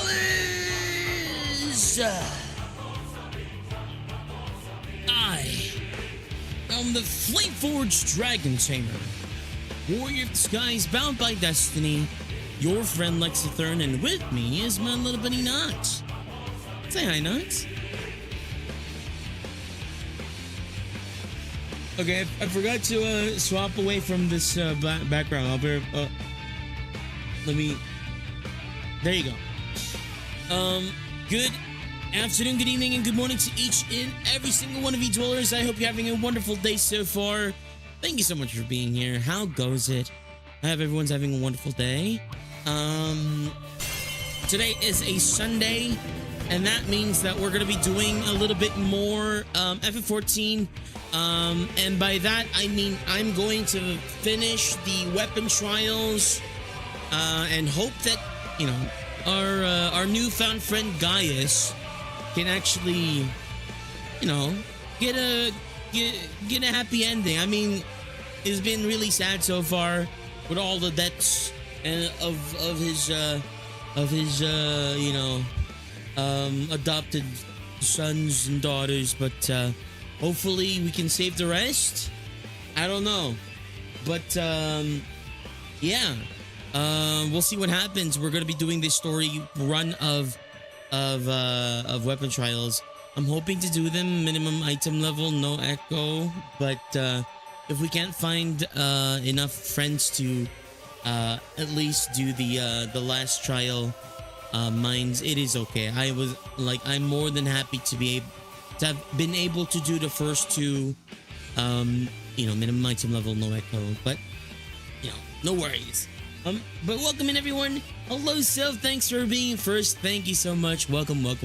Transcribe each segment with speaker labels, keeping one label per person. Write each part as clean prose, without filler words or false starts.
Speaker 1: Gaius! I am the Flame-Forged Dragon Tamer, warrior of the skies bound by destiny, your friend Lexaetharn, and with me is my little buddy Knox. Say hi, Knox. Okay, I forgot to swap away from this background. I'll be, let me. There you go. Good afternoon, good evening, and good morning to each and every single one of you dwellers. I hope you're having a wonderful day so far. Thank you so much for being here. How goes it? I hope everyone's having a wonderful day. Today is a Sunday, and that means that we're gonna be doing a little bit more FF14. And by that I mean I'm going to finish the weapon trials, and hope that, you know, our newfound friend Gaius can actually, you know, get a happy ending. I mean, it's been really sad so far with all the deaths and of his you know, adopted sons and daughters, but hopefully we can save the rest. I don't know, but yeah, we'll see what happens. We're gonna be doing this story run of weapon trials. I'm hoping to do them minimum item level, no echo, but if we can't find enough friends to at least do the last trial mines, it is okay. I'm more than happy to have been able to do the first two, you know, minimum item level, no echo, but you know, no worries. But welcome in, everyone. Hello, Sylph. Thanks for being first. Thank you so much. Welcome. Hope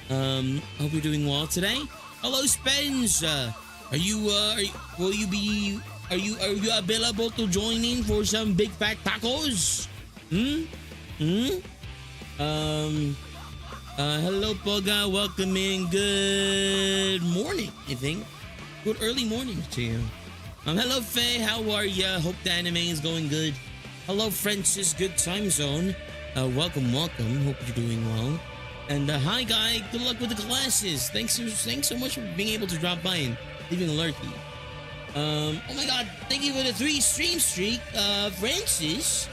Speaker 1: you're doing well today. Hello, Spence. Are you available to join in for some big fat tacos? Hello, Poga. Welcome in. Good morning, I think. Good early morning to you. Hello, Faye. How are ya? Hope the anime is going good. Hello, Francis. Good time zone. Welcome. Hope you're doing well. And hi, Guy. Good luck with the classes. Thanks so much for being able to drop by and leaving a lurky. Oh my God. Thank you for the 3 stream streak, Francis.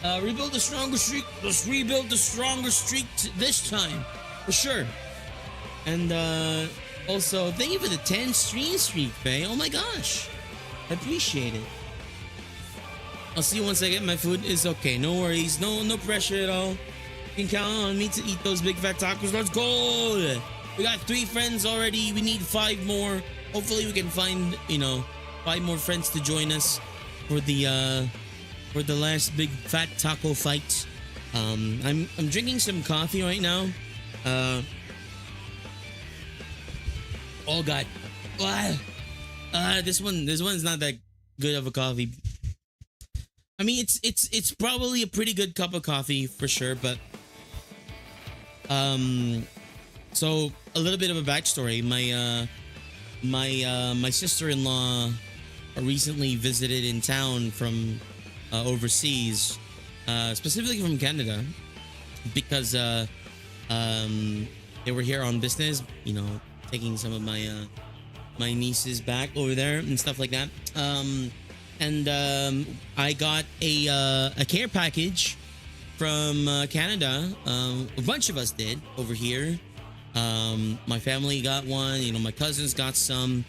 Speaker 1: Rebuild the stronger streak. Let's rebuild the stronger streak this time, for sure. And also, thank you for the 10 stream streak, Faye. Oh my gosh, I appreciate it. I'll see you once I get my food. It's okay, no worries, no pressure at all. You can count on me to eat those big fat tacos. Let's go. We got 3 friends already. We need 5 more. Hopefully, we can find, you know, 5 more friends to join us for the last big fat taco fight. I'm drinking some coffee right now. Oh God, this one's not that good of a coffee. I mean, it's probably a pretty good cup of coffee for sure, but so a little bit of a backstory. My sister-in-law recently visited in town from overseas, specifically from Canada, because they were here on business, you know, taking some of my nieces back over there and stuff like that. And I got a care package from Canada. A bunch of us did over here. My family got one, you know, my cousins got some.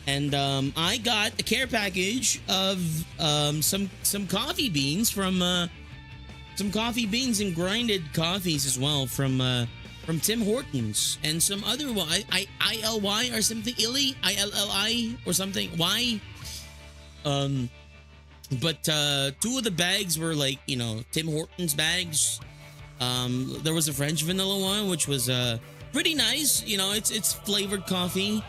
Speaker 1: And I got a care package of some coffee beans from some coffee beans and grinded coffees as well from Tim Hortons, and some other ILY or something, ILLI or something Y. But 2 of the bags were like, you know, Tim Hortons bags. There was a French vanilla one, which was pretty nice. You know, it's flavored coffee.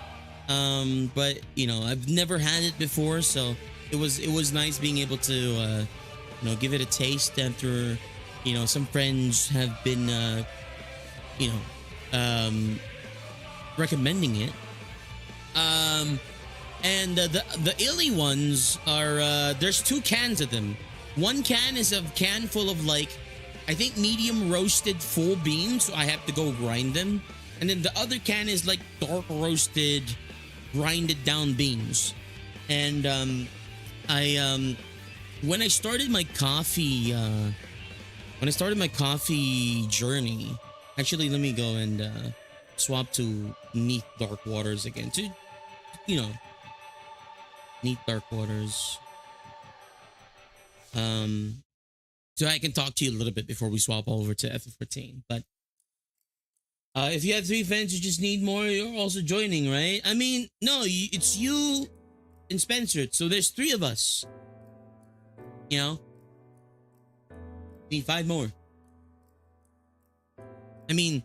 Speaker 1: But you know, I've never had it before, so it was nice being able to you know, give it a taste after, you know, some friends have been you know, recommending it. And the illy ones are there's 2 cans of them. One can is a can full of like I think medium roasted full beans, so I have to go grind them. And then the other can is like dark roasted, grinded down beans. And when I started my coffee journey, actually let me go and swap to neat dark waters again. To neat dark waters. So I can talk to you a little bit before we swap over to F14. But if you have 3 fans, you just need more. You're also joining, right? I mean, no, it's you and Spencer. So there's 3 of us. You know, need 5 more. I mean,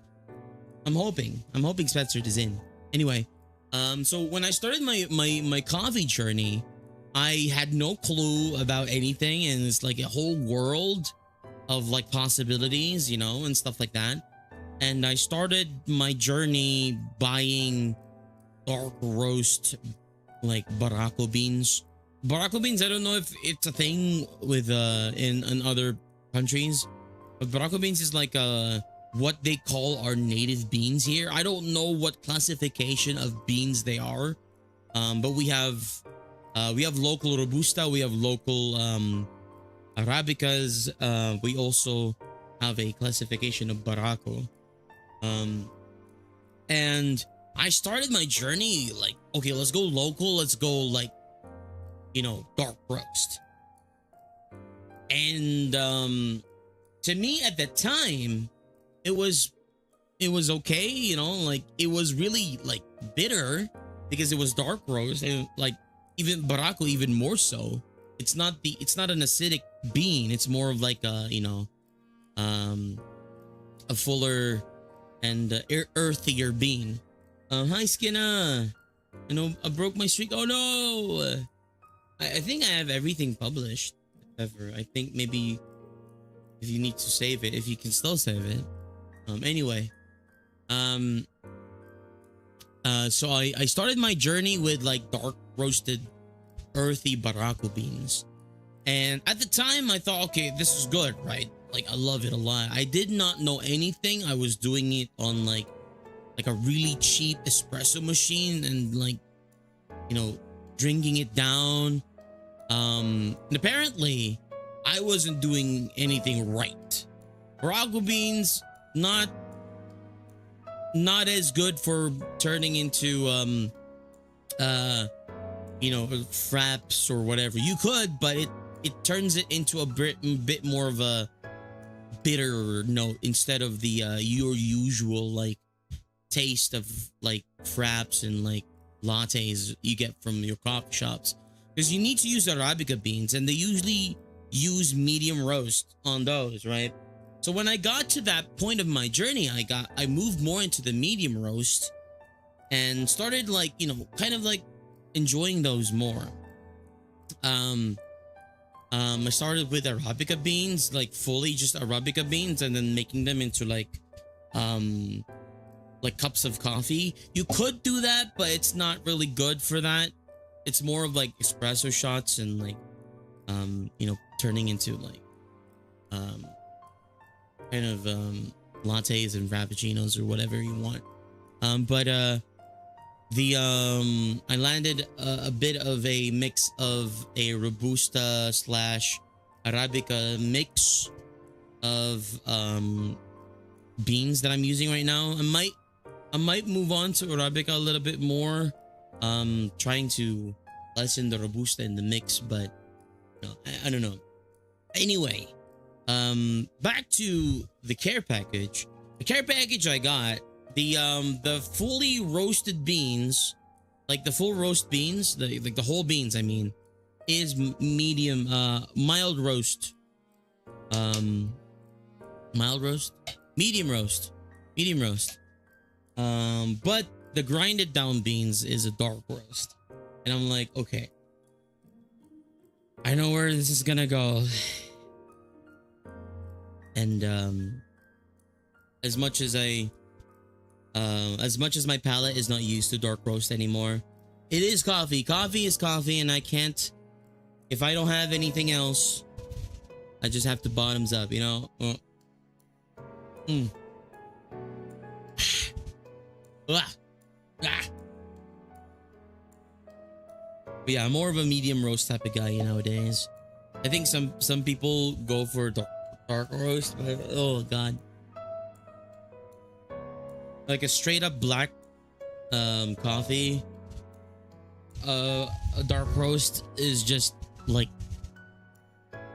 Speaker 1: I'm hoping Spencer is in. Anyway, so when I started my coffee journey, I had no clue about anything, and it's like a whole world of like possibilities, you know, and stuff like that. And I started my journey buying dark roast like Barako beans. Barako beans, I don't know if it's a thing with in other countries, but Barako beans is like what they call our native beans here. I don't know what classification of beans they are, but we have local Robusta, we have local Arabicas, we also have a classification of Barako. And I started my journey like, okay, let's go local, let's go like, you know, dark roast. And to me at the time, it was okay, you know, like it was really like bitter because it was dark roast, and like even Barako even more so. It's not an acidic bean, it's more of like a, you know, a fuller and earthier bean. Hi Skinna. You know, I broke my streak. Oh no. I think I have everything published ever. I think maybe if you need to save it, if you can still save it. Anyway. So I started my journey with like dark roasted earthy Barako beans. And at the time I thought, okay, this is good, right? Like I love it a lot. I did not know anything. I was doing it on like a really cheap espresso machine and like, you know, drinking it down. And apparently I wasn't doing anything right. Barako beans, not as good for turning into you know, fraps or whatever. You could, but it turns it into a bit more of a bitter note instead of the your usual like taste of like fraps and like lattes you get from your coffee shops, because you need to use Arabica beans and they usually use medium roast on those, right? So when I got to that point of my journey, I moved more into the medium roast and started like, you know, kind of like enjoying those more. I started with Arabica beans, like fully just Arabica beans, and then making them into like cups of coffee. You could do that, but it's not really good for that. It's more of like espresso shots and like you know, turning into like kind of lattes and frappuccinos or whatever you want. I landed a bit of a mix of a Robusta / Arabica mix of beans that I'm using right now. I might move on to Arabica a little bit more, trying to lessen the Robusta in the mix, but no, I don't know. Anyway, back to the care package. The care package I got, the fully roasted beans, like the full roast beans, like the whole beans, I mean, is medium, mild roast, medium roast. But the grinded down beans is a dark roast, and I'm like, okay, I know where this is gonna go. And as much as my palate is not used to dark roast anymore, it is coffee. Coffee is coffee, and I can't, if I don't have anything else, I just have to bottoms up, you know? Mm. Ah. Ah. But yeah, I'm more of a medium roast type of guy nowadays. I think some people go for dark roast, but oh god, like a straight up black coffee, a dark roast is just like,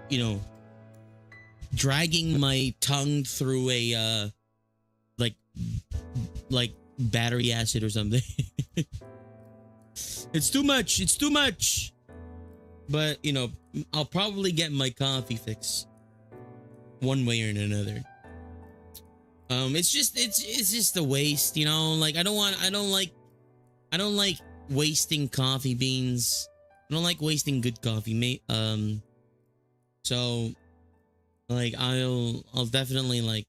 Speaker 1: you know, dragging my tongue through a like like battery acid or something. It's too much. It's too much. But you know, I'll probably get my coffee fix one way or another. It's just a waste, you know. Like I don't like wasting coffee beans. I don't like wasting good coffee, mate. So like I'll definitely like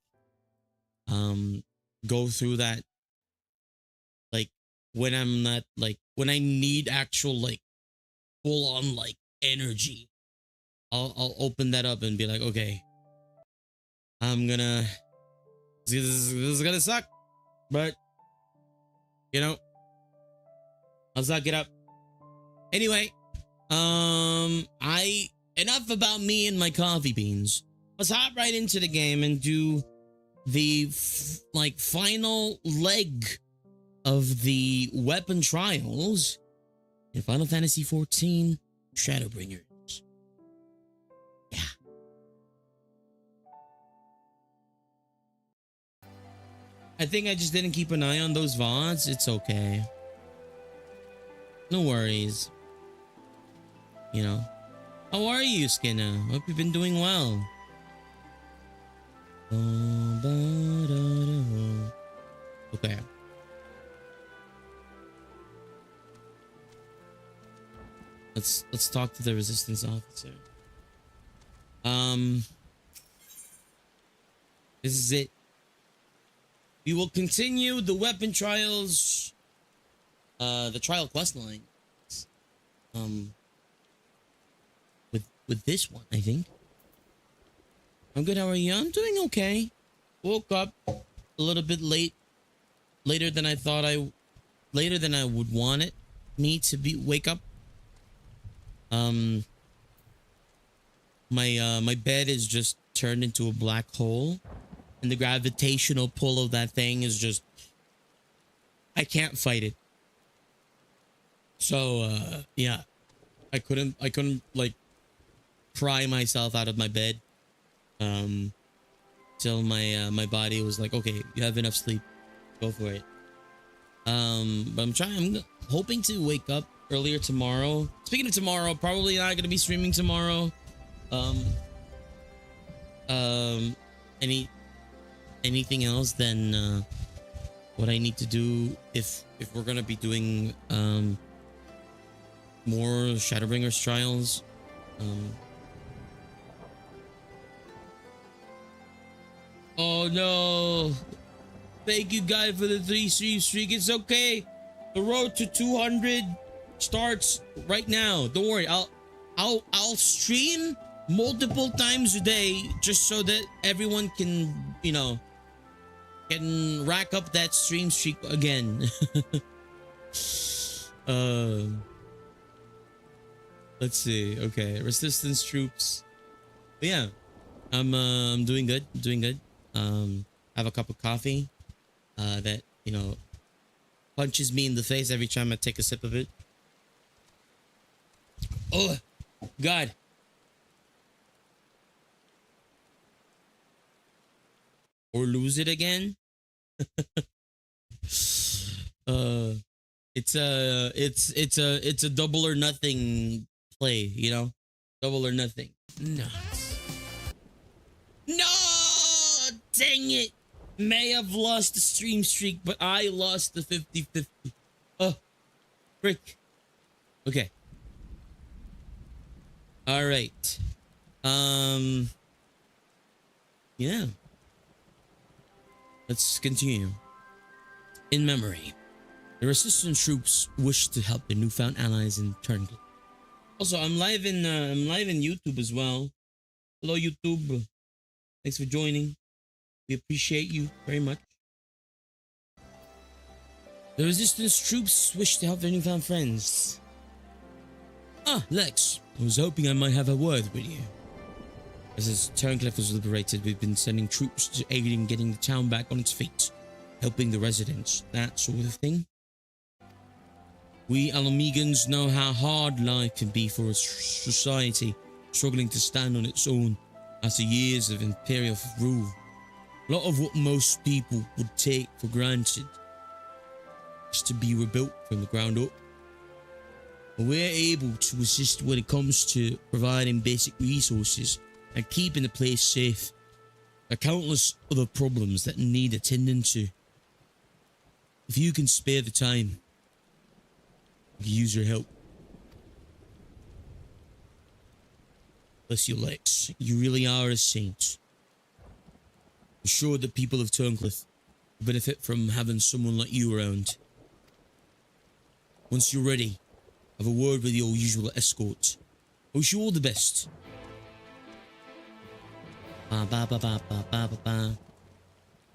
Speaker 1: go through that, like when I'm not like when I need actual like full on like energy. I'll open that up and be like, okay, I'm gonna this is gonna suck, but you know, I'll suck it up. Anyway, I enough about me and my coffee beans. Let's hop right into the game and do the like final leg of the weapon trials in Final Fantasy XIV Shadowbringers. Yeah. I think I just didn't keep an eye on those VODs. It's okay. No worries. You know. How are you, Skinner? Hope you've been doing well. Okay. Let's talk to the resistance officer. This is it. We will continue the weapon trials, the trial quest line, with this one, I think. I'm good. How are you? I'm doing okay. Woke up a little bit later than I thought later than I would want it me to wake up. My bed is just turned into a black hole, and the gravitational pull of that thing is just, I can't fight it. So yeah, I couldn't like pry myself out of my bed till my body was like, okay, you have enough sleep, go for it. But I'm hoping to wake up earlier tomorrow. Speaking of tomorrow, probably not gonna be streaming tomorrow. Anything else than what I need to do if we're gonna be doing more Shadowbringers trials. Oh no! Thank you, guy, for the 3 streak. It's okay. The road to 200 starts right now. Don't worry. I'll stream multiple times a day just so that everyone can, you know, can rack up that stream streak again. Let's see. Okay, resistance troops. But yeah, I'm doing good. Doing good. Have a cup of coffee that, you know, punches me in the face every time I take a sip of it. Oh God. Or lose it again. It's a double or nothing play, you know? Double or nothing. Nuts. No! Dang it! May have lost the stream streak, but I lost the 50-50. Oh, frick. Okay. All right. Yeah. Let's continue. In memory, the resistance troops wish to help their newfound allies in Turn. Also, I'm live in YouTube as well. Hello, YouTube. Thanks for joining. We appreciate you very much. The resistance troops wish to help their newfound friends. Ah, Lex. I was hoping I might have a word with you. As Turncliffe was liberated, we've been sending troops to aid in getting the town back on its feet, helping the residents, that sort of thing. We Alamegans know how hard life can be for a society struggling to stand on its own after years of imperial rule. A lot of what most people would take for granted is to be rebuilt from the ground up. We're able to assist when it comes to providing basic resources and keeping the place safe. There are countless other problems that need attending to. If you can spare the time, we can use your help. Bless you, Lex. You really are a saint. I'm sure the people of Turncliffe will benefit from having someone like you around. Once you're ready, have a word with your usual escort. I wish you all the best. Ba ba ba ba ba ba ba ba.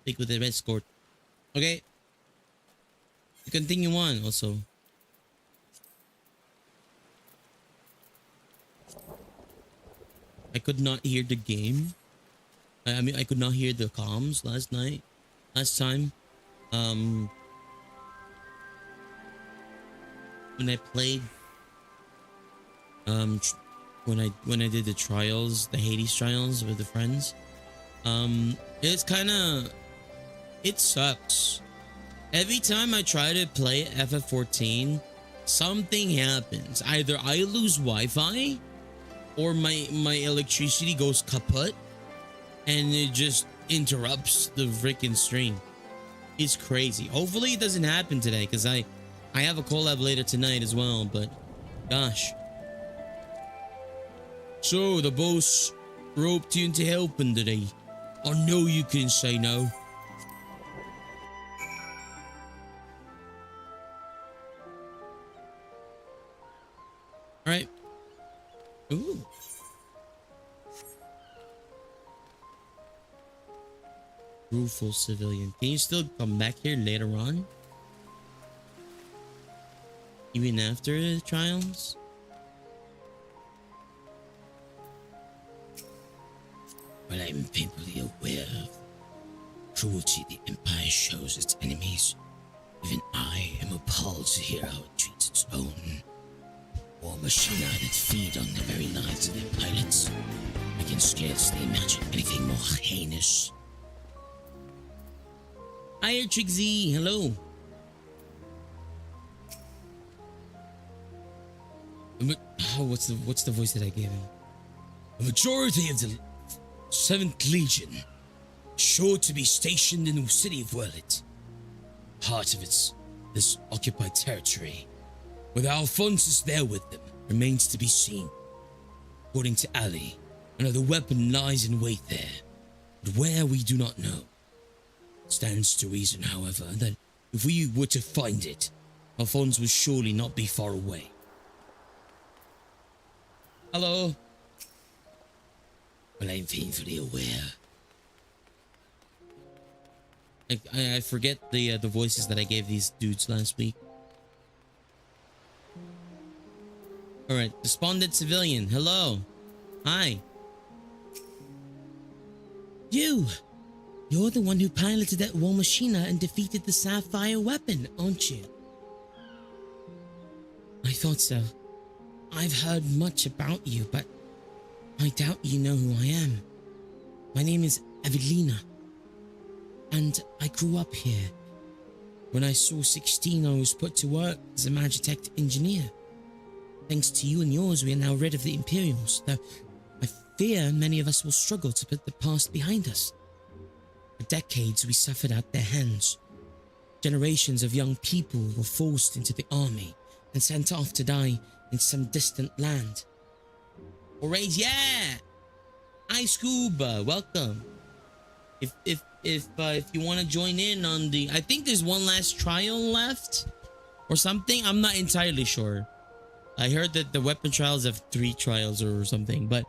Speaker 1: Speak with the escort. Okay. You continue on also. I could not hear the game. I mean, I could not hear the comms last time. When I played, when I did the trials, the Hades trials with the friends, it's it sucks. Every time I try to play FF14, something happens. Either I lose Wi-Fi, or my electricity goes kaput, and it just interrupts the freaking stream. It's crazy. Hopefully it doesn't happen today, because I have a collab later tonight as well, but gosh. So the boss roped you into helping today. I know you can say no. Alright. Ooh. Rueful civilian. Can you still come back here later on? Even after the trials? Well, I'm painfully aware of cruelty the Empire shows its enemies. Even I am appalled to hear how it treats its own. War machina that feed on the very lives of their pilots. I can scarcely imagine anything more heinous. Hi, Trixie. Hello. What's the voice that I gave him? The majority of the 7th Legion sure to be stationed in the city of Werlit. Part of this occupied territory. Whether Alphonse is there with them remains to be seen. According to Ali, another weapon lies in wait there, but where we do not know. Stands to reason, however, that if we were to find it, Alphonse would surely not be far away. Hello. Well, I'm painfully aware. I forget the voices that I gave these dudes last week. All right, despondent civilian. Hello. Hi. You're the one who piloted that war machina and defeated the sapphire weapon, aren't you? I thought so. I've heard much about you, but I doubt you know who I am. My name is Evelina, and I grew up here. When I saw 16, I was put to work as a Magitech engineer. Thanks to you and yours, we are now rid of the Imperials, though I fear many of us will struggle to put the past behind us. For decades, we suffered at their hands. Generations of young people were forced into the army and sent off to die in some distant land. Alright, yeah! Hi, Scuba, welcome. If you want to join in on the... I think there's one last trial left or something. I'm not entirely sure. I heard that the weapon trials have 3 trials or something, but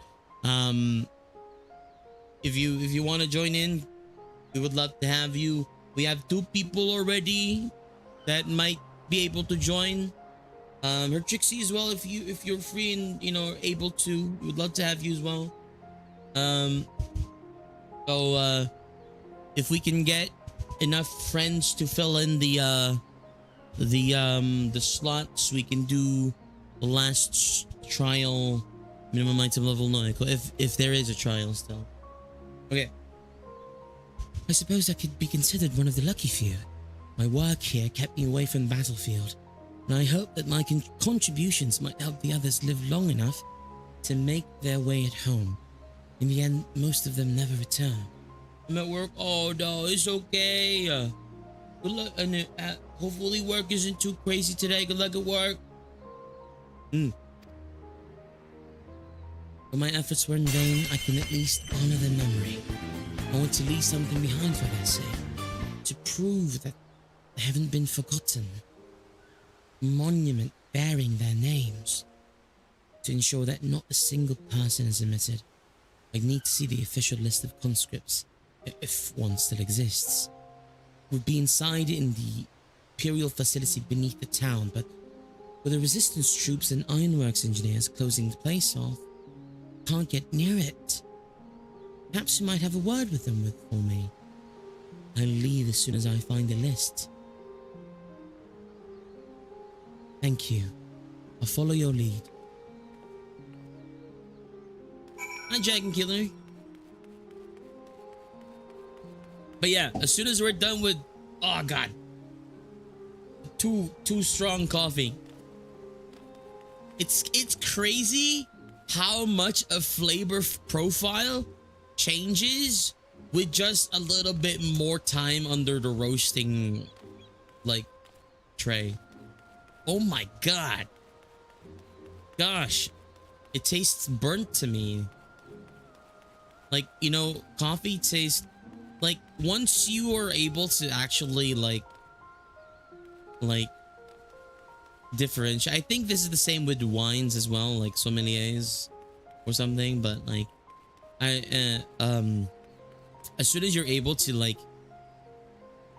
Speaker 1: if you want to join in, We would love to have you. We have 2 people already that might be able to join. Her Trixie as well, if you're free and able to. We would love to have you as well. Um so if we can get enough friends to fill in the slots, we can do the last trial minimum item level 9 if there is a trial still. Okay. I suppose I could be considered one of the lucky few. My work here kept me away from the battlefield, and I hope that my contributions might help the others live long enough to make their way at home. In the end, most of them never return. I'm at work. Oh no, it's okay. Good luck, and hopefully work isn't too crazy today. Good luck at work. When my efforts were in vain, I can at least honor their memory. I want to leave something behind for their sake, to prove that they haven't been forgotten. A monument bearing their names. To ensure that not a single person is omitted, I need to see the official list of conscripts, if one still exists. It would be inside in the Imperial facility beneath the town, but with the resistance troops and ironworks engineers closing the place off, can't get near it. Perhaps you might have a word with them for me. I'll leave as soon as I find the list. Thank you. I'll follow your lead. Hi, Dragon Killer. But yeah, as soon as we're done with, oh god, too strong coffee. It's crazy how much a flavor profile changes with just a little bit more time under the roasting like tray. Oh my god. Gosh, it tastes burnt to me. Like, coffee tastes like, once you are able to actually like differentiate. I think this is the same with wines as well, like sommeliers or something, but like as soon as you're able to like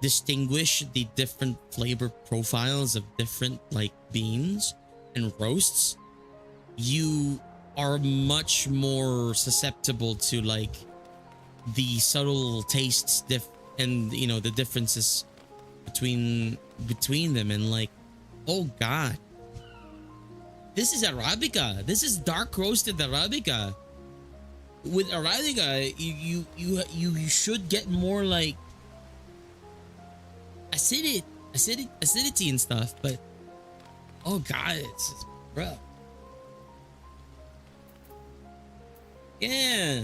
Speaker 1: distinguish the different flavor profiles of different like beans and roasts, you are much more susceptible to like the subtle tastes and the differences between them, and like, oh god, this is Arabica. This is dark roasted Arabica. With Arabica, you should get more like acidity and stuff, but oh god, it's rough. Yeah,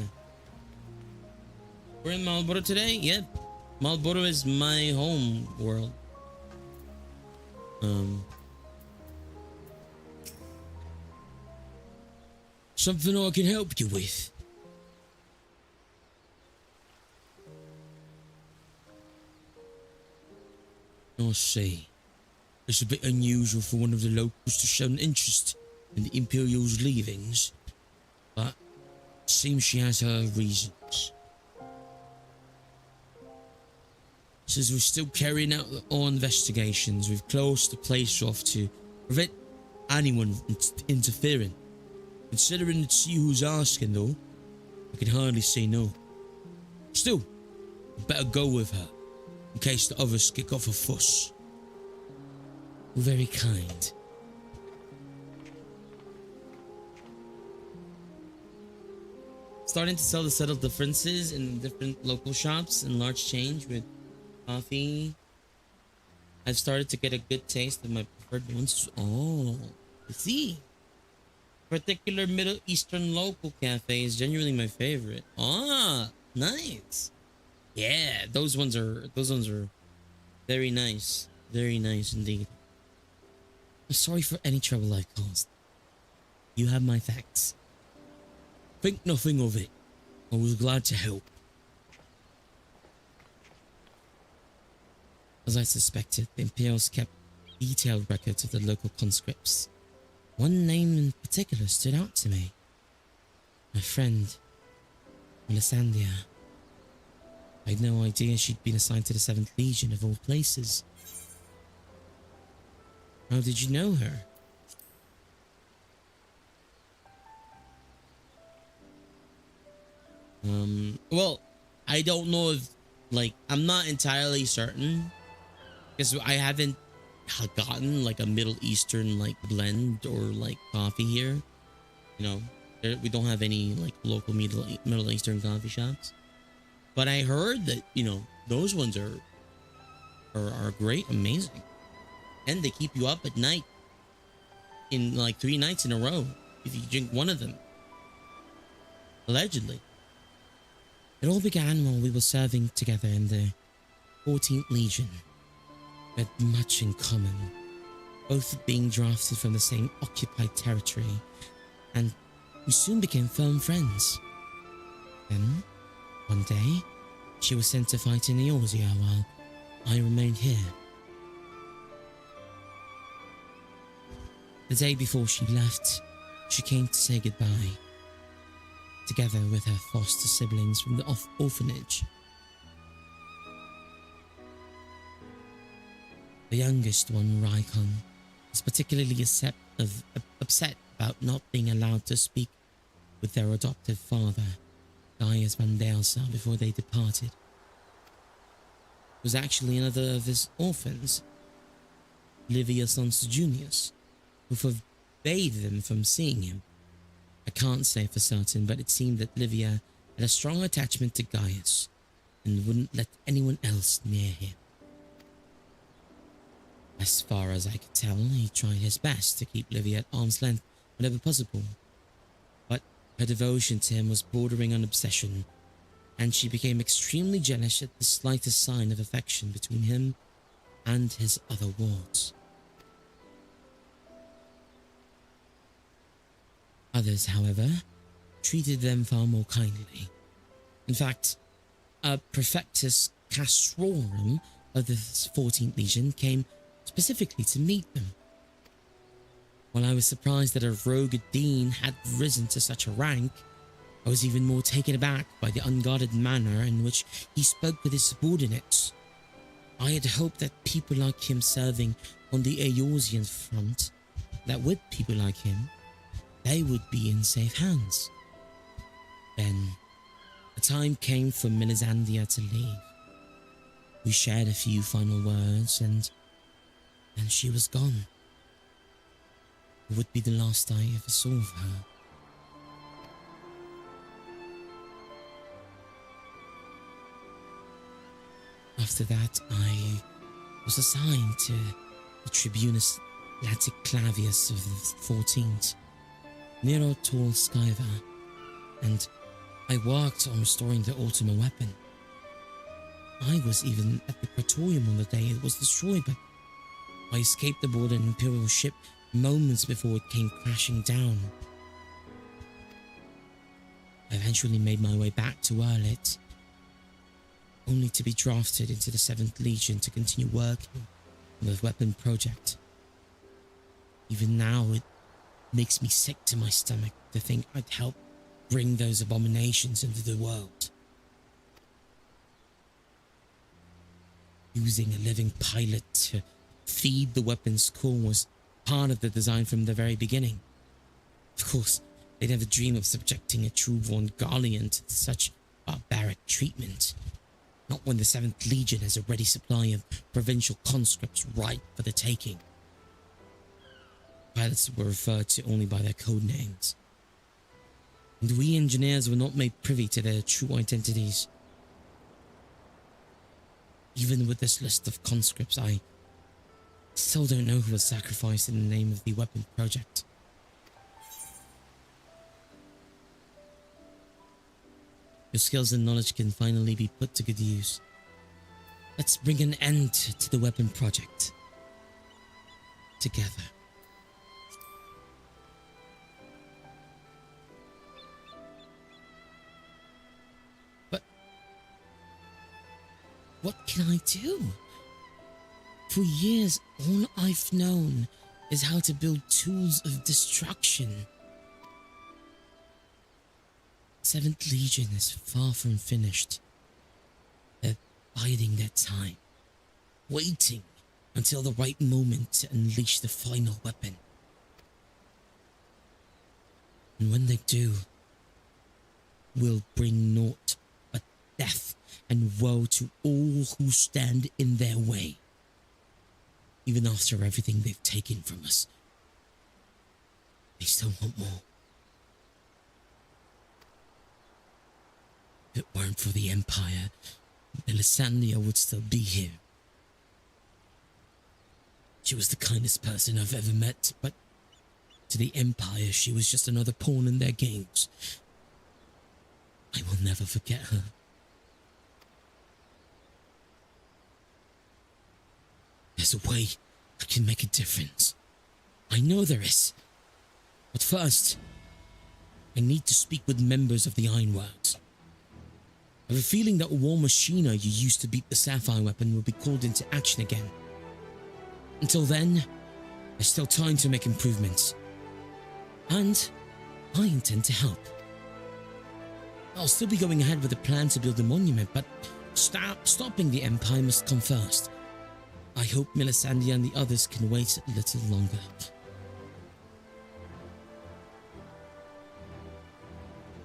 Speaker 1: we're in Marlboro today. Yep, Marlboro is my home world. Something I can help you with? I see. It's a bit unusual for one of the locals to show an interest in the Imperial's leavings, but it seems she has her reasons. Says we're still carrying out our investigations. We've closed the place off to prevent anyone interfering. Considering it's you who's asking, though, I can hardly say no. Still, I better go with her, in case the others kick off a fuss. You're very kind. Starting to sell the subtle differences in different local shops and large change with coffee. I've started to get a good taste of my preferred ones. Oh, I see. Particular Middle Eastern local cafe is genuinely my favorite. Ah, nice. Yeah, those ones are very nice. Very nice indeed. I'm sorry for any trouble I've caused. You have my thanks. Think nothing of it. I was glad to help. As I suspected, the Imperials kept detailed records of the local conscripts. One name in particular stood out to me. My friend, Melisandria. I had no idea she'd been assigned to the 7th Legion of all places. How did you know her? Well, I don't know if, like, I'm not entirely certain because I haven't gotten like a Middle Eastern like blend or like coffee here. You know, we don't have any like local Middle Eastern coffee shops. But I heard that, you know, those ones are great, amazing. And they keep you up at night in like 3 nights in a row if you drink one of them. Allegedly. It all began while we were serving together in the 14th Legion. We had much in common, both being drafted from the same occupied territory, and we soon became firm friends. Then, one day, she was sent to fight in Eorzea while I remained here. The day before she left, she came to say goodbye, together with her foster siblings from the orphanage. The youngest one, Raikon, was particularly upset about not being allowed to speak with their adoptive father, Gaius van Delsa, before they departed. It was actually another of his orphans, Livius Junius, who forbade them from seeing him. I can't say for certain, but it seemed that Livia had a strong attachment to Gaius and wouldn't let anyone else near him. As far as I could tell, he tried his best to keep Livia at arm's length whenever possible, but her devotion to him was bordering on obsession, and she became extremely jealous at the slightest sign of affection between him and his other wards. Others, however, treated them far more kindly. In fact, a Prefectus Castrorum of the 14th Legion came specifically to meet them. While I was surprised that a rogue dean had risen to such a rank, I was even more taken aback by the unguarded manner in which he spoke with his subordinates. I had hoped that people like him serving on the Eorzean front, that with people like him, they would be in safe hands. Then, the time came for Melisandria to leave. We shared a few final words and then she was gone. It would be the last I ever saw of her. After that, I was assigned to the Tribunus Laticlavius of the 14th, Nero Tall Skyva, and I worked on restoring the Ultima weapon. I was even at the Praetorium on the day it was destroyed, but I escaped aboard an Imperial ship moments before it came crashing down. I eventually made my way back to Erlit, only to be drafted into the 7th Legion to continue working on the weapon project. Even now, it makes me sick to my stomach to think I'd help bring those abominations into the world. Using a living pilot to feed the weapon's core was part of the design from the very beginning. Of course, they never dream of subjecting a true-born Garlean to such barbaric treatment. Not when the 7th Legion has a ready supply of provincial conscripts ripe for the taking. Pilots were referred to only by their code names, and we engineers were not made privy to their true identities. Even with this list of conscripts, I still don't know who was sacrificed in the name of the weapon project. Your skills and knowledge can finally be put to good use. Let's bring an end to the weapon project together. But what can I do? For years, all I've known is how to build tools of destruction. 7th Legion is far from finished. biding their time, waiting until the right moment to unleash the final weapon. And when they do, will bring naught but death and woe to all who stand in their way. Even after everything they've taken from us, they still want more. If it weren't for the Empire, Melisandre would still be here. She was the kindest person I've ever met, but to the Empire, she was just another pawn in their games. I will never forget her. There's a way I can make a difference. I know there is. But first, I need to speak with members of the Ironworks. I have a feeling that War Machina you used to beat the Sapphire weapon will be called into action again. Until then, there's still time to make improvements. And I intend to help. I'll still be going ahead with the plan to build a monument, but stopping the Empire must come first. I hope Melisandre and the others can wait a little longer.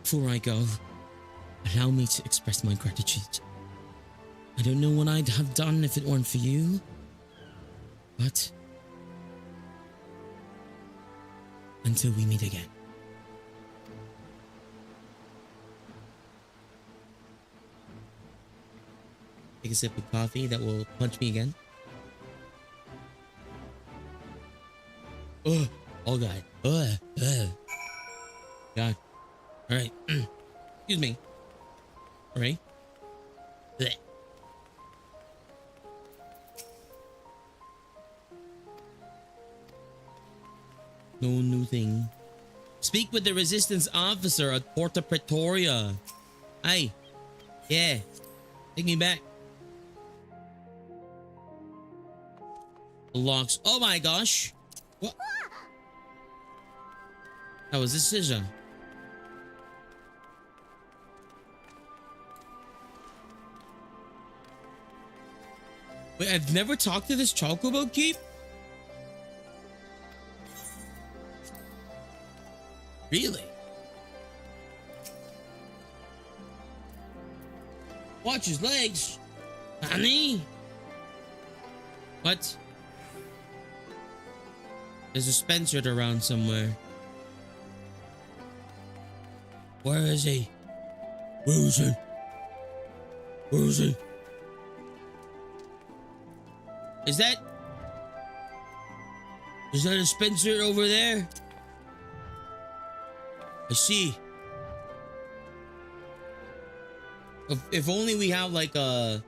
Speaker 1: Before I go, allow me to express my gratitude. I don't know what I'd have done if it weren't for you, but until we meet again. Take a sip of coffee that will punch me again. Oh God. God. All right. Excuse me. All right. Blech. No new thing. Speak with the resistance officer at Porta Pretoria. Hey. Yeah. Take me back. Locks. Oh my gosh. What? That was a scissor. Wait, I've never talked to this Chocobo Keep? Really? Watch his legs, honey. What? There's a Spencer around somewhere. Where is he? Where is he? Where is he? Is that a Spencer over there? I see. If only we have like a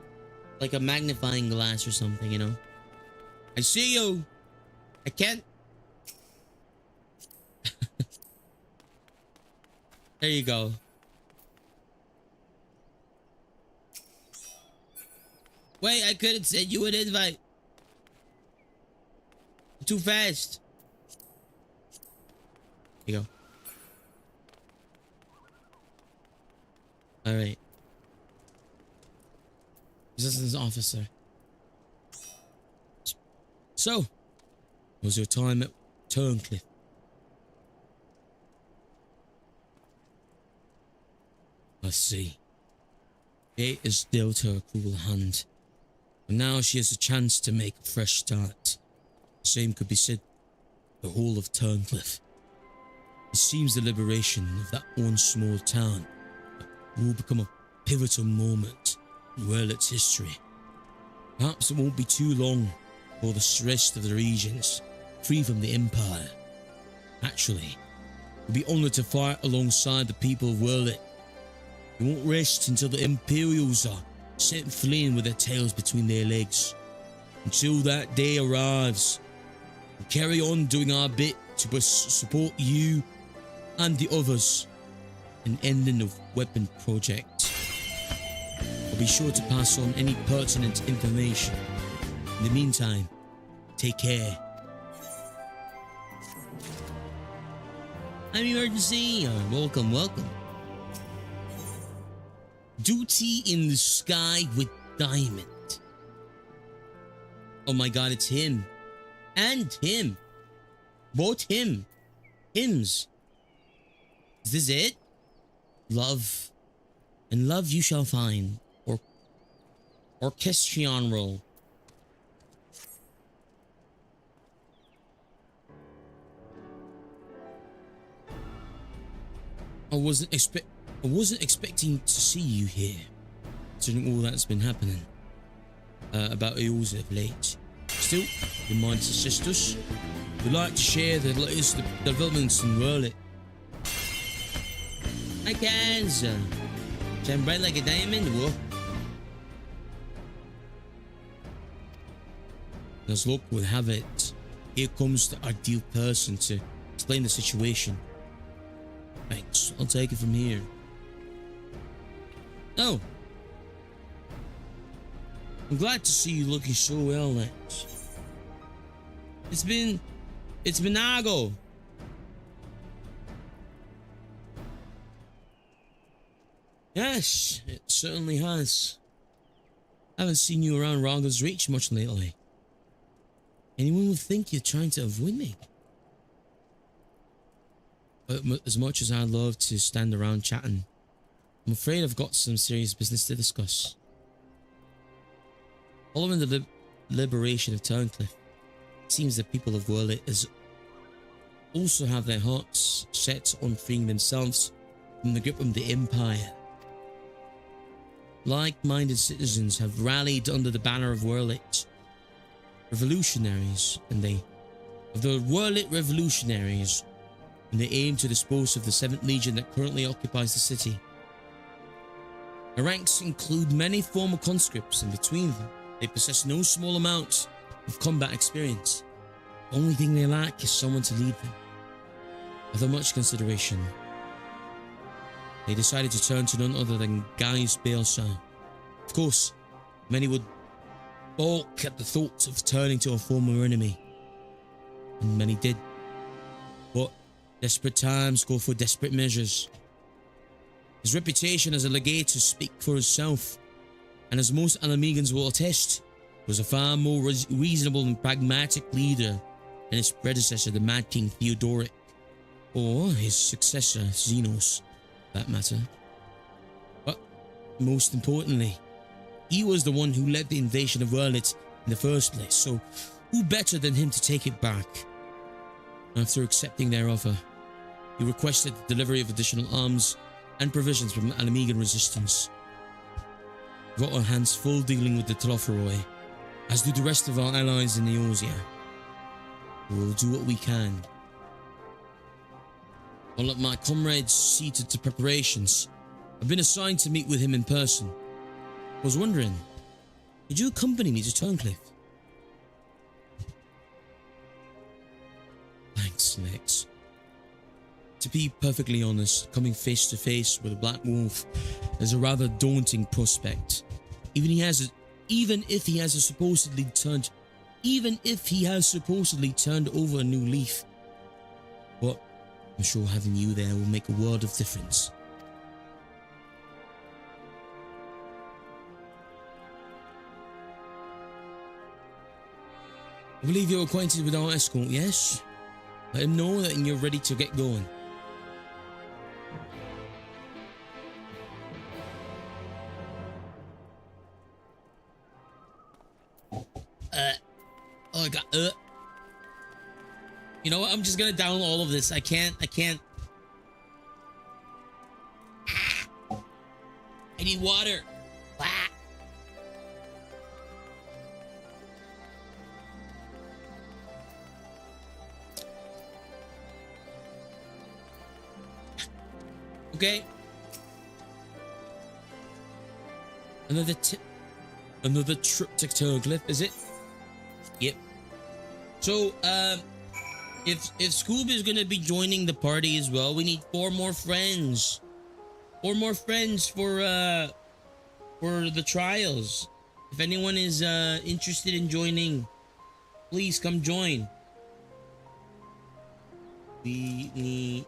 Speaker 1: magnifying glass or something, you know. I see you. I can't. There you go. Wait, I couldn't send you an invite. Too fast. Here you go. All right. Resistance officer. So, was your time at Turncliffe? I see. Fate has dealt her a cruel hand, but now she has a chance to make a fresh start. The same could be said for the whole of Turncliffe. It seems the liberation of that one small town will become a pivotal moment in Werlet's history. Perhaps it won't be too long for the rest of the regions free from the Empire. Actually, we'll be honoured to fight alongside the people of Werlet. We won't rest until the Imperials are sent fleeing with their tails between their legs. Until that day arrives, we'll carry on doing our bit to support you and the others in ending the weapon project. I'll be sure to pass on any pertinent information. In the meantime, take care. I'm Emergency. Welcome. Duty in the sky with diamond. Oh my god, it's him. And him. Both him. Hims. Is this it? Love. And love you shall find. Or orchestrion roll. I wasn't expecting to see you here, considering all that's been happening about Eosa of late. Still, your minds and sisters, we'd like to share the latest developments in World. I can, sir. Shine bright like a diamond. Whoa. As luck would have it, here comes the ideal person to explain the situation. Thanks, I'll take it from here. Oh. I'm glad to see you looking so well, Lex. It's been Ago. Yes, it certainly has. I haven't seen you around Raga's Reach much lately. Anyone would think you're trying to avoid me. But as much as I'd love to stand around chatting, I'm afraid I've got some serious business to discuss. Following the liberation of Turncliffe, it seems the people of Worlet also have their hearts set on freeing themselves from the grip of the Empire. Like-minded citizens have rallied under the banner of Worlet Revolutionaries, and the Worlet Revolutionaries, and they aim to dispose of the 7th Legion that currently occupies the city. Their ranks include many former conscripts, and between them, they possess no small amount of combat experience. The only thing they lack is someone to lead them. After much consideration, they decided to turn to none other than Gaius Balsar. Of course, many would balk at the thought of turning to a former enemy, and many did. But desperate times call for desperate measures. His reputation as a legator speaks for itself, and as most Alamegans will attest, was a far more reasonable and pragmatic leader than his predecessor, the Mad King Theodoric, or his successor, Xenos, for that matter. But most importantly, he was the one who led the invasion of Worlet in the first place, so who better than him to take it back? After accepting their offer, he requested the delivery of additional arms and provisions from Alamegan resistance. We've got our hands full dealing with the Telophoroi, as do the rest of our allies in Eosia. We'll do what we can. While my comrades see to preparations, I've been assigned to meet with him in person. I was wondering, could you accompany me to Turncliffe? Thanks, Lex. To be perfectly honest, coming face to face with a Black Wolf is a rather daunting prospect. Even if he has supposedly turned over a new leaf. But I'm sure having you there will make a world of difference. I believe you're acquainted with our escort, yes? Let him know that you're ready to get going. Oh, I got, You know what? I'm just gonna down all of this. I can't. I need water. Ah. Okay. Another trip to Turncliffe, is it? Yep. So, if Scoob is gonna be joining the party as well, we need 4 more friends. 4 more friends for the trials. If anyone is interested in joining, please come join. We need.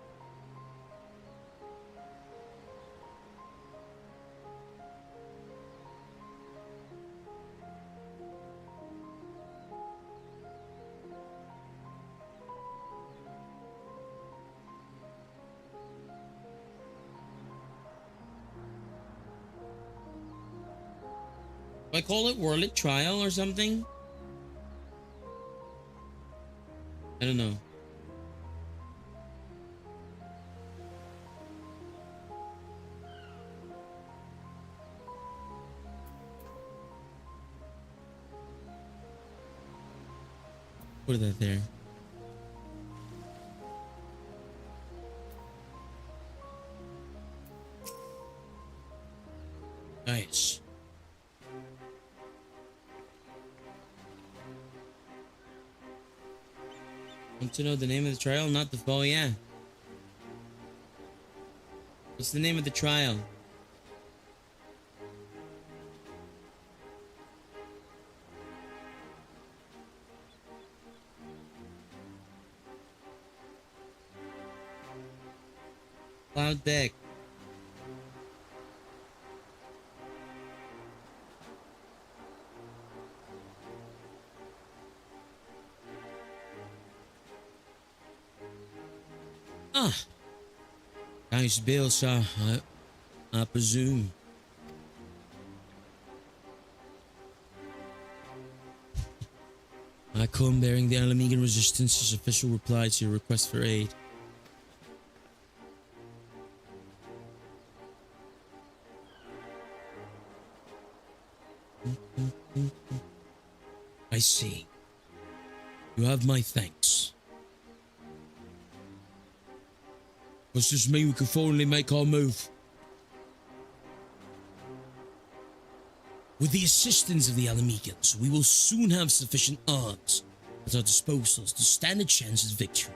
Speaker 1: Do I call it Warlit Trial or something? I don't know. Put that there. Nice. Want to know the name of the trial? Not the oh yeah. What's the name of the trial? Cloud deck. Ah. Nice bill, sir. I presume. I come bearing the Alamegan Resistance's official reply to your request for aid. I see. You have my thanks. Does this mean we can finally make our move? With the assistance of the Alamegans, we will soon have sufficient arms at our disposals to stand a chance at victory.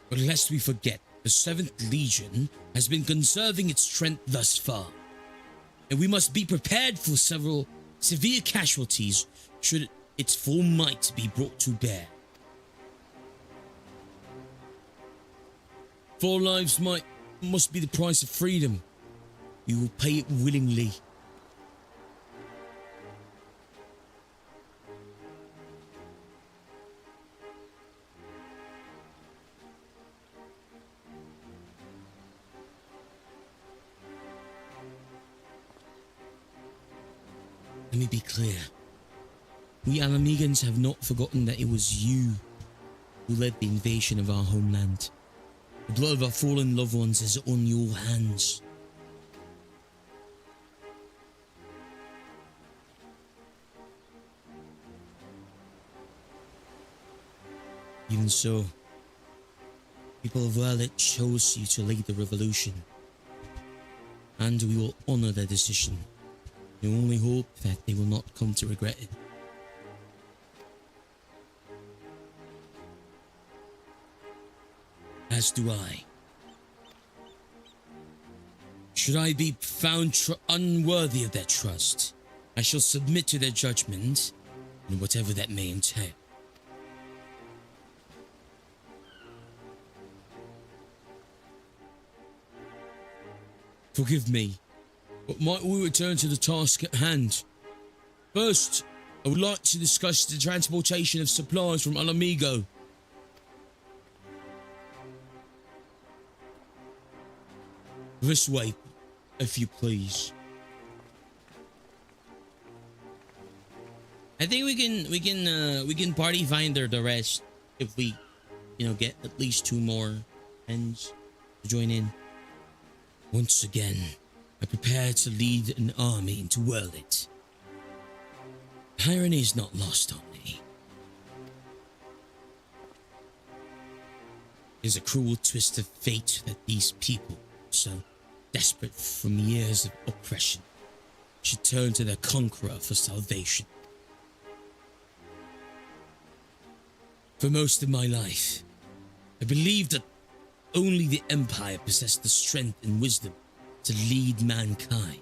Speaker 1: But lest we forget, the 7th Legion has been conserving its strength thus far, and we must be prepared for several severe casualties should its full might be brought to bear. 4 lives must be the price of freedom. You will pay it willingly. Let me be clear. We Alamegans have not forgotten that it was you who led the invasion of our homeland. The blood of our fallen loved ones is on your hands. Even so, people of Warlit chose you to lead the revolution, and we will honor their decision. We only hope that they will not come to regret it. As do I. Should I be found unworthy of their trust, I shall submit to their judgment, and whatever that may entail. Forgive me, but might we return to the task at hand? First, I would like to discuss the transportation of supplies from Alamego. This way, if you please. I think we can party finder the rest if we, get at least 2 more friends to join in. Once again, I prepare to lead an army into Warlit. Irony is not lost on me. It is a cruel twist of fate that these people, so desperate from years of oppression, should turn to their conqueror for salvation. For most of my life, I believed that only the Empire possessed the strength and wisdom to lead mankind,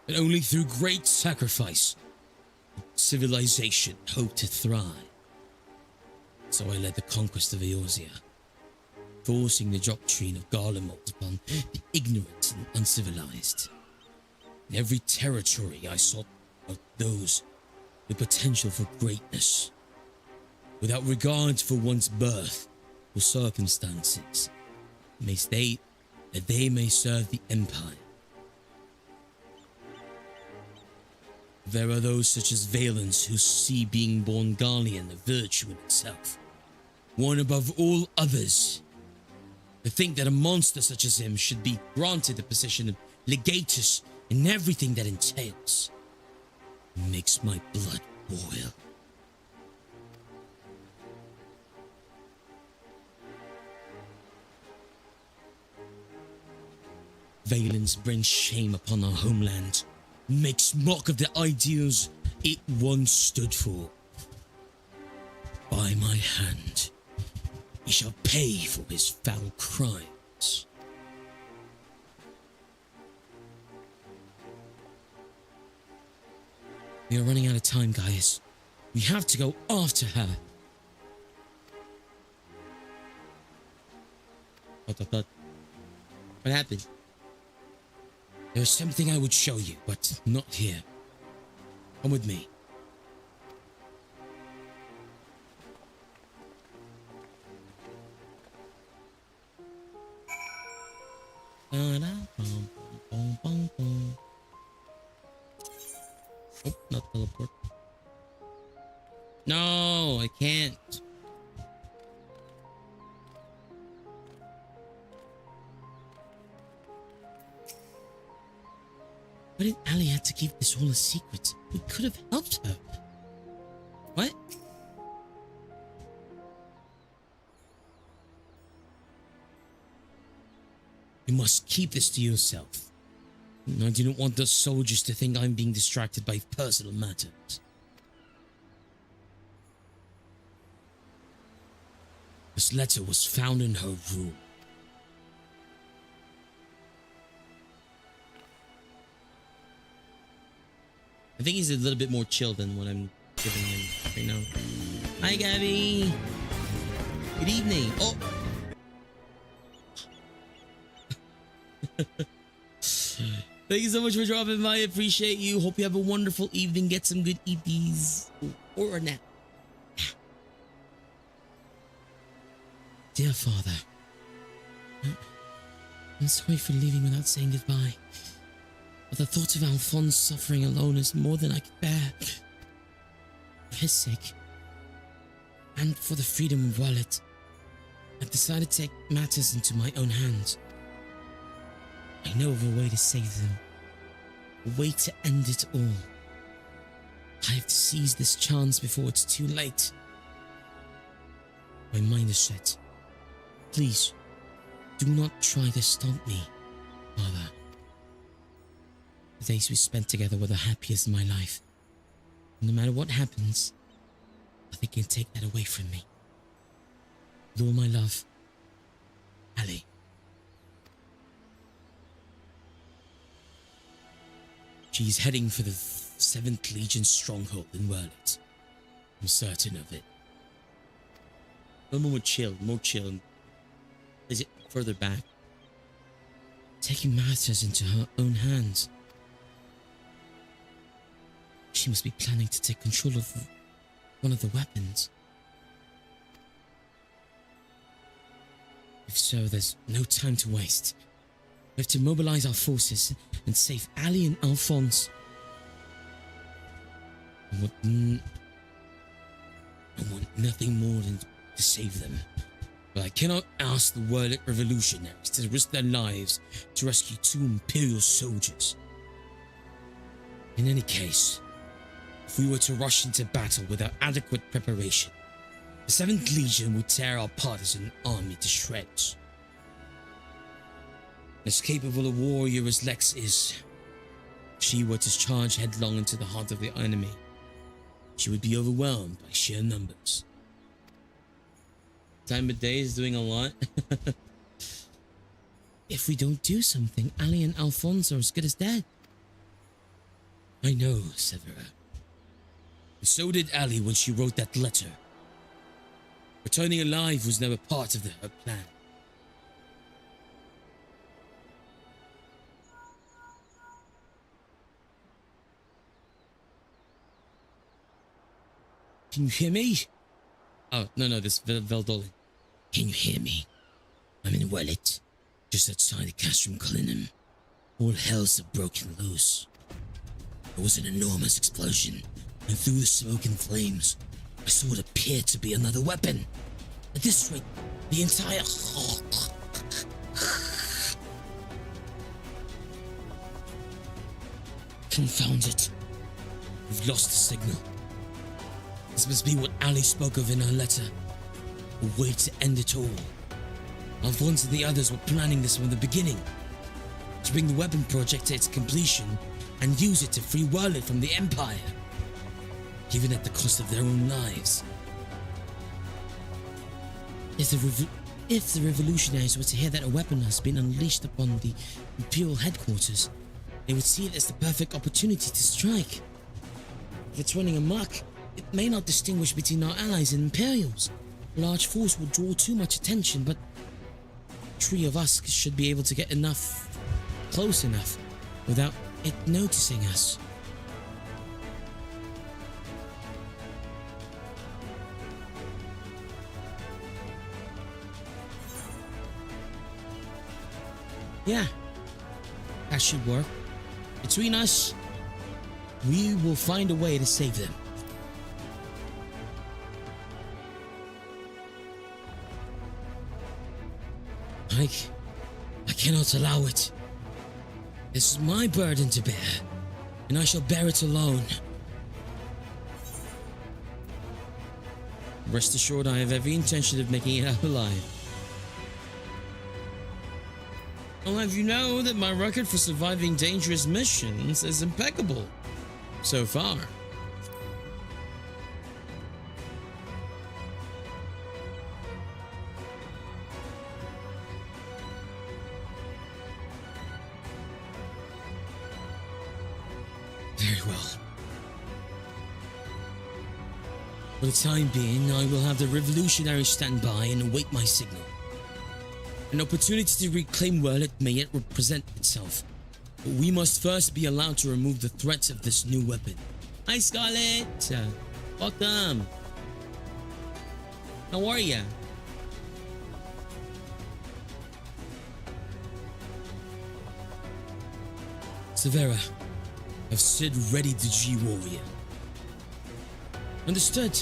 Speaker 1: and only through great sacrifice did civilization hoped to thrive. So I led the conquest of Eorzea, forcing the doctrine of Garlemald upon the ignorant and uncivilized. In every territory I sought out those with potential for greatness, without regard for one's birth or circumstances, may state that they may serve the Empire. There are those such as Valens who see being born Garlean a virtue in itself, one above all others. To think that a monster such as him should be granted the position of legatus and everything that entails makes my blood boil. Valens brings shame upon our homeland, makes mock of the ideals it once stood for. By my hand, he shall pay for his foul crimes. We are running out of time, Gaius. We have to go after her. What happened? There is something I would show you, but not here. Come with me. Oh, not teleport. No, I can't. Why did Ali have to keep this all a secret? We could have helped her. What? You must keep this to yourself. I do not want those soldiers to think I'm being distracted by personal matters. This letter was found in her room. I think he's a little bit more chill than what I'm giving him right now. Hi, Gabby. Good evening. Oh. Thank you so much for dropping by. I appreciate you. Hope you have a wonderful evening. Get some good EPs. Or a nap. Dear Father, I'm sorry for leaving without saying goodbye. But the thought of Alphonse suffering alone is more than I could bear. For his sake, and for the freedom of Wallet, I've decided to take matters into my own hands. I know of a way to save them, a way to end it all. I have to seize this chance before it's too late. My mind is set. Please, do not try to stop me, Father. The days we spent together were the happiest in my life. No matter what happens, nothing can take that away from me. With all my love, Ali. She's heading for the 7th Legion stronghold in Werlet. I'm certain of it. A little more chill, Is it further back? Taking matters into her own hands. She must be planning to take control of one of the weapons. If so, there's no time to waste. We have to mobilize our forces and save Ali and Alphonse. I want nothing more than to save them. But I cannot ask the Werlet revolutionaries to risk their lives to rescue 2 Imperial soldiers. In any case, if we were to rush into battle without adequate preparation, the 7th Legion would tear our partisan army to shreds. As capable a warrior as Lex is, if she were to charge headlong into the heart of the enemy, she would be overwhelmed by sheer numbers. Time of day is doing a lot. If we don't do something, Ali and Alphonse are as good as dead. I know, Severa. And so did Ali when she wrote that letter. Returning alive was never part of her plan. Can you hear me? Oh, no, this Veldolin. Can you hear me? I'm in Wellet, just outside the Castrum Collinum. All hells have broken loose. There was an enormous explosion, and through the smoke and flames, I saw what appeared to be another weapon. At this rate, the entire... Confound it. We've lost the signal. This must be what Ali spoke of in her letter. A way to end it all. Alphonse and the others were planning this from the beginning. To bring the weapon project to its completion and use it to free world it from the Empire. Even at the cost of their own lives. If the revolutionaries were to hear that a weapon has been unleashed upon the Imperial headquarters, they would see it as the perfect opportunity to strike. If it's running amok, it may not distinguish between our allies and Imperials. A large force will draw too much attention, but three of us should be able to get close enough, without it noticing us. Yeah, that should work. Between us, we will find a way to save them. Mike, I cannot allow it. This is my burden to bear, and I shall bear it alone. Rest assured, I have every intention of making it out alive. I'll have you know that my record for surviving dangerous missions is impeccable. So far. Very well. For the time being, I will have the revolutionaries stand by and await my signal. An opportunity to reclaim Wurlet may yet present itself, but we must first be allowed to remove the threats of this new weapon. Hi, Scarlet! Welcome! How are ya? Severa, I've stood ready to G-Warrior. Understood.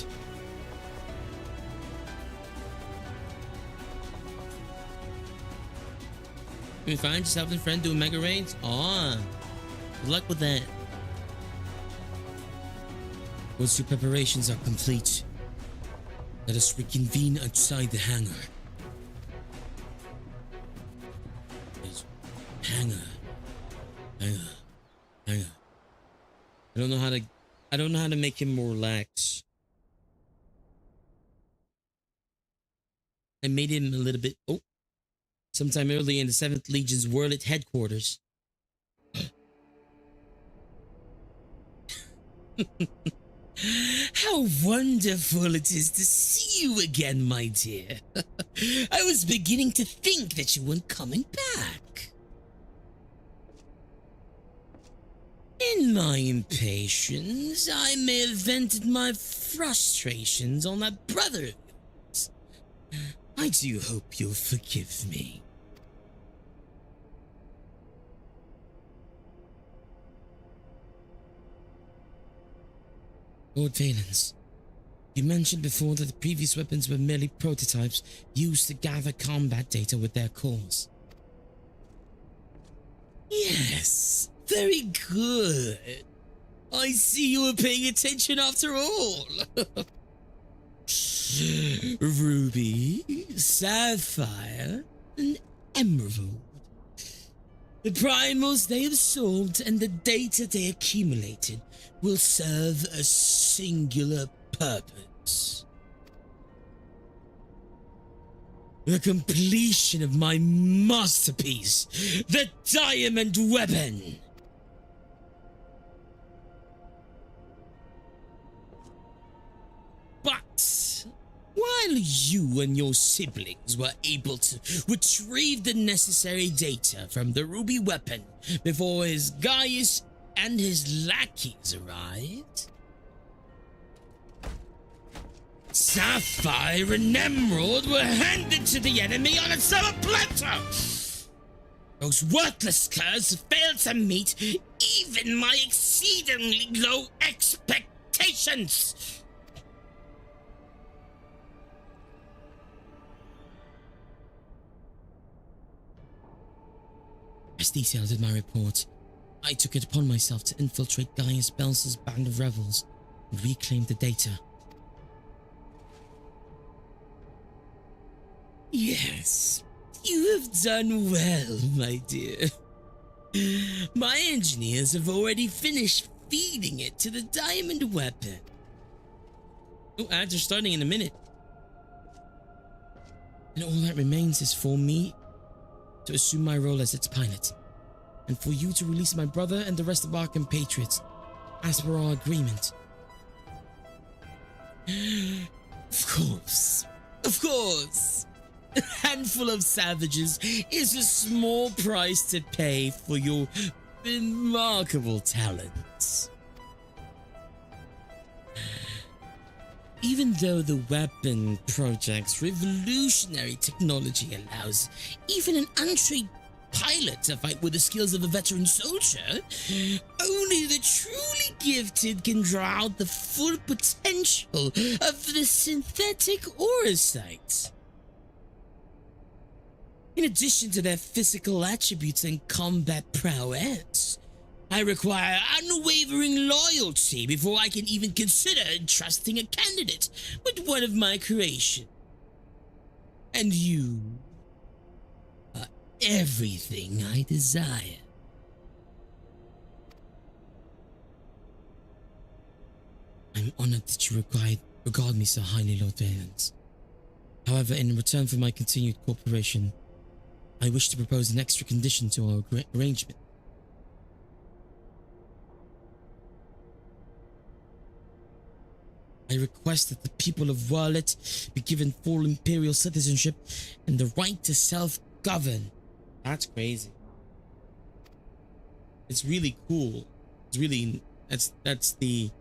Speaker 1: Can we find yourself and friend doing mega raids? Aw, good luck with that. Once your preparations are complete, let us reconvene outside the hangar. Hangar. I don't know how to make him more relaxed. I made him a little bit. Oh. Sometime early in the 7th Legion's Wurlet headquarters. How wonderful it is to see you again, my dear. I was beginning to think that you weren't coming back. In my impatience, I may have vented my frustrations on that brother of yours. I do hope you'll forgive me. Lord Valens, you mentioned before that the previous weapons were merely prototypes used to gather combat data with their cores. Yes, very good. I see you were paying attention after all. Ruby, Sapphire, and Emerald. The primals they absorbed and the data they accumulated will serve a singular purpose. The completion of my masterpiece, the Diamond Weapon. But while you and your siblings were able to retrieve the necessary data from the Ruby weapon before his Gaius and his lackeys arrived, Sapphire and Emerald were handed to the enemy on a silver platter. Those worthless curs failed to meet even my exceedingly low expectations. As detailed in my report, I took it upon myself to infiltrate Gaius Belser's band of rebels and reclaim the data. Yes, you have done well, my dear. My engineers have already finished feeding it to the diamond weapon. Oh, ads are starting in a minute. And all that remains is for me to assume my role as its pilot, and for you to release my brother and the rest of our compatriots, as per our agreement. Of course. Of course. A handful of savages is a small price to pay for your remarkable talents. Even though the weapon project's revolutionary technology allows even an untrained pilot to fight with the skills of a veteran soldier, only the truly gifted can draw out the full potential of the synthetic aurasites. In addition to their physical attributes and combat prowess, I require unwavering loyalty before I can even consider entrusting a candidate with one of my creation. And you are everything I desire. I'm honored that you regard me so highly, Lord Valence. However, in return for my continued cooperation, I wish to propose an extra condition to our arrangement. I request that the people of Werlet be given full imperial citizenship and the right to self-govern. That's crazy. It's really cool. It's really that's the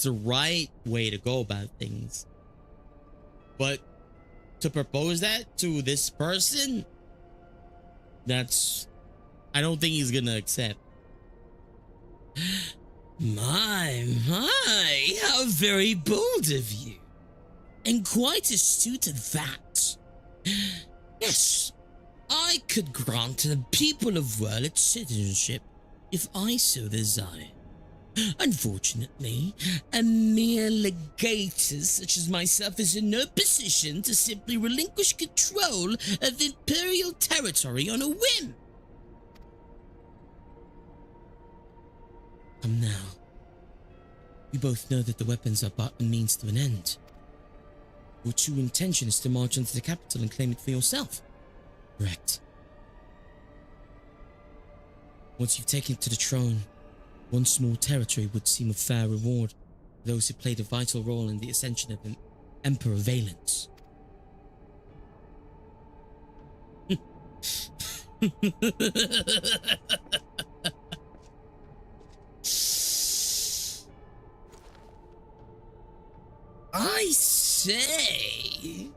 Speaker 1: right way to go about things. But to propose that to this person, I don't think he's gonna accept. My, how very bold of you. And quite astute at that. Yes, I could grant to the people of Werlet citizenship if I so desire. Unfortunately, a mere legatus such as myself is in no position to simply relinquish control of imperial territory on a whim. Come now. You both know that the weapons are but a means to an end. Your true intention is to march into the capital and claim it for yourself. Correct. Once you've taken it to the throne, one small territory would seem a fair reward for those who played a vital role in the ascension of Emperor Valence. I say,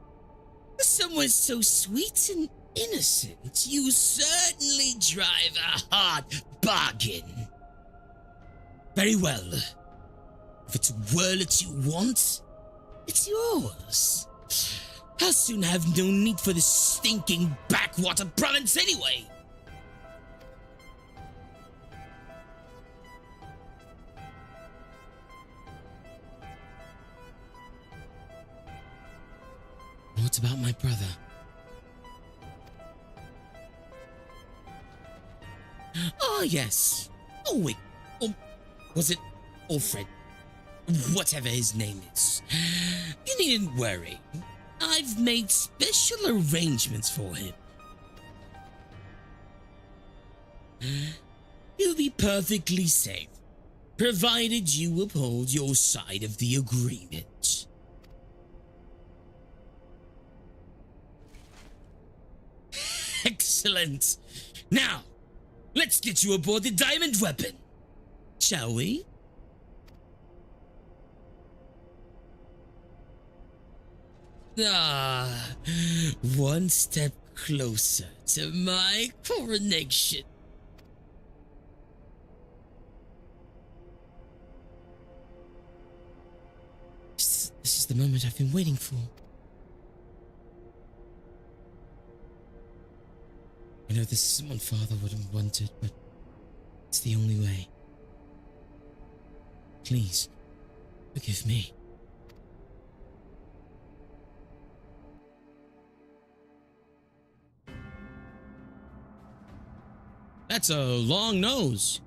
Speaker 1: for someone so sweet and innocent, you certainly drive a hard bargain. Very well. If it's Werlet you want, it's yours. I'll soon have no need for this stinking backwater province anyway. What about my brother? Oh, yes. Oh, wait. Oh, was it Alfred? Whatever his name is. You needn't worry. I've made special arrangements for him. He'll be perfectly safe, provided you uphold your side of the agreement. Excellent. Now, let's get you aboard the diamond weapon, shall we? Ah, one step closer to my coronation. is the moment I've been waiting for. I know this isn't what Father would have wanted, but it's the only way. Please, forgive me. That's a long nose.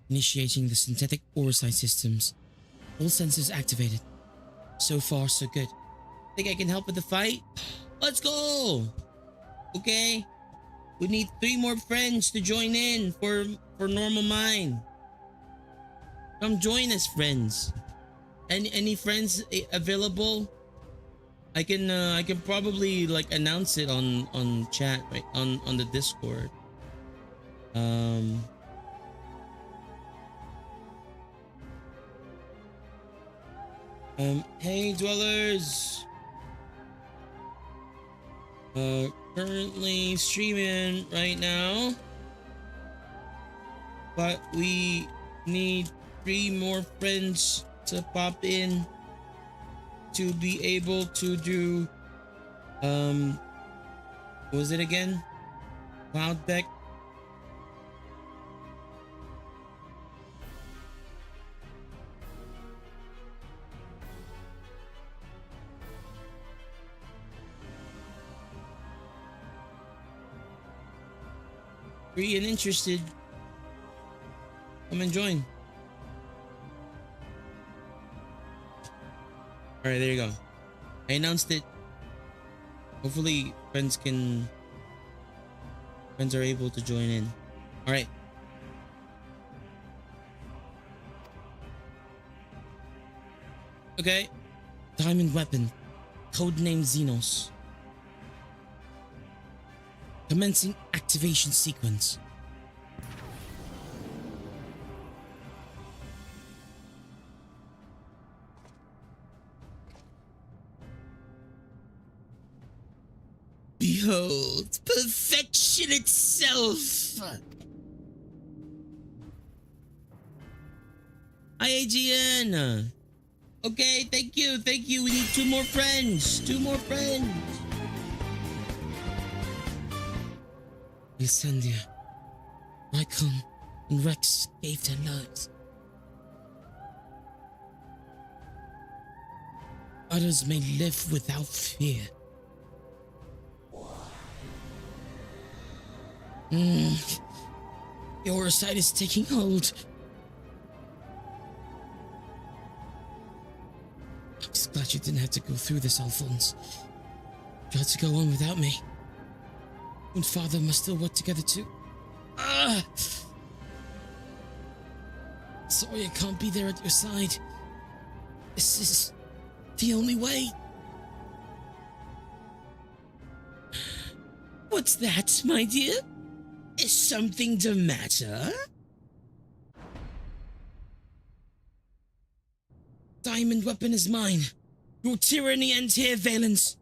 Speaker 1: Initiating the synthetic oversight systems. All sensors activated. So far, so good. Think I can help with the fight? Let's go! Okay. We need 3 more friends to join in for normal mind. Come join us, friends. Any friends available? I can probably like announce it on chat, right? On the Discord. Hey dwellers. Currently streaming right now, but we need 3 more friends to pop in to be able to do what was it again? Cloudbeck. Free and interested. Come and join. Alright, there you go. I announced it. Hopefully friends are able to join in. Alright. Okay. Diamond weapon. Codename Xenos. Commencing activation sequence. Behold, perfection itself. Hi, AGN. Okay, thank you. We need 2 more friends. 2 more friends. Lysandia, Lycon, and Rex gave their lives. Others may live without fear. Your sight is taking hold. I'm just glad you didn't have to go through this, Alphonse. You had to go on without me. And Father must still work together too. Sorry I can't be there at your side. This is the only way. What's that, my dear? Is something the matter? Diamond weapon is mine. Your tyranny ends here, Valence.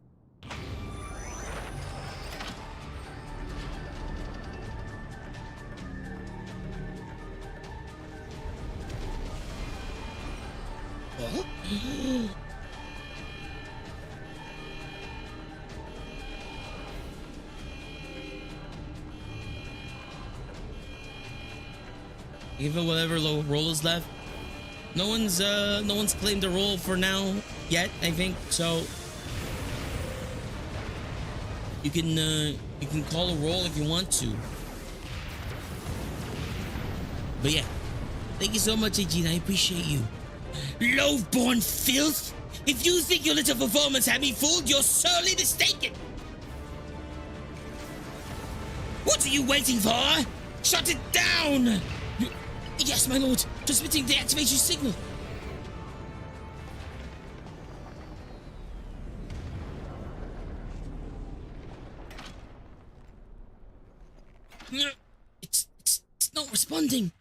Speaker 1: Give it whatever low roll is left. No one's claimed a roll for now yet, I think. So you can call a roll if you want to. But yeah, thank you so much, Eugene. I appreciate you. Low-born filth! If you think your little performance had me fooled, you're sorely mistaken! What are you waiting for? Shut it down! Yes, my lord. Transmitting the activation signal. It's not responding.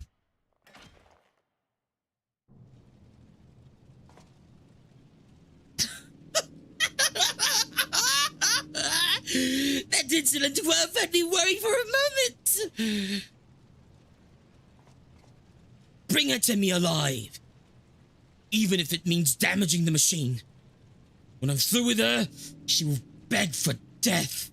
Speaker 1: That incident had me worried for a moment. Bring her to me alive. Even if it means damaging the machine. When I'm through with her, she will beg for death.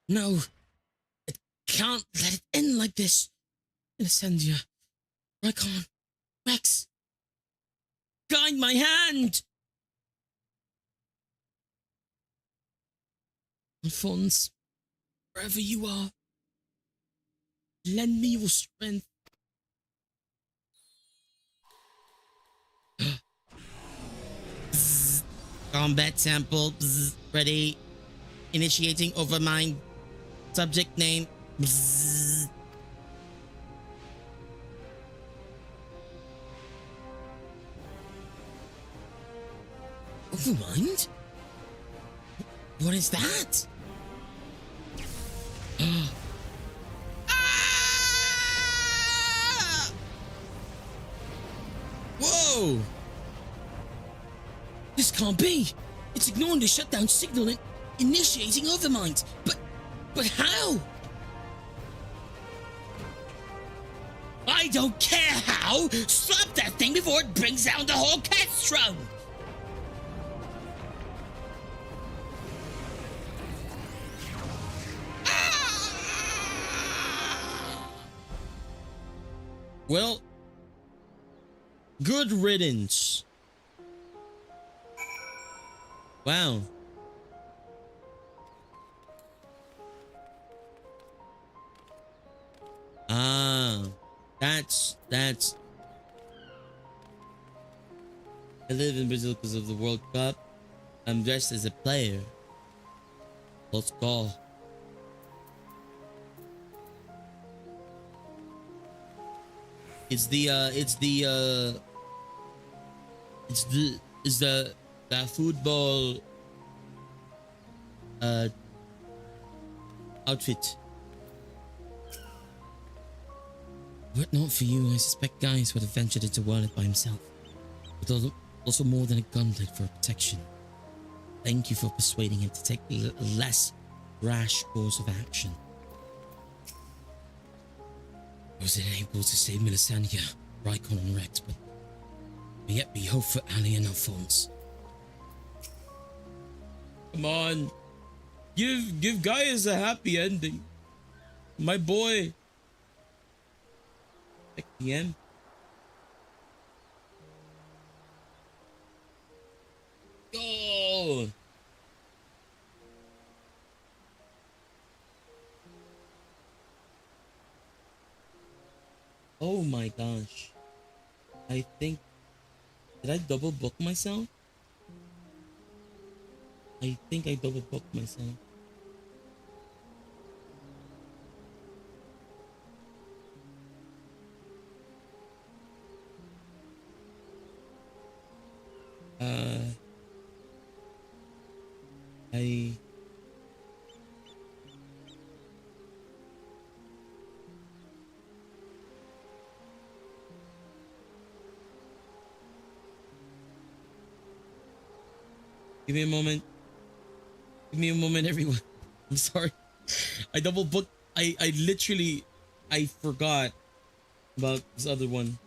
Speaker 1: No, it can't let it end like this. Incendia, Rykon, Rex, guide my hand! Alphonse, wherever you are, lend me your strength. Bzz. Combat sample, bzz. Ready. Initiating overmind. Subject name. Bzz. Overmind? What is that? Ah! Whoa! This can't be! It's ignoring the shutdown signal and initiating overmind. But how? I don't care how! Stop that thing before it brings down the whole castrum! Well, good riddance. Wow. Ah, that's. I live in Brazil because of the World Cup. I'm dressed as a player. Let's go. It's the football outfit. Were it not for you, I suspect Gaius would have ventured into World by himself. But also more than a gunlet for protection. Thank you for persuading him to take a less rash course of action. I was unable to save Melisandre, Rykon and Rex, but yet we hope for Ali and Alphonse. Come on. Give Gaius a happy ending. My boy. At the end. Go! Oh my gosh. I think... Did I double book myself? I think I double booked myself. Give me a moment. Give me a moment, everyone. I'm sorry. I double booked. I literally, I forgot about this other one.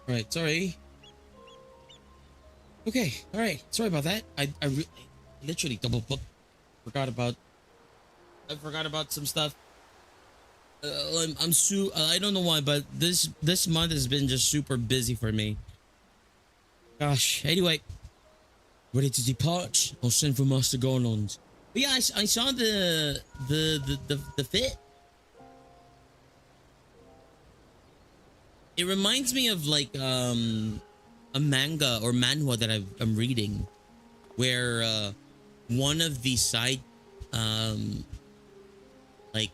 Speaker 1: All right, sorry. Okay, all right. Sorry about that. I literally double booked. I forgot about some stuff. I don't know why, but this month has been just super busy for me. Gosh. Anyway, ready to depart. I'll send for Master Garland. But yeah, I saw the fit. It reminds me of like a manga or manhwa that I'm reading, where one of the like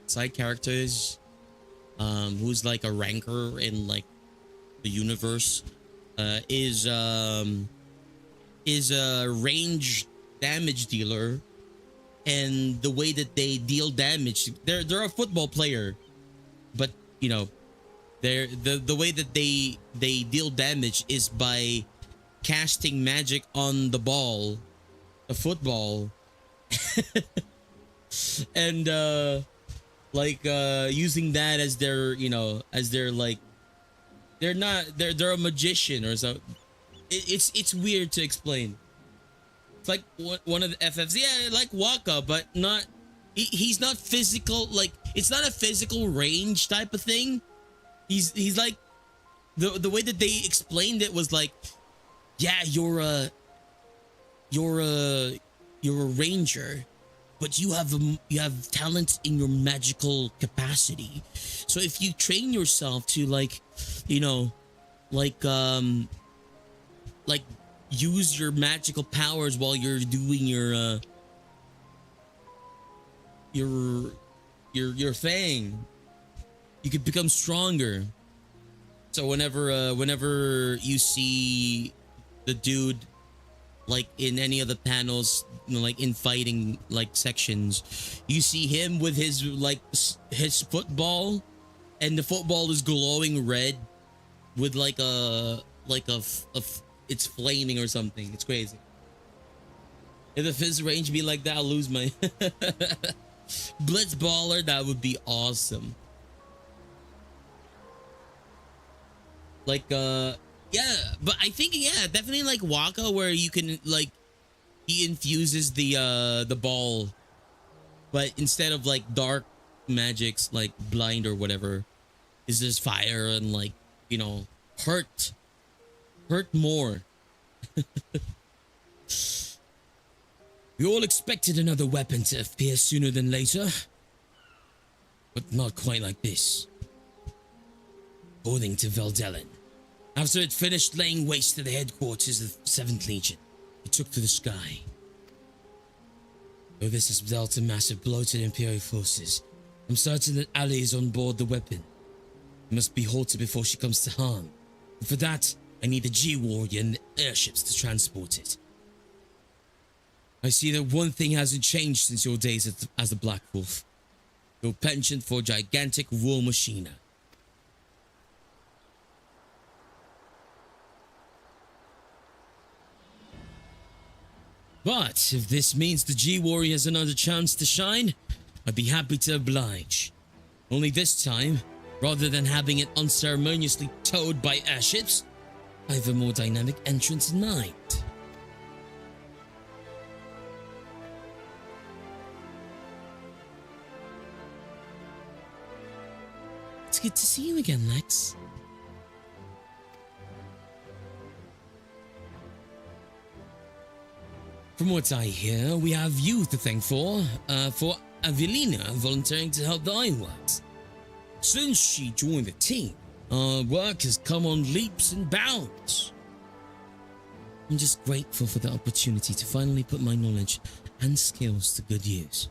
Speaker 1: side characters, who's like a ranker in like the universe, is a range damage dealer, and the way that they deal damage, they're a football player, but you know, the way that they deal damage is by casting magic on the ball, the football, and using that as their, you know, as their like, they're a magician or something. It's weird to explain. It's like one of the FFs, yeah, like Waka, but not. He's not physical. Like, it's not a physical range type of thing. He's like, the way that they explained it was like, yeah, you're a ranger, but you have talent in your magical capacity. So if you train yourself to like, you know, like use your magical powers while you're doing your thing, you could become stronger. So whenever you see the dude like in any of the panels, you know, like in fighting like sections, you see him with his like his football, and the football is glowing red with like a it's flaming or something. It's crazy. If his range be like that, I'll lose my Blitzballer. That would be awesome. Like yeah, but I think, yeah, definitely like Waka, where you can like, he infuses the ball, but instead of like dark magics like blind or whatever, is just fire and like, you know, hurt more. We all expected another weapon to appear sooner than later, but not quite like this. According to Veldelin, after it finished laying waste to the headquarters of the 7th Legion, it took to the sky. Though this has dealt a massive blow to the Imperial forces, I'm certain that Ali is on board the weapon. It must be halted before she comes to harm. And for that, I need the G-Warrior and the airships to transport it. I see that one thing hasn't changed since your days as the Black Wolf. Your penchant for gigantic war machina. But if this means the G-Warrior has another chance to shine, I'd be happy to oblige. Only this time, rather than having it unceremoniously towed by airships, I have a more dynamic entrance in mind. It's good to see you again, Lex. From what I hear, we have you to thank for Avelina volunteering to help the ironworks. Since she joined the team, our work has come on leaps and bounds. I'm just grateful for the opportunity to finally put my knowledge and skills to good use.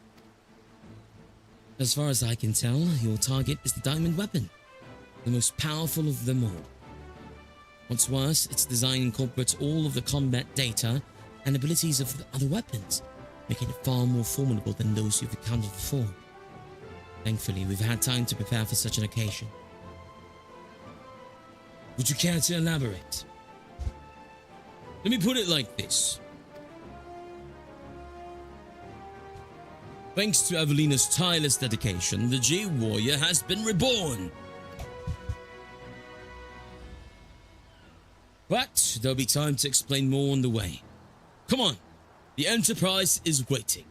Speaker 1: As far as I can tell, your target is the diamond weapon, the most powerful of them all. What's worse, its design incorporates all of the combat data and abilities of the other weapons, making it far more formidable than those you've encountered before. Thankfully, we've had time to prepare for such an occasion. Would you care to elaborate? Let me put it like this. Thanks to Avelina's tireless dedication, the G-Warrior has been reborn. But there'll be time to explain more on the way. Come on, the Enterprise is waiting.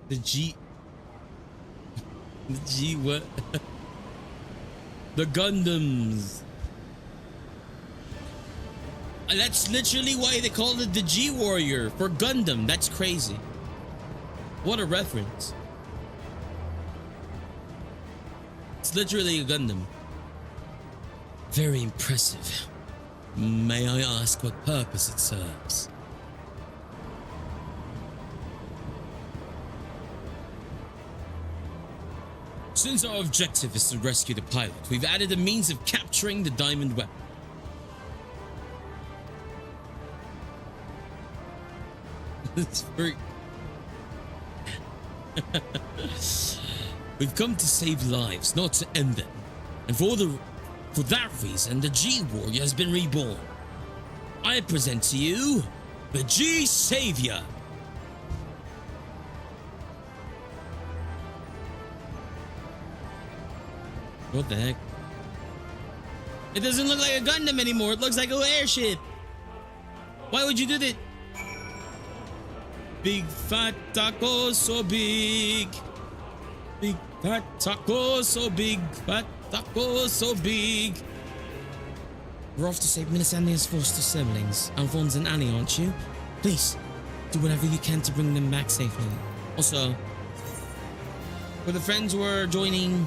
Speaker 1: The G what? The Gundams. And that's literally why they called it the G Warrior, for Gundam. That's crazy. What a reference. It's literally a Gundam. Very impressive. May I ask what purpose it serves? Since our objective is to rescue the pilot, we've added a means of capturing the diamond weapon. It's very... We've come to save lives, not to end them. And for that reason, the G Warrior has been reborn. I present to you the G Savior. What the heck? It doesn't look like a Gundam anymore. It looks like an airship. Why would you do that? Big fat taco so big. Big fat taco so big. Fat taco so big. We're off to save Melisandre's foster siblings, Alphonse and Annie, aren't you? Please, do whatever you can to bring them back safely. Also, for the friends who are joining...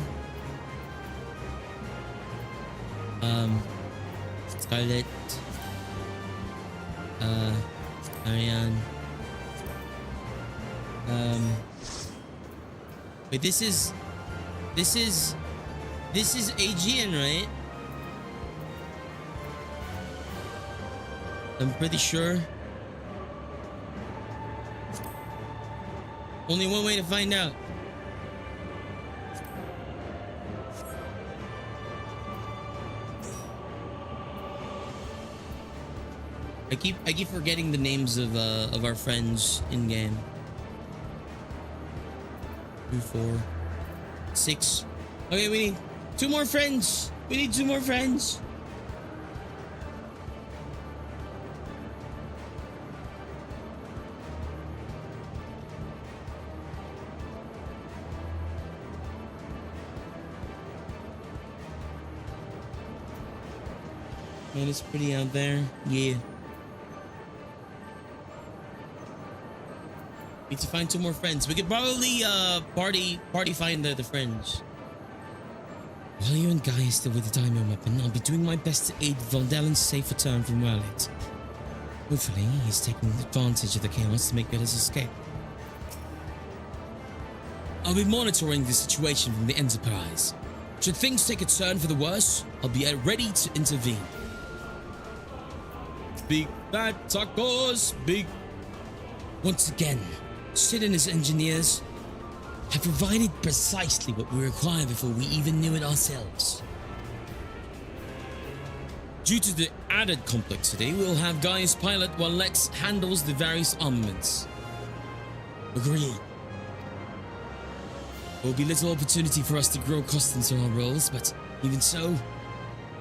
Speaker 1: Scarlet, Ariane, wait, this is Aegean, right? I'm pretty sure. Only one way to find out. I keep forgetting the names of our friends in game. 2, 4, 6. Okay, we need 2 more friends. We need 2 more friends. Man, it's pretty out there. Yeah. Need to find 2 more friends. We could probably party find the friends. While you and Gaius still with the diamond weapon, I'll be doing my best to aid Valdellin's safe return from Rowlet. Hopefully, he's taking advantage of the chaos to make good his escape. I'll be monitoring the situation from the Enterprise. Should things take a turn for the worse, I'll be ready to intervene. Big fat tacos, big... Once again, Sid and his engineers have provided precisely what we require before we even knew it ourselves. Due to the added complexity, we'll have Gaius pilot while Lex handles the various armaments. Agreed. There will be little opportunity for us to grow costs into our roles, but even so,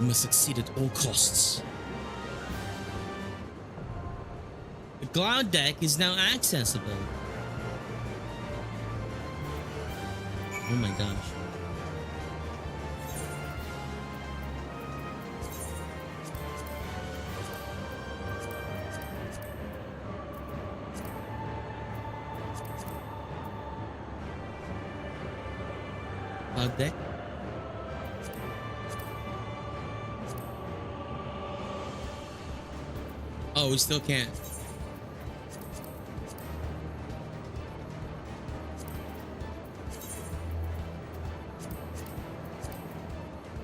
Speaker 1: we must succeed at all costs. The cloud deck is now accessible. Oh my gosh. Cloud deck. Oh, we still can't.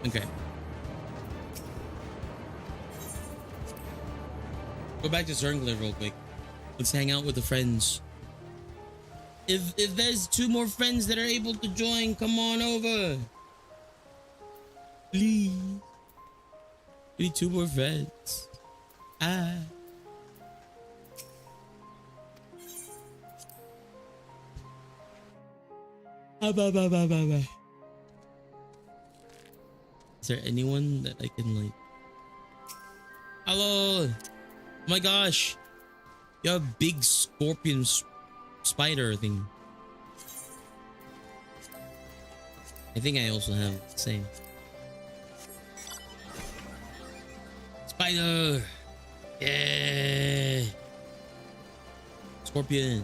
Speaker 1: Okay. Go back to Zerngler real quick. Let's hang out with the friends. If there's two more friends that are able to join, come on over. Please. We need two more friends. Ah. Is there anyone that I can like? Hello. Oh my gosh. You have a big scorpion spider thing. I think I also have the same. Spider. Yeah. Scorpion.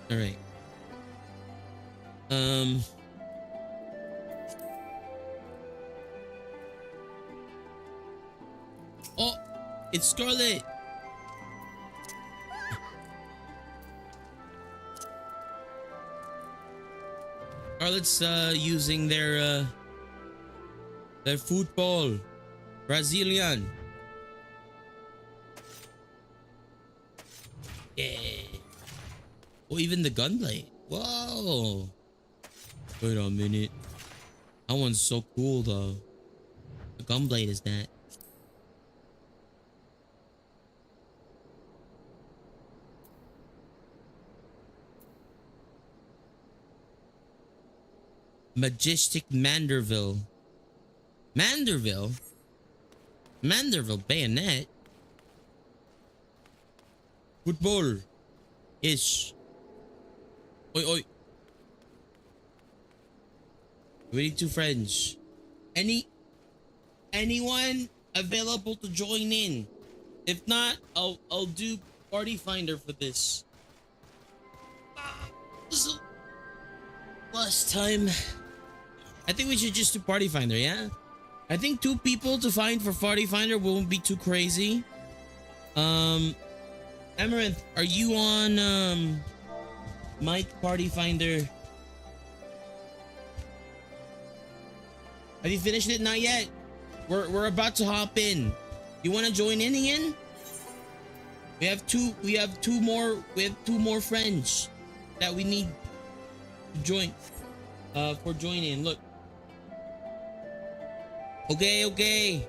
Speaker 1: All right. Oh, it's Scarlet. Scarlet's using their football. Brazilian. Yeah. Oh, even the gunblade. Whoa. Wait a minute. That one's so cool though. The gunblade is that. Majestic Manderville. Manderville? Manderville bayonet? Football. Ish. Oi, oi. We need two friends. Anyone available to join in? If not, I'll do Party Finder for this. This is last time. I think we should just do Party Finder, yeah? I think two people to find for Party Finder won't be too crazy. Amaranth, are you on Mike Party Finder? Have you finished it? Not yet. We're about to hop in. You want to join in, Ian? We have two more friends that we need to join for joining. Look. Okay.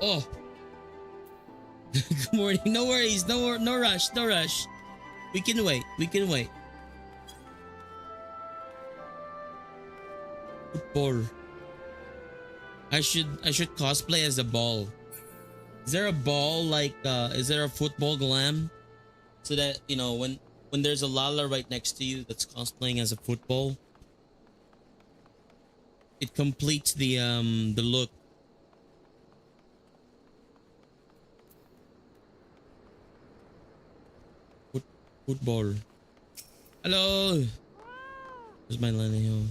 Speaker 1: Oh. Good morning. No worries. No rush. We can wait. Football. I should cosplay as a ball. Is there a ball like is there a football glam? So that, you know, when there's a Lala right next to you that's cosplaying as a football, it completes the look. Football. Hello. Where's my Laliho?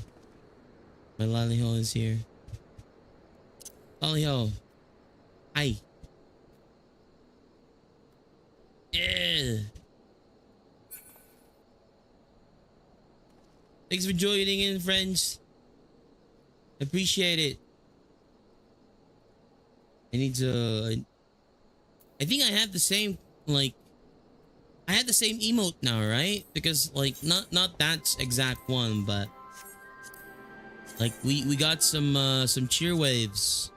Speaker 1: My Laliho is here. Laliho. Hi. Yeah. Thanks for joining in, friends. Appreciate it. I need to. I think I have the same like. I had the same emote now, right? Because like not that exact one, but like we got some cheer waves.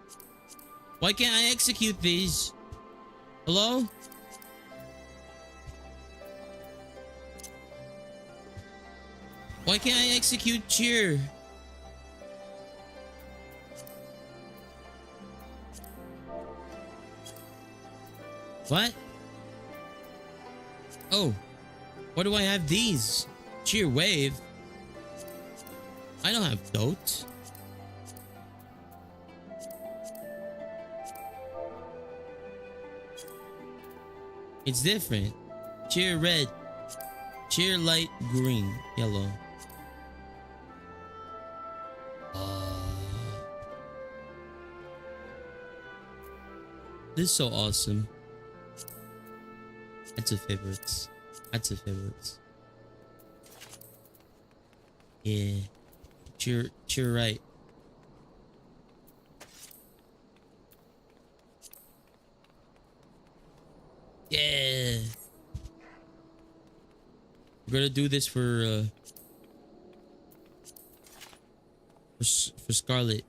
Speaker 1: Why can't I execute these? Hello? Why can't I execute cheer? What? Oh, why do I have these? Cheer wave? I don't have those. It's different. Cheer red. Cheer light green. Yellow. This is so awesome. That's a favorites. Yeah. Cheer right. Yeah. We're gonna do this for Scarlet.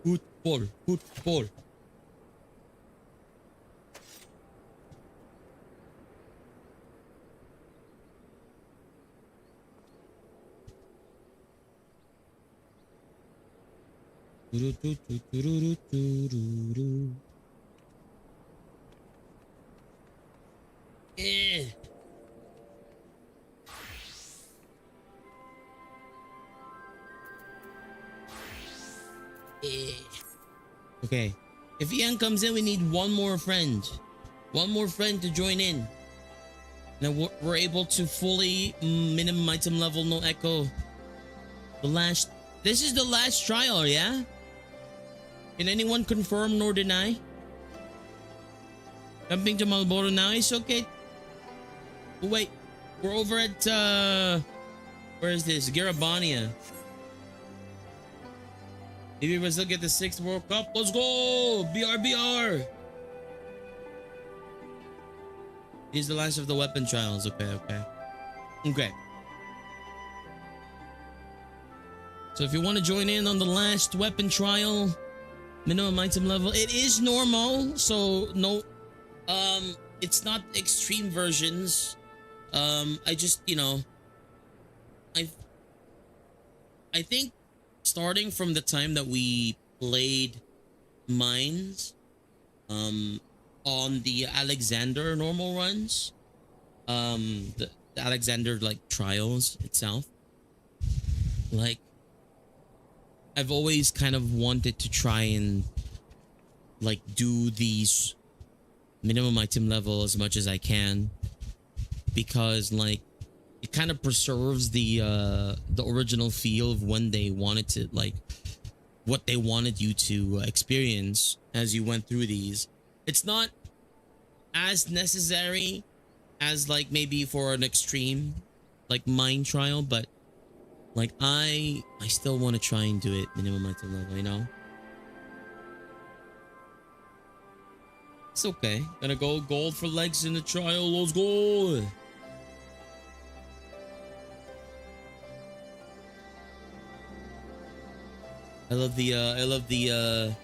Speaker 1: Football, football. Yeah. Yeah. Okay. If Ian comes in, we need one more friend. One more friend to join in. Now we're able to fully minimum item level, no echo. This is the last trial, yeah? Can anyone confirm nor deny? Jumping to Malboro now is okay. Oh, wait, we're over at where is this? Garabania. Maybe Brazil get the 6th World Cup. Let's go! BR. This is the last of the weapon trials. Okay. So if you want to join in on the last weapon trial, minimum item level, it is normal. So no, it's not extreme versions. I just, I think starting from the time that we played Mines, on the Alexander normal runs, the Alexander like trials itself, like I've always kind of wanted to try and like do these minimum item level as much as I can, because like it kind of preserves the original feel of when they wanted to, like what they wanted you to experience as you went through these. It's not as necessary as like maybe for an extreme like mine trial, but like I still want to try and do it minimum item level, It's okay. Gonna go gold for Lex in the trial. Let's go. I love the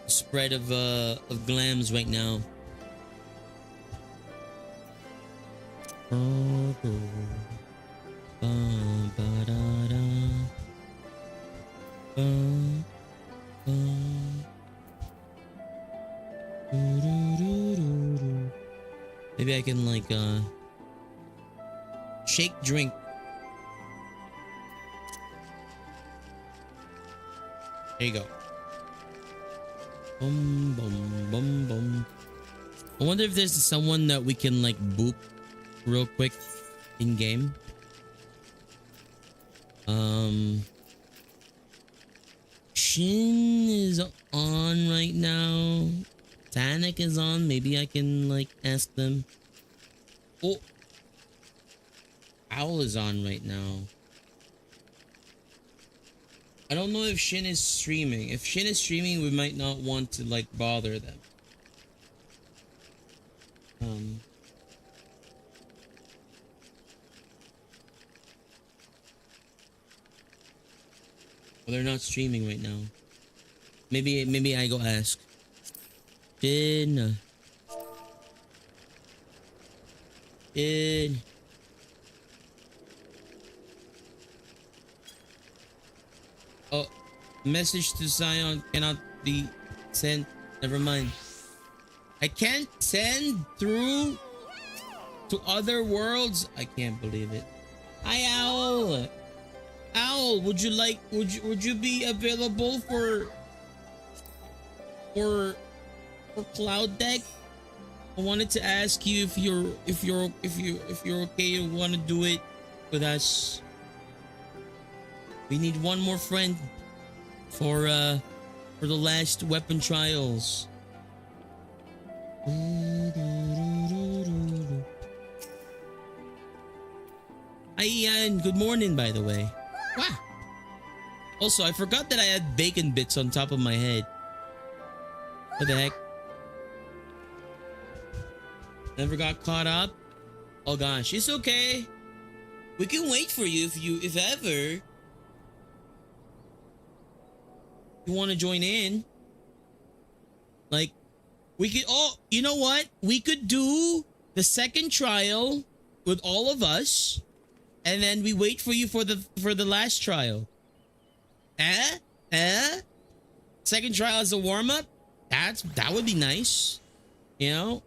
Speaker 1: spread of glams right now. Maybe I can like shake drink. There you go. Boom, boom, boom, boom. I wonder if there's someone that we can like boop real quick in game. Shin is on right now. Tanik is on. Maybe I can like ask them. Oh, Owl is on right now. I don't know if Shin is streaming. If Shin is streaming, we might not want to like bother them. Well, they're not streaming right now. Maybe I go ask. Shin. Oh, message to Zion cannot be sent. Never mind. I can't send through to other worlds. I can't believe it. Hi, Owl. Owl, would you be available for Cloud Deck? I wanted to ask you if you're okay, you want to do it with us. We need one more friend for the last weapon trials. Hi Ian, good morning by the way. Wow. Also, I forgot that I had bacon bits on top of my head. What the heck? Never got caught up. Oh gosh, it's okay. We can wait for you if ever you want to join in. Like, we could, oh, you know what? We could do the second trial with all of us, and then we wait for you for the last trial. Second trial as a warm up. That would be nice. You know.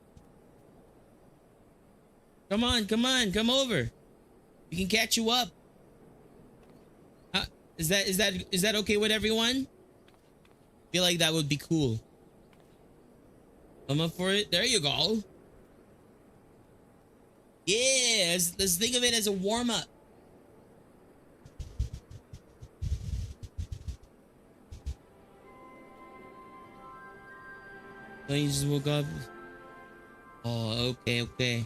Speaker 1: Come on, come over. We can catch you up. Is that okay with everyone? Feel like that would be cool. I'm up for it. There you go. Yeah, let's think of it as a warm up. You just woke up. Oh, okay.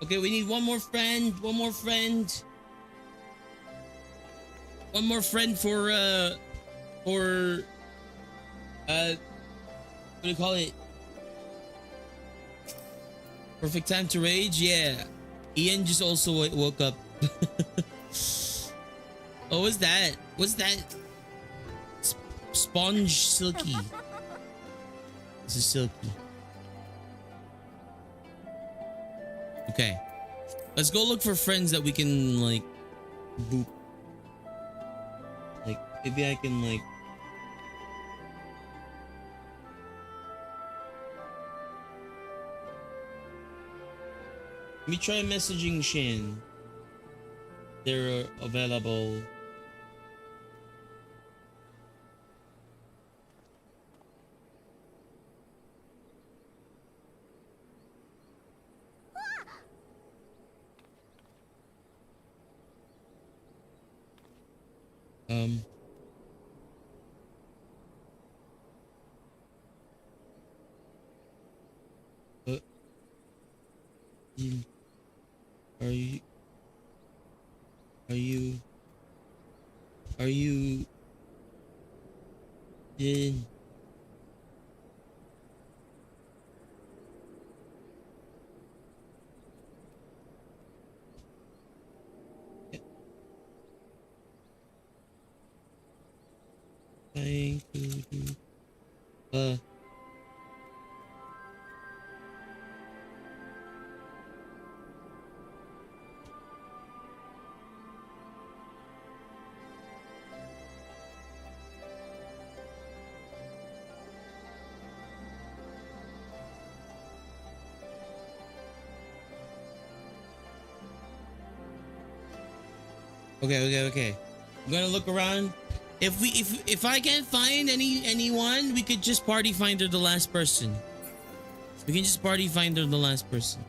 Speaker 1: Okay, we need one more friend. One more friend for what do you call it? Perfect time to rage. Yeah, Ian just also woke up. Oh, what's that? What's that? Sponge Silky. This is Silky. Okay, let's go look for friends that we can like boop. Like maybe I can like. Let me try messaging Shin. They're available. Are you in? Trying to do Okay. I'm gonna look around. If I can't find anyone, we could just party finder the last person. We can just party finder the last person.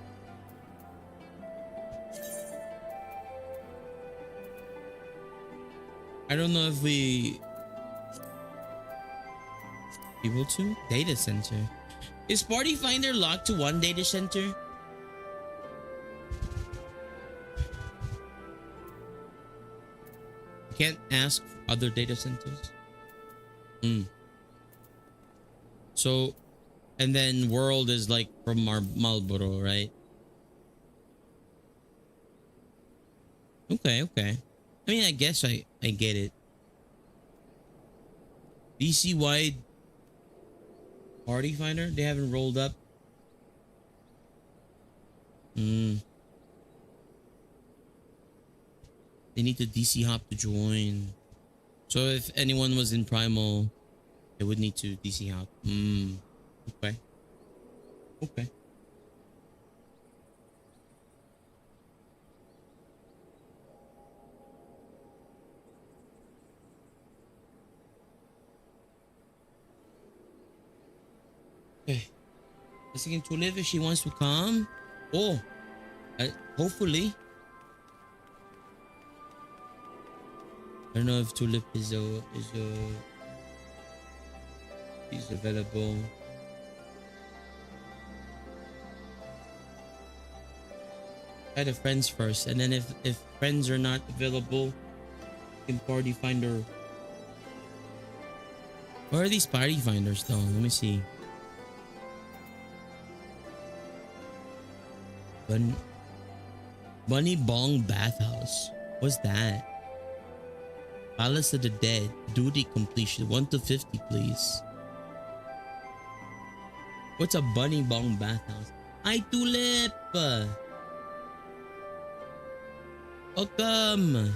Speaker 1: I don't know if we able to data center. Is party finder locked to one data center? Can't ask other data centers. So, and then world is like from our Marlboro, right? Okay. I mean, I guess I get it. DC wide party finder, they haven't rolled up. They need to DC hop to join. So if anyone was in Primal, they would need to DC hop. Okay. Okay. Asking to live if she wants to come. Oh, hopefully. I don't know if Tulip is available. Try the friends first, and then if friends are not available, you can party finder. Where are these party finders though? Let me see. Bun Bunny Bong Bathhouse. What's that? Palace of the Dead. Duty completion. 1 to 50, please. What's a Bunny Bong Bathhouse? Hi, Tulip! Welcome!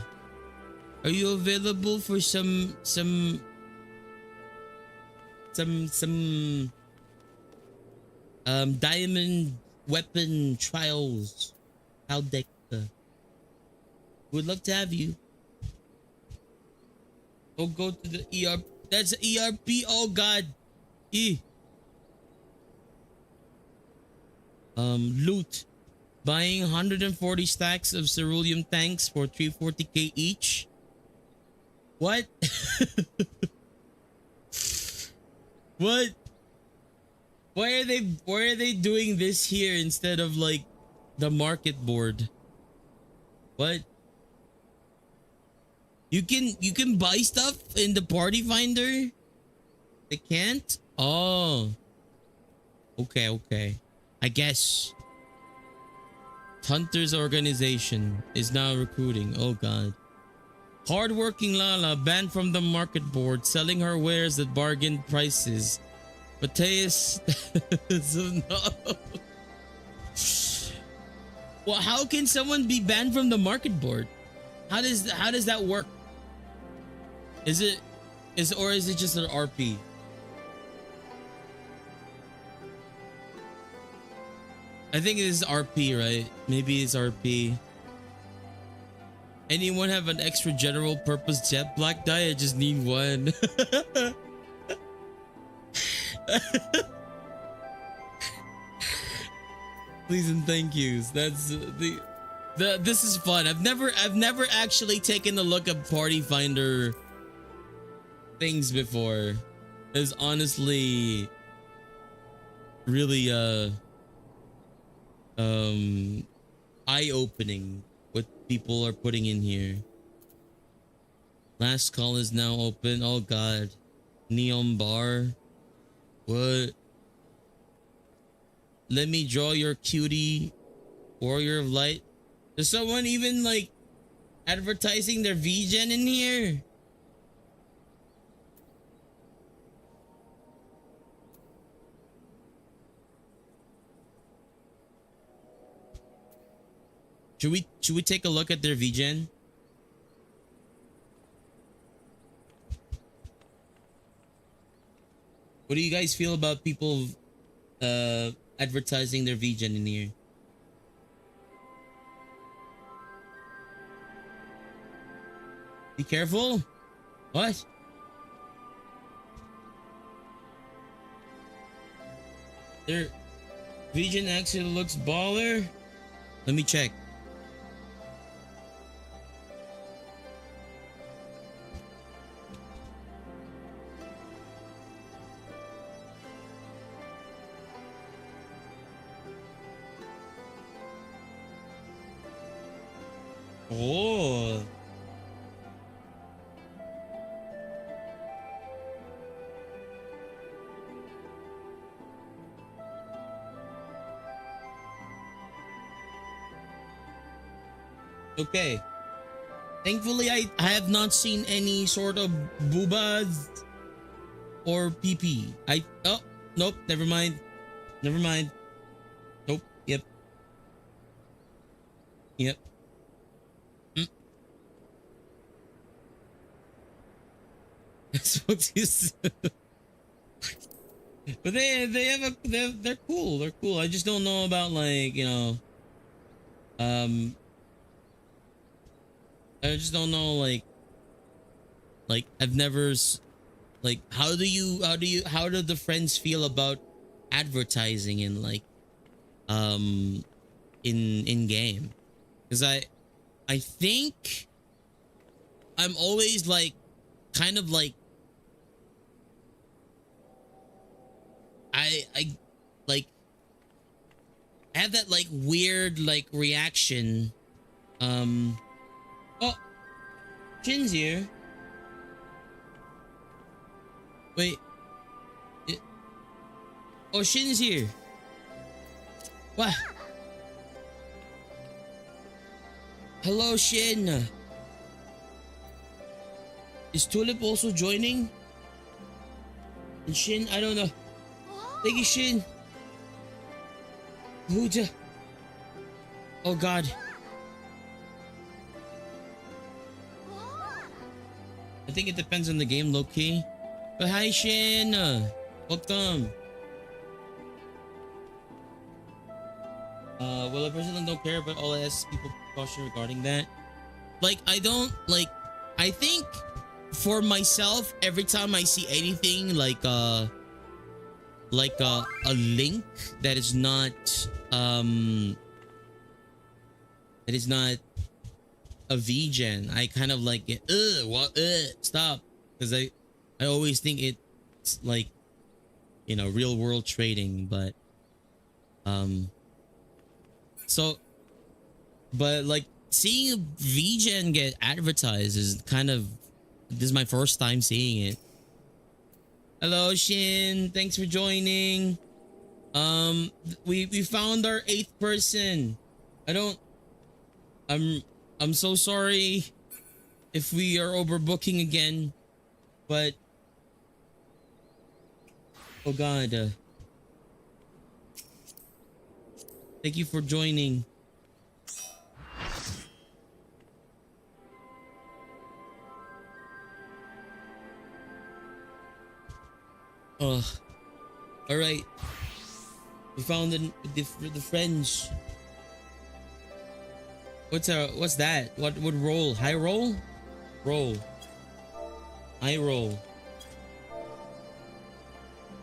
Speaker 1: Are you available for some diamond weapon trials? How deck? Would love to have you. Oh, go to the ERP. That's ERP. Oh God. E. Loot. Buying 140 stacks of cerulean tanks for 340k each. What? What? Why are they doing this here instead of like the market board? What? You can buy stuff in the party finder? They can't? Oh. Okay. I guess Hunter's organization is now recruiting. Oh God. Hardworking Lala banned from the market board, selling her wares at bargain prices. Mateus. No. Well, how can someone be banned from the market board? How does that work? Is it just an RP? I think it is RP, right? Maybe it's RP. Anyone have an extra general purpose jet black dye? I just need one. Please and thank yous. That's this is fun. I've never actually taken a look at party finder things before. It's honestly really eye-opening what people are putting in here. Last call is now open. Oh God. Neon bar. What? Let me draw your cutie. Warrior of Light. Is someone even like advertising their VGen in here? Should we take a look at their VGen? What do you guys feel about people advertising their VGen in here? Be careful. What? Their VGen actually looks baller. Let me check. Oh. Okay. Thankfully, I have not seen any sort of boobas or PP. Oh, nope, never mind. Never mind. Nope, yep. Yep. That's what you said. But they're cool. They're cool. I just don't know about like, you know, I just don't know like I've never like how do the friends feel about advertising in like in game? Because I think I'm always like kind of like I like have that like weird like reaction. Oh, Shin's here. Wait. Oh, Shin's here. What? Hello, Shin. Is Tulip also joining? And Shin, I don't know. Thank you, Shin. Huja. Oh God. I think it depends on the game, low-key. But hi, Shin. Welcome. Well, I personally don't care, but all I ask is people caution regarding that. Like, I don't, like, I think for myself, every time I see anything like a link that is not, a VGen, I kind of like it. Stop. Because I always think it's like, you know, real world trading, but, so, but like seeing a VGen get advertised is kind of, this is my first time seeing it. Hello, Shin. Thanks for joining. We found our 8th person. I'm so sorry if we are overbooking again, but oh God. Thank you for joining. All right. We found the friends. What's that? What would roll? High roll? Roll. High roll.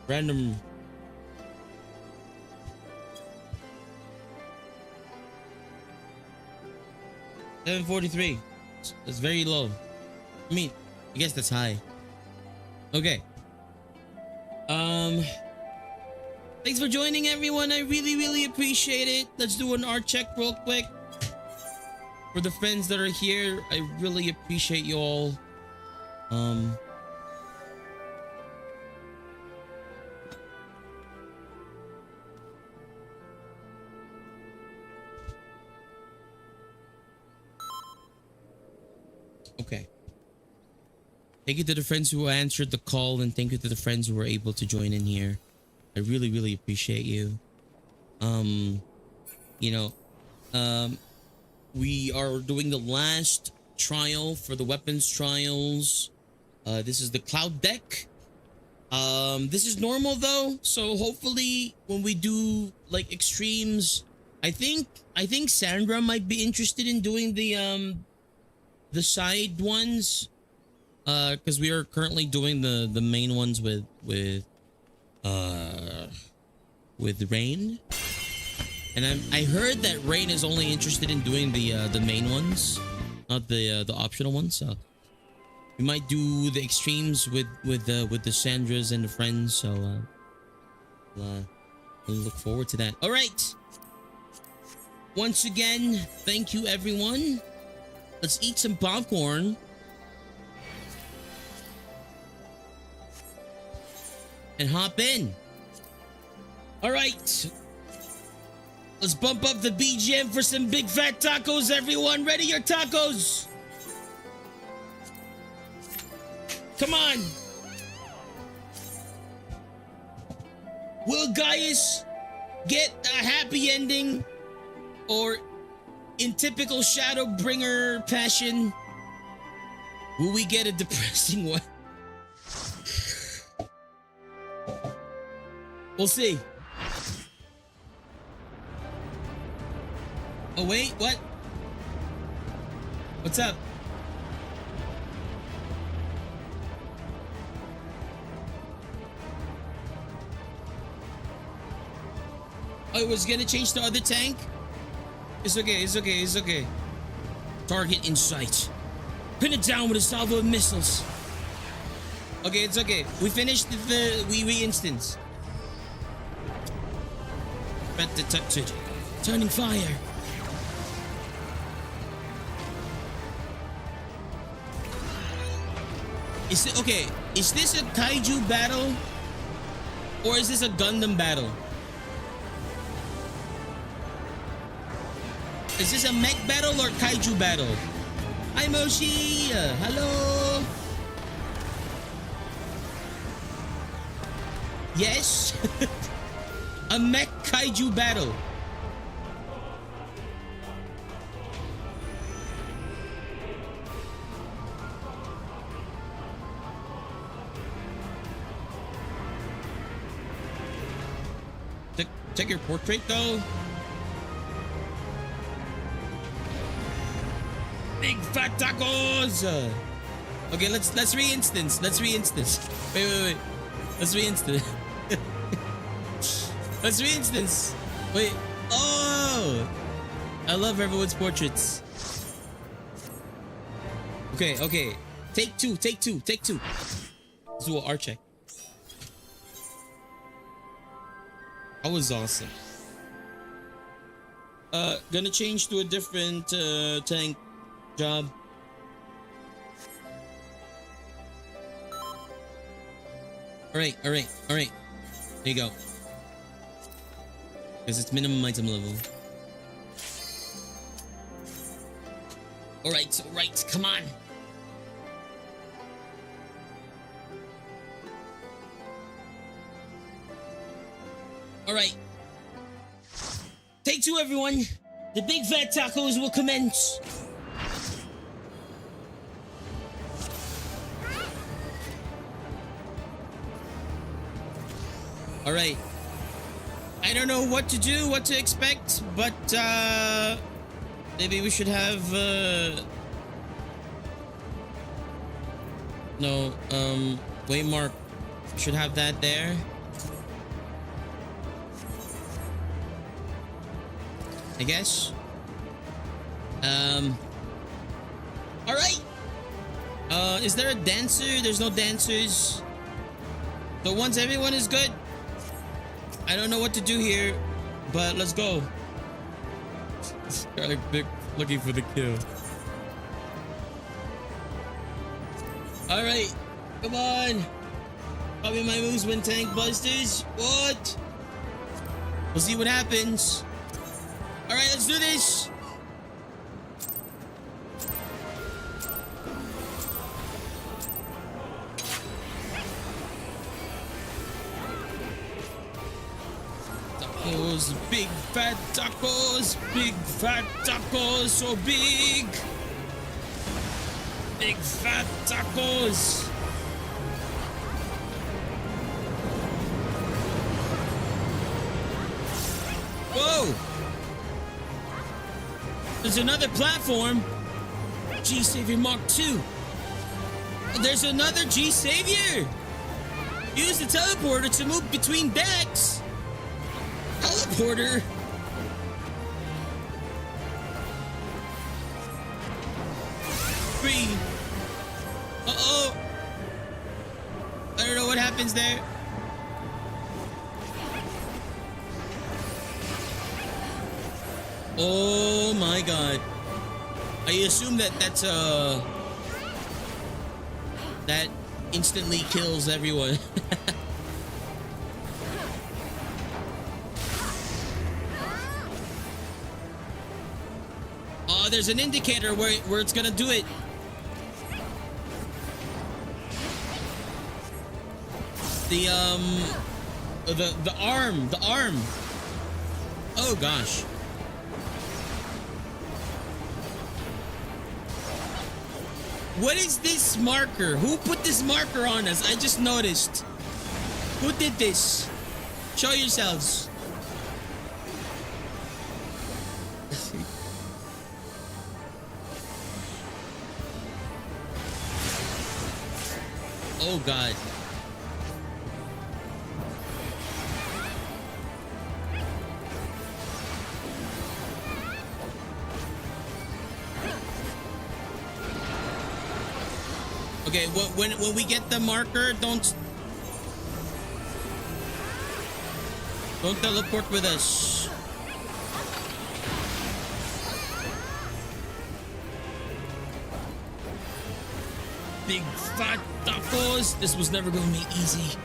Speaker 1: Random. $743. That's very low. I mean, I guess that's high. Okay. Thanks for joining, everyone. I really appreciate it. Let's do an art check real quick. For the friends that are here, I really appreciate you all. Okay. Thank you to the friends who answered the call, and thank you to the friends who were able to join in here. I really appreciate you. We are doing the last trial for the weapons trials. This is the cloud deck. This is normal though, so hopefully when we do like extremes, I think Sandra might be interested in doing the side ones. Because we are currently doing the main ones with Rain, and I heard that Rain is only interested in doing the main ones, not the optional ones. So we might do the extremes with the Sandras and the friends. So we'll look forward to that. All right. Once again, thank you everyone. Let's eat some popcorn. And hop in. All right. Let's bump up the BGM for some big fat tacos, everyone. Ready your tacos. Come on. Will Gaius get a happy ending? Or in typical Shadowbringer fashion, will we get a depressing one? We'll see. Oh wait, what? What's up? Oh, it was gonna change the other tank? It's okay. Target in sight. Pin it down with a salvo of missiles. Okay, it's okay. We finished the instance. Threat detected. Turning fire. Is this a kaiju battle? Or is this a Gundam battle? Is this a mech battle or kaiju battle? Hi Moshi! Hello! Yes? A mech kaiju battle. Check your portrait though. Big fat tacos. Okay, let's re-instance. Wait. Let's re-instance. Let's re-instance. Wait. Oh, I love everyone's portraits. Okay. Take two. Let's do an art check. That was awesome. Gonna change to a different tank job. All right. There you go. Because it's minimum item level. All right. Come on. All right. Take two, everyone. The big fat tacos will commence. All right. I don't know what to do, what to expect, but maybe we should have waymark. Should have that there. I guess. All right. Is there a dancer? There's no dancers. So once everyone is good, I don't know what to do here, but let's go. They're looking for the kill. All right, come on. Copy my moves when tank busters. What? We'll see what happens. All right, let's do this. Tacos, big fat tacos, so big. Big fat tacos. Whoa! There's another platform. G-Savior Mark II. There's another G-Savior. Use the teleporter to move between decks. Teleporter? Free. Uh-oh. I don't know what happens there. Oh my god. I assume that's that instantly kills everyone. Oh, there's an indicator where it's gonna do it. The arm. Oh gosh. What is this marker? Who put this marker on us? I just noticed. Who did this? Show yourselves. Oh god. Okay, when we get the marker, don't teleport with us. Big fat tacos. This was never going to be easy.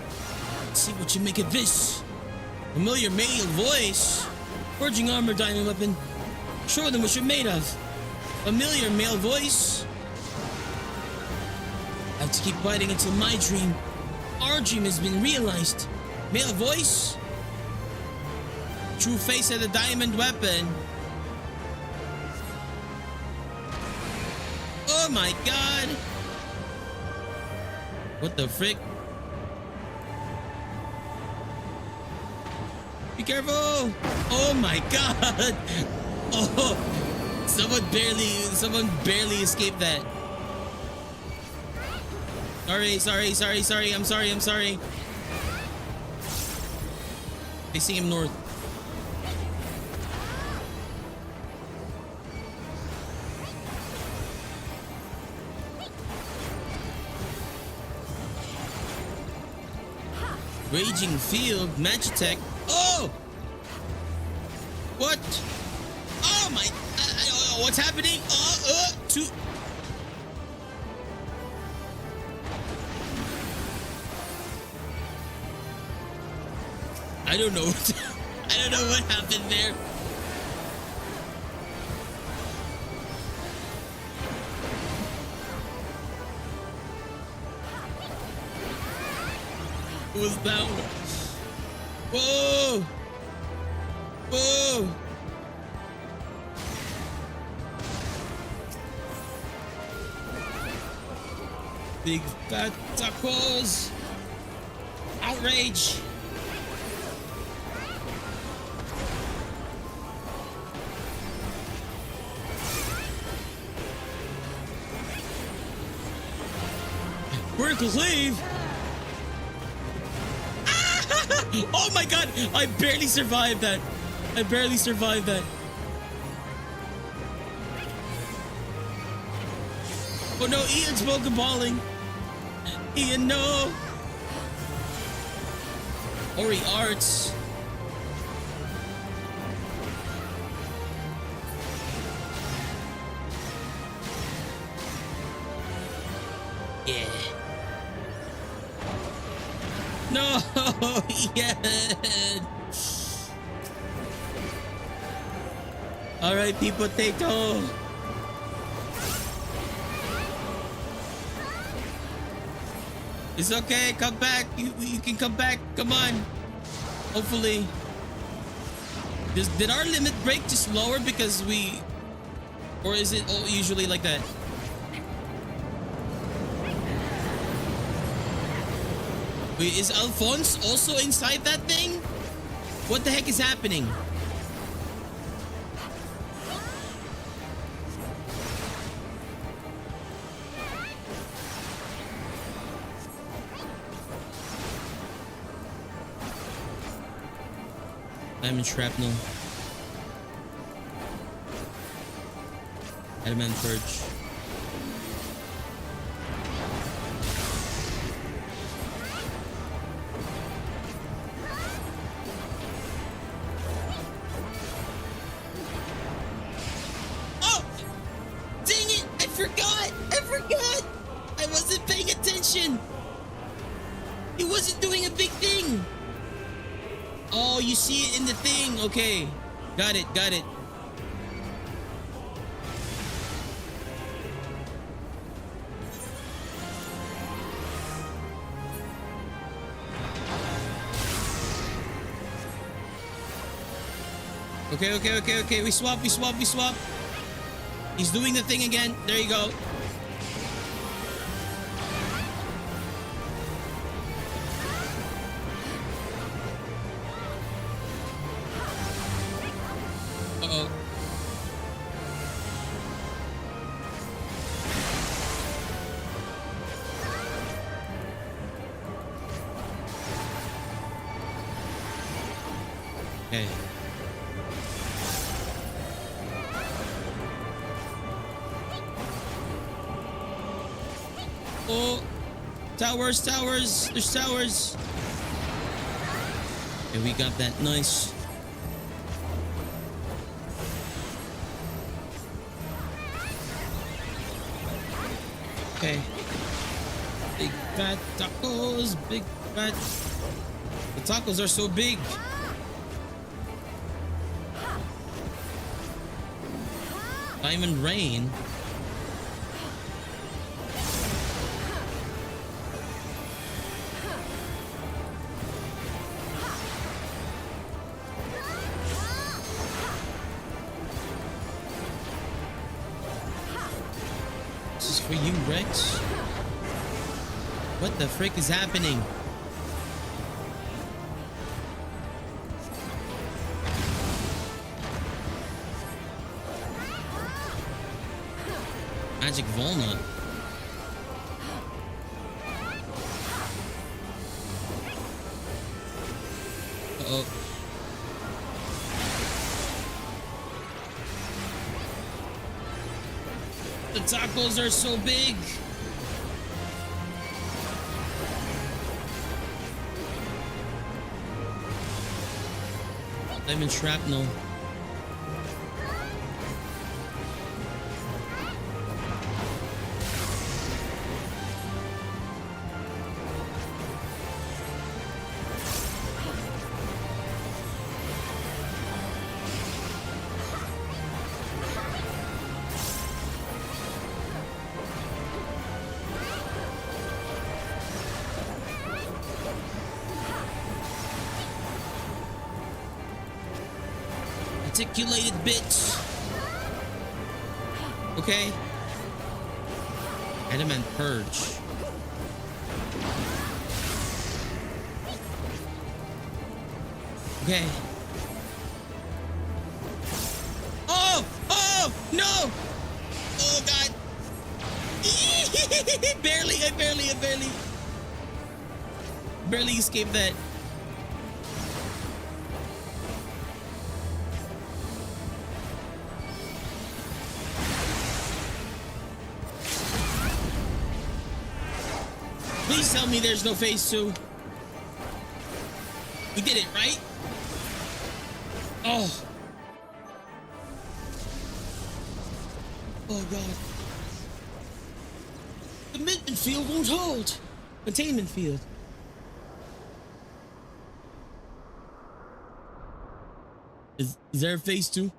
Speaker 1: Let's see what you make of this. Familiar male voice. Forging armor, diamond weapon. Show them what you're made of. Familiar male voice. I have to keep fighting until my dream, our dream, has been realized. Male voice. True face of the diamond weapon. Oh my god. What the frick? Be careful. Oh my god. Oh, someone barely escaped that. Sorry. I'm sorry. Facing him north. Raging field, Magitech. Oh! What? Oh my! What's happening? I don't know. I don't know what happened there. What was that one? Whoa! Whoa! Big fat tacos! Outrage! Vertical cleave! Oh my god! I barely survived that. Oh no, Ian's Pokeballing. Ian, no! Ori Arts. Yeah. No, Ian. R.I.P. Potato. It's okay. Come back. You can come back. Come on. Hopefully. Did our limit break just lower because we... Or is it usually like that? Wait, is Alphonse also inside that thing? What the heck is happening? Diamond Shrapnel. Adamant Purge. Oh! Dang it! I forgot! I wasn't paying attention! He wasn't doing a big thing! Oh, you see it in the thing. Okay. Got it. Okay. We swap. He's doing the thing again. There you go. Uh-oh. Okay. Oh, towers. There's towers. Okay, we got that. Nice. Okay. Big fat tacos. Big fat. The tacos are so big. Diamond Rain. This is for you, Rex. What the frick is happening? Magic walnut. Uh-oh. The tacos are so big. Lemon shrapnel. Articulated bitch. Okay. Adamant purge. Okay. Oh! Oh! No! Oh god! I barely escaped that. Please tell me there's no phase 2. We did it, right? Oh. Oh god. Commitment field won't hold. Containment field. Is there a phase 2?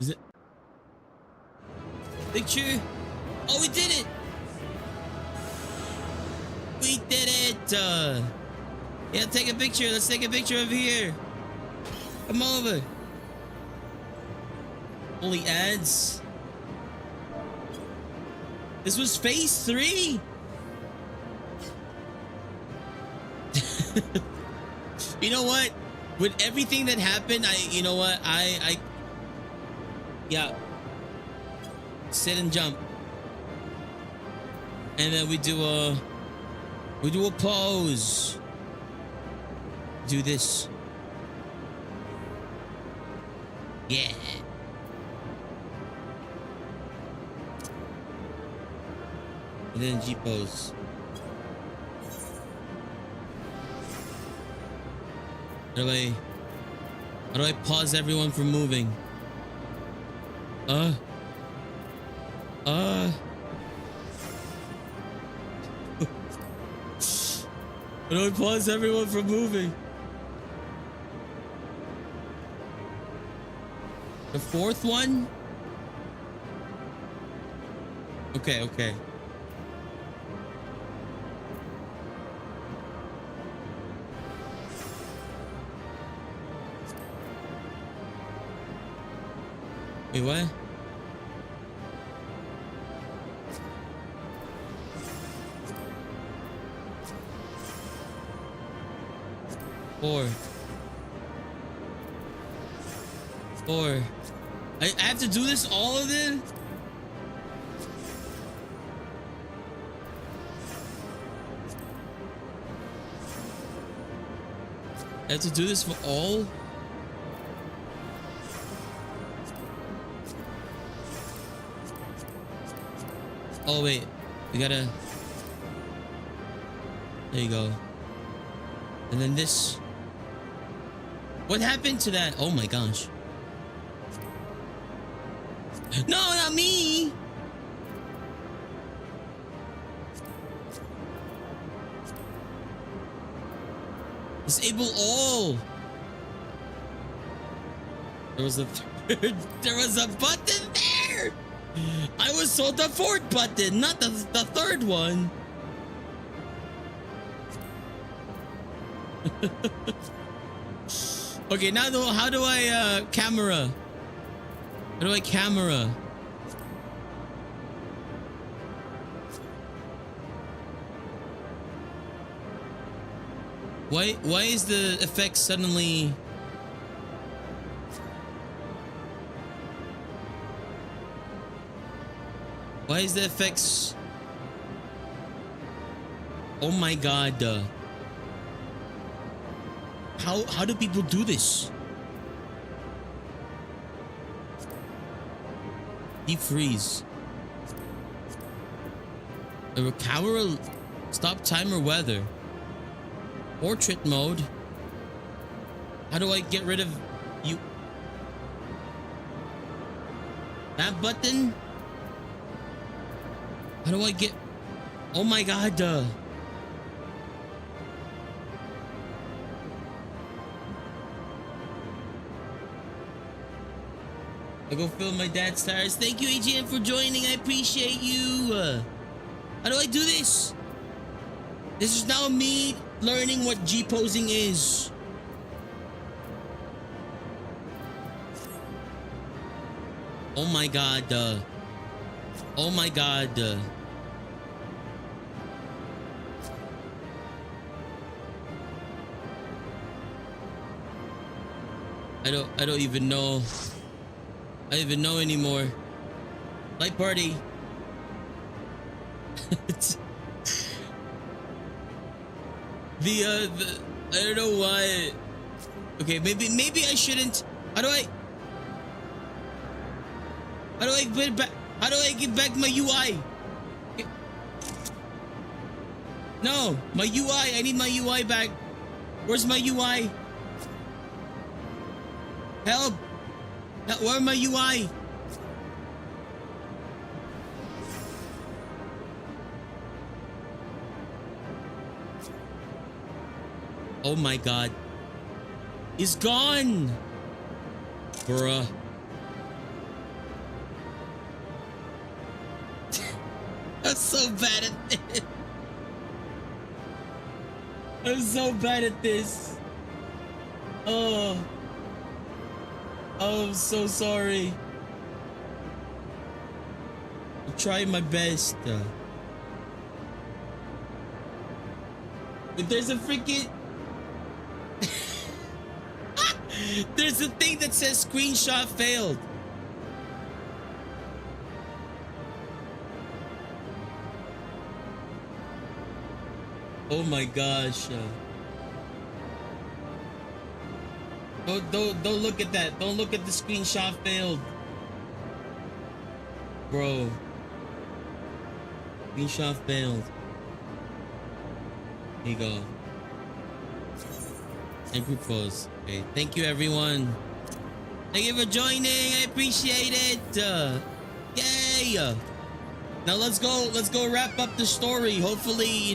Speaker 1: Is it? Picture? Oh, we did it! We did it! Yeah, take a picture. Let's take a picture over here. Come over. Holy ads. This was phase 3? You know what? With everything that happened, you know what? Yeah. Sit and jump. And then we do a pose. Do this. Yeah. And then G pose. How do I pause everyone from moving? How do I pause everyone from moving? The fourth one? Okay, okay. Wait, what? Four. I have to do this, all of it? I have to do this for all? Oh wait, we gotta... There you go. And then this... What happened to that? Oh my gosh. No, not me! Disable all! There was a... There was a button there. I was told the fourth button, not the third one. Okay, now though, how do I camera? How do I camera? Why is the effect suddenly? Why is the effects? Oh my god. How do people do this? Deep freeze. A camera, stop timer weather. Portrait mode. How do I get rid of you? That button? How do I get? Oh my god. I go fill my dad's tires. Thank you, AGM, for joining. I appreciate you. How do I do this? This is now me learning what G posing is. Oh my god. Oh my god. I don't even know. I don't even know anymore. Light party. the I don't know why. Okay, maybe I shouldn't. How do I get back? How do I get back my UI? No, my UI. I need my UI back. Where's my UI? Help! Where my UI? Oh my god. It's gone! Bruh. I'm so bad at this. I'm so bad at this. Oh. Oh, I'm so sorry. I'll try my best. But there's a freaking... There's a thing that says screenshot failed. Oh my gosh. Don't look at that. Don't look at the screenshot failed. Bro. Screenshot failed. Here you go. And group pose. Okay. Thank you everyone. Thank you for joining. I appreciate it. Yay. Now let's go wrap up the story. Hopefully,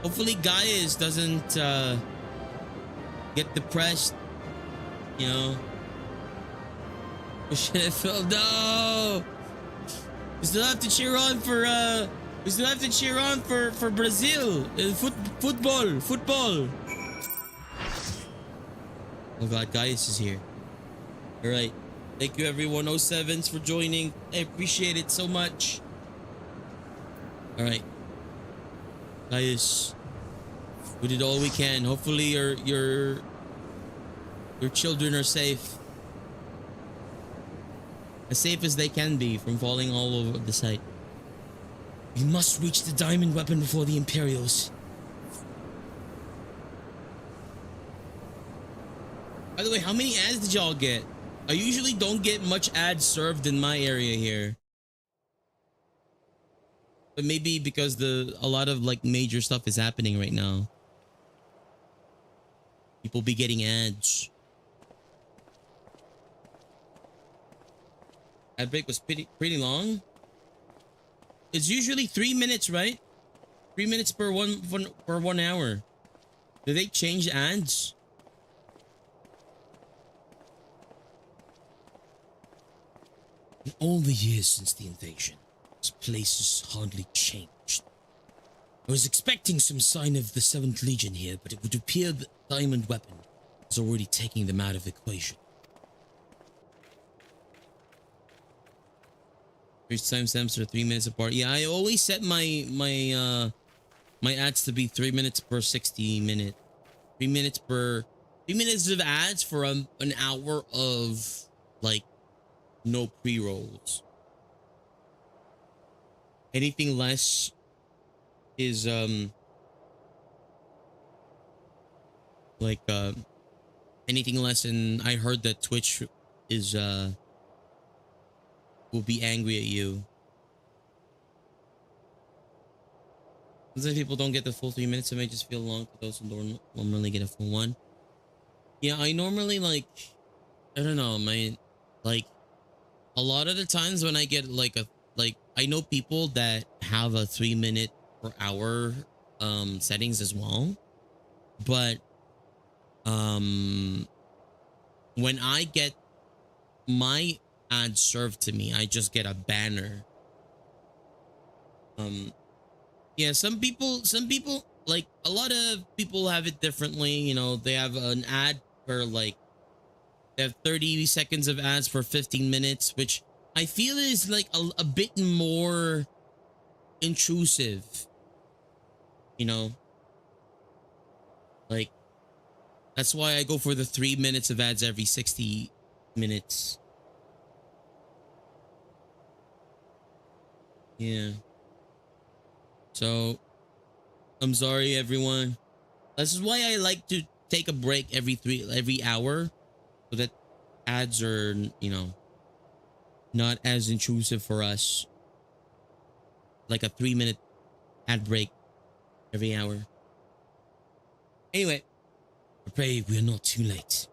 Speaker 1: hopefully Gaius doesn't get depressed. Oh shit, Phil, no! We still have to cheer on for Brazil. Football. Oh god, Gaius is here. Alright. Thank you everyone, 07s, for joining. I appreciate it so much. Alright. Gaius. We did all we can. Hopefully your children are safe. As safe as they can be from falling all over the site. We must reach the diamond weapon before the Imperials. By the way, how many ads did y'all get? I usually don't get much ads served in my area here. But maybe because a lot of like major stuff is happening right now. People be getting ads. Ad break was pretty long. It's usually 3 minutes, right? 3 minutes per one hour. Do they change ads? In all the years since the invasion, this place has hardly changed. I was expecting some sign of the 7th Legion here, but it would appear that the diamond weapon is already taking them out of the equation. First timestamps are 3 minutes apart. Yeah, I always set my ads to be 3 minutes per 60 minute. 3 minutes of ads for an hour of like no pre-rolls. Anything less is anything less, and I heard that Twitch is will be angry at you. Sometimes people don't get the full 3 minutes. It may just feel long to those who don't normally get a full one. Yeah, I normally I don't know, a lot of the times when I get I know people that have a 3 minute per hour settings as well, but when I get my ad served to me, I just get a banner. Yeah, some people, like a lot of people have it differently. You know, they have an ad per they have 30 seconds of ads for 15 minutes, which I feel is like a bit more intrusive. You know, like that's why I go for the 3 minutes of ads every 60 minutes. Yeah. So, I'm sorry, everyone. This is why I like to take a break every hour, so that ads are, you know, not as intrusive for us. Like a 3 minute ad break every hour. Anyway, I pray we are not too late.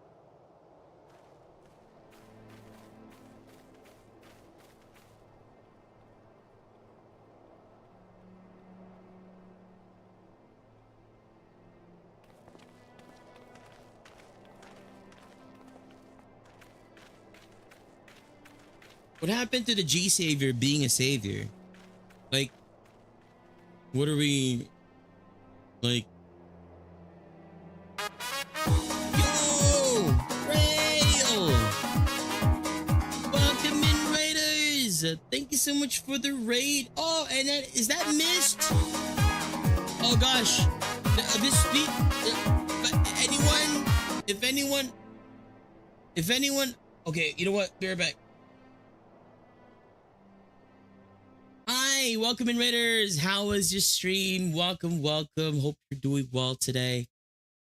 Speaker 1: What happened to the G Savior being a savior? Like, what are we, like? Yo! Rail! Welcome in, Raiders! Thank you so much for the raid. Oh, and is that Mist? Oh gosh. If anyone, okay, you know what? Be right back. Hi, welcome in, Raiders. How was your stream? Welcome. Hope you're doing well today.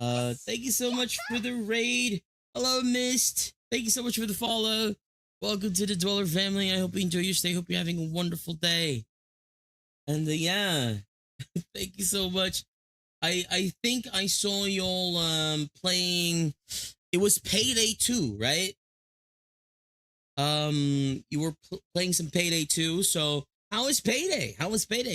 Speaker 1: Thank you so much for the raid. Hello, Mist. Thank you so much for the follow. Welcome to the Dweller family. I hope you enjoy your stay. Hope you're having a wonderful day. And yeah, thank you so much. I think I saw y'all playing. It was Payday 2, right? You were playing some Payday 2, so. How was Payday?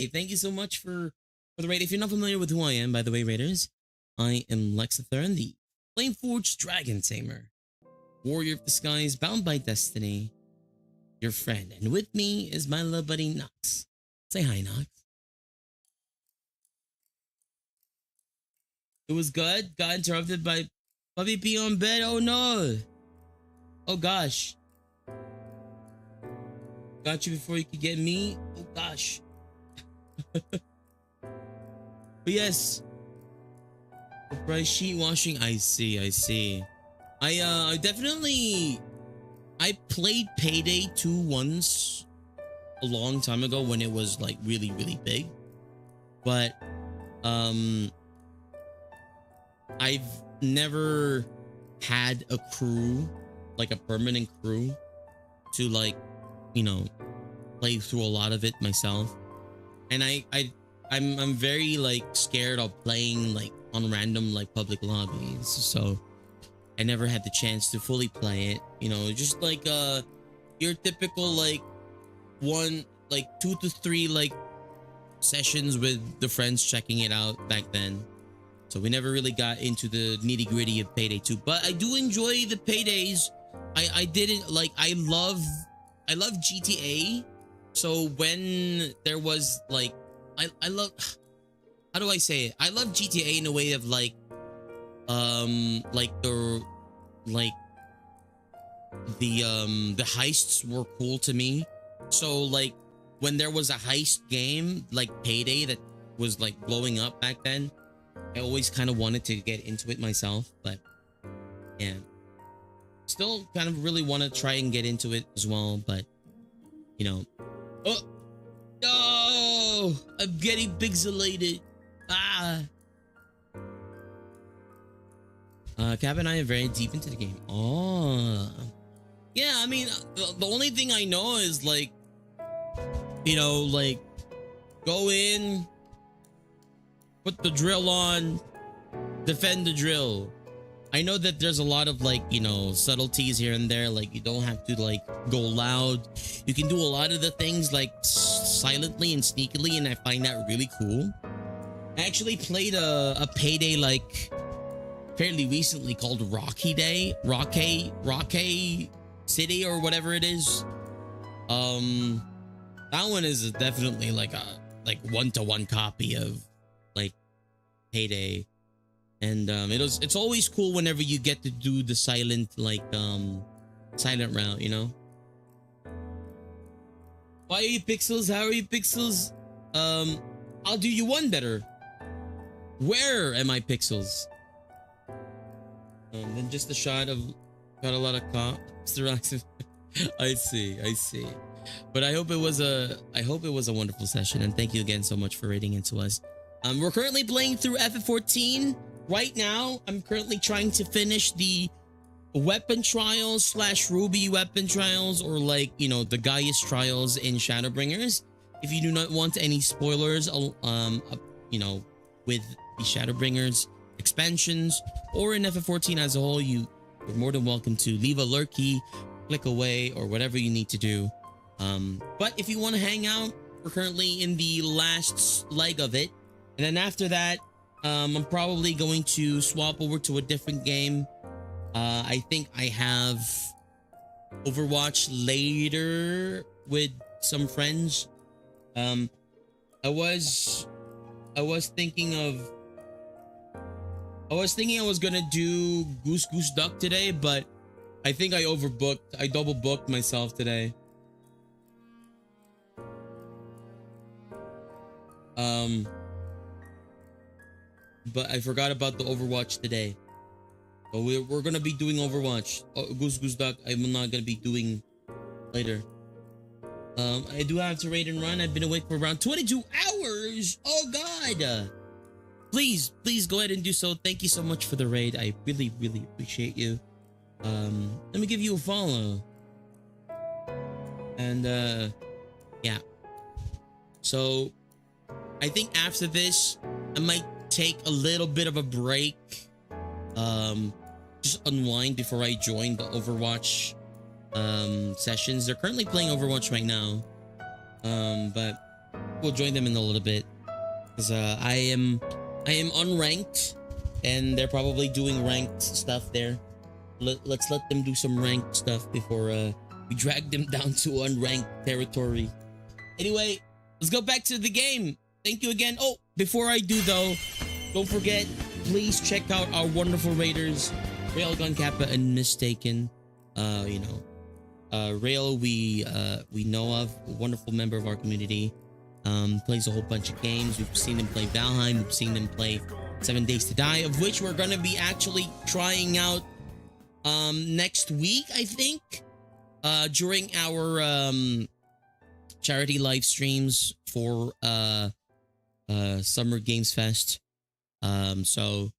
Speaker 1: Thank you so much for the raid. If you're not familiar with who I am, by the way, Raiders, I am Lexaetharn, the Flameforged Dragon Tamer, Warrior of the Skies, bound by destiny, your friend. And with me is my little buddy, Nox. Say hi, Nox. It was good. Got interrupted by Puppy P on bed. Oh, no. Oh, gosh. Got you before you could get me. Oh gosh. But yes. The price sheet washing. I see. I definitely. I played Payday 2 once a long time ago when it was like really, really big. But I've never had a crew, like a permanent crew, to like, you know, play through a lot of it myself. And I'm very like scared of playing like on random like public lobbies, so I never had the chance to fully play it. You know, just like your typical like 2 to 3 like sessions with the friends checking it out back then. So we never really got into the nitty gritty of Payday 2, but I do enjoy the Paydays. I didn't like, I I love GTA. So when there was like, I love, how do I say it? I love GTA in a way of like the heists were cool to me. So like when there was a heist game like Payday that was like blowing up back then, I always kind of wanted to get into it myself, but yeah, still kind of really want to try and get into it as well, but you know. Oh no, I'm getting pixelated. Cap and I are very deep into the game. Oh yeah, I mean the only thing I know is like, you know, like go in, put the drill on, defend the drill. I know that there's a lot of like, you know, subtleties here and there. Like you don't have to like go loud. You can do a lot of the things like silently and sneakily, and I find that really cool. I actually played a Payday like fairly recently called Rocky City or whatever it is. That one is definitely like a one-to-one copy of like Payday. And it's always cool whenever you get to do the silent silent route, you know. Why are you Pixels? How are you Pixels? I'll do you one better. Where am I Pixels? Then just a shot of got a lot of cops. I see. But I hope it was a wonderful session, and thank you again so much for rating into us. We're currently playing through FF14. Right now, I'm currently trying to finish the weapon trials / Ruby weapon trials, or like, you know, the Gaius trials in Shadowbringers. If you do not want any spoilers, you know, with the Shadowbringers expansions or in FF14 as a whole, you're more than welcome to leave a lurky, click away, or whatever you need to do. But if you want to hang out, we're currently in the last leg of it. And then after that, I'm probably going to swap over to a different game. I think I have Overwatch later with some friends. I was thinking I was gonna do Goose Duck today, but I think I overbooked. I double booked myself today. But I forgot about the Overwatch today. So we're gonna be doing Overwatch. Goose Duck I'm not gonna be doing later. I do have to raid and run. I've been awake for around 22 hours. Oh god. Please go ahead and do so. Thank you so much for the raid. I really appreciate you. Let me give you a follow. And yeah. So I think after this I might take a little bit of a break. Just unwind before I join the Overwatch sessions. They're currently playing Overwatch right now. But we'll join them in a little bit. Because I am unranked, and they're probably doing ranked stuff there. Let's let them do some ranked stuff before we drag them down to unranked territory. Anyway, let's go back to the game. Thank you again. Oh, before I do though, don't forget, please check out our wonderful raiders, Railgun, Kappa, and Mistaken. You know, Rail we know of, a wonderful member of our community. Plays a whole bunch of games. We've seen him play Valheim. We've seen him play 7 Days to Die, of which we're gonna be actually trying out next week, I think, during our charity live streams for Summer Games Fest. So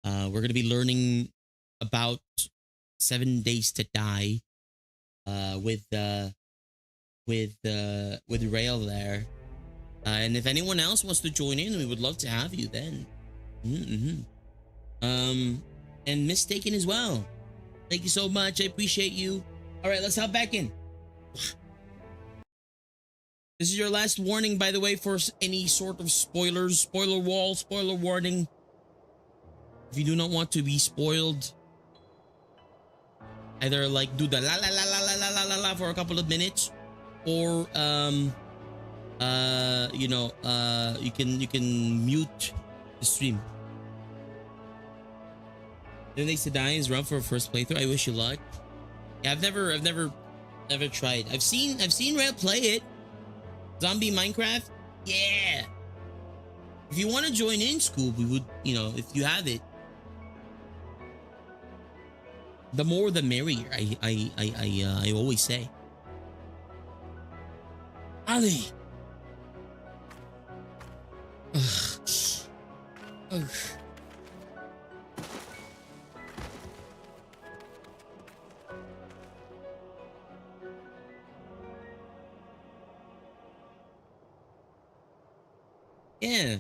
Speaker 1: we're gonna be learning about 7 Days to Die with Rail there. And if anyone else wants to join in, we would love to have you then. And Mistaken as well. Thank you so much. I appreciate you. All right, let's hop back in. This is your last warning, by the way, for any sort of spoilers. Spoiler wall, spoiler warning. If you do not want to be spoiled, either like do the la la la la la la la la for a couple of minutes, or you can mute the stream. Then they said dying is rough for a first playthrough. I wish you luck. Yeah, I've never tried. I've seen Red play it. Zombie Minecraft. Yeah. If you want to join in, Scoob, we would, if you have it. The more the merrier, I always say. Ali. Ugh. Ugh. Yeah.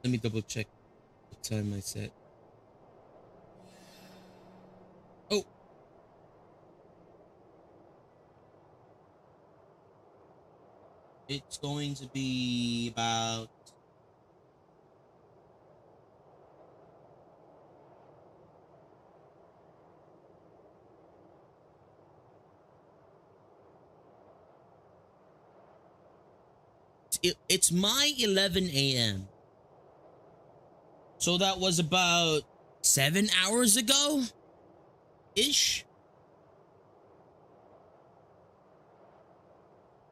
Speaker 1: Let me double check what time I set. Oh. It's going to be about it's my 11 a.m. So that was about 7 hours ago ish.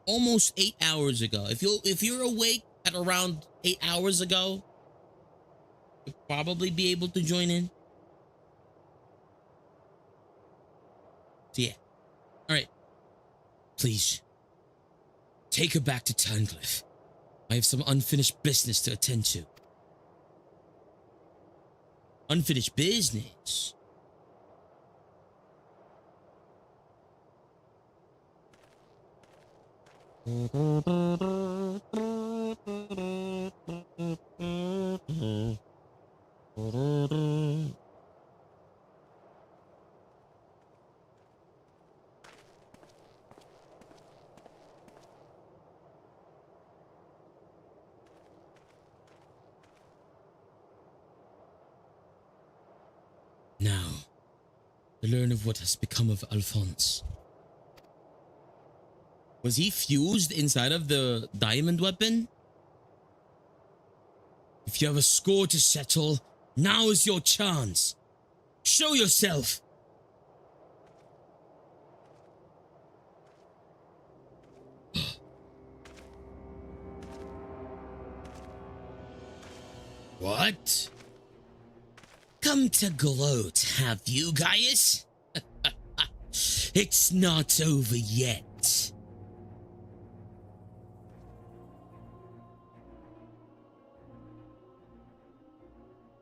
Speaker 1: Almost 8 hours ago. If you're awake at around 8 hours ago, you'll probably be able to join in. So yeah. Alright. Please. Take her back to Turncliffe. I have some unfinished business to attend to. Unfinished business? Now, to learn of what has become of Alphonse. Was he fused inside of the diamond weapon? If you have a score to settle, now is your chance. Show yourself. What? Come to gloat, have you, Gaius? It's not over yet.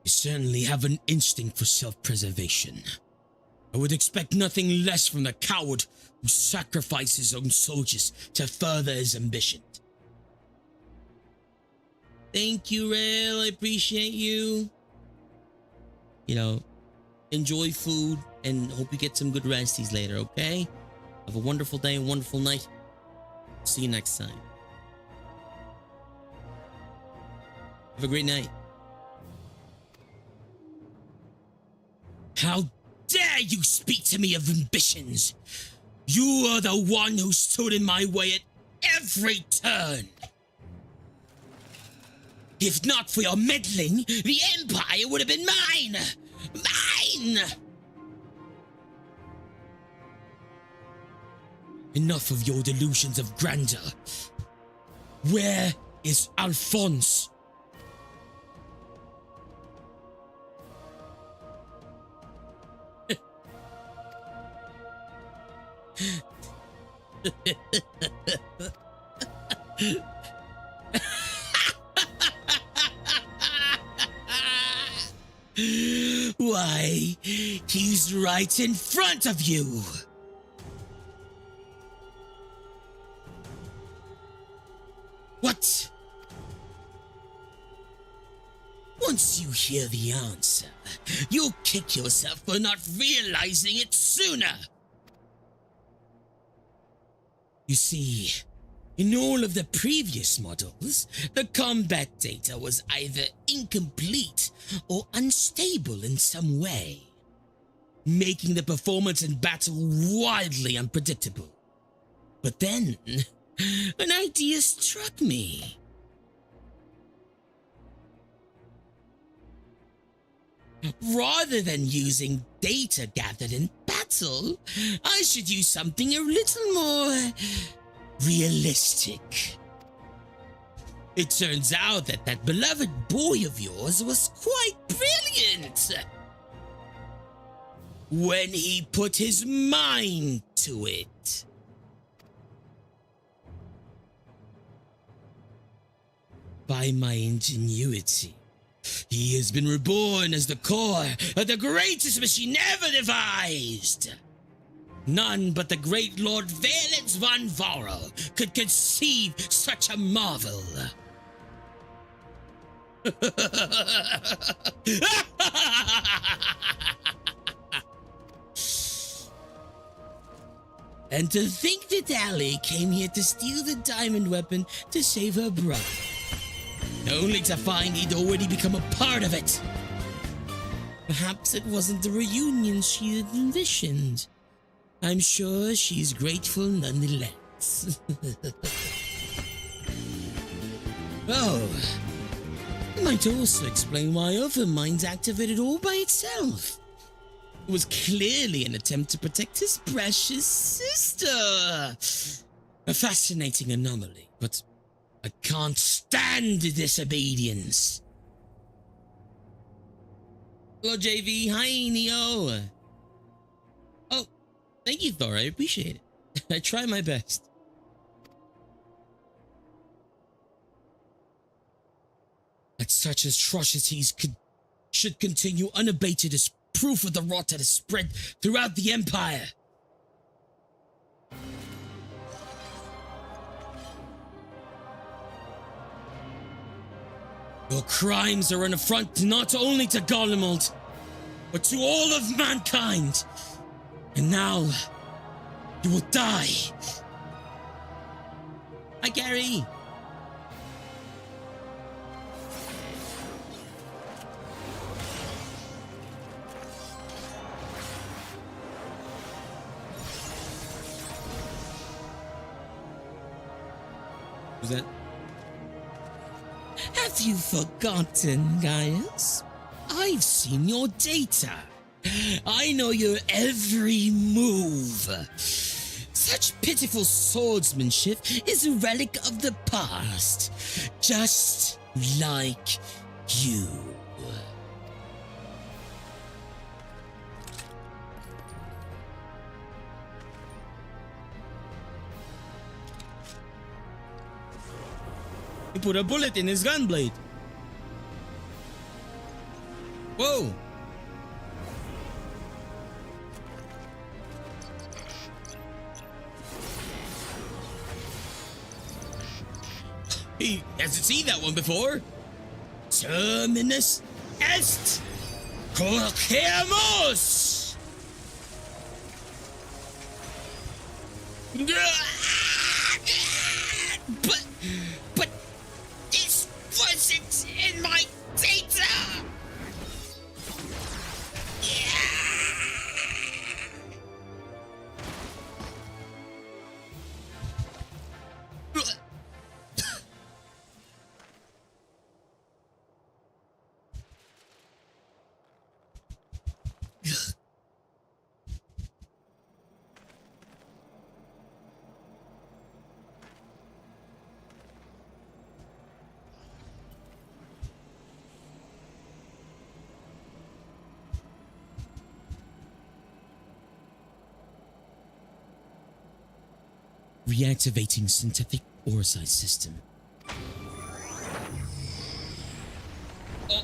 Speaker 1: You certainly have an instinct for self-preservation. I would expect nothing less from the coward who sacrifices his own soldiers to further his ambition. Thank you, Rail. I appreciate you. Enjoy food and hope you get some good resties later, okay? Have a wonderful day and wonderful night. See you next time. Have a great night. How dare you speak to me of ambitions? You are the one who stood in my way at every turn. If not for your meddling, the Empire would have been mine! Mine! Enough of your delusions of grandeur. Where is Alphonse? Why, he's right in front of you. What? Once you hear the answer, you'll kick yourself for not realizing it sooner. You see, in all of the previous models, the combat data was either incomplete or unstable in some way, making the performance in battle wildly unpredictable. But then, an idea struck me. Rather than using data gathered in battle, I should use something a little more realistic. It turns out that that beloved boy of yours was quite brilliant when he put his mind to it. By my ingenuity, he has been reborn as the core of the greatest machine ever devised. None but the great Lord Valens von Varro could conceive such a marvel. And to think that Allie came here to steal the diamond weapon to save her brother, only to find he'd already become a part of it. Perhaps it wasn't the reunion she had envisioned. I'm sure she's grateful nonetheless. Oh, it might also explain why Overmind's activated all by itself. It was clearly an attempt to protect his precious sister. A fascinating anomaly, but I can't stand disobedience. Hello, JV. Hi, Neo. Oh, thank you, Thor. I appreciate it. I try my best. That such atrocities should continue unabated is proof of the rot that has spread throughout the Empire. Your crimes are an affront not only to Garlemald, but to all of mankind. And now, you will die. Hi, Gary. Who's that? Have you forgotten, Gaius? I've seen your data. I know your every move. Such pitiful swordsmanship is a relic of the past, just like you. He put a bullet in his gun blade. Whoa. He hasn't seen that one before. Terminus est Corquemos. But this wasn't in my data. Reactivating synthetic orosite system. Oh.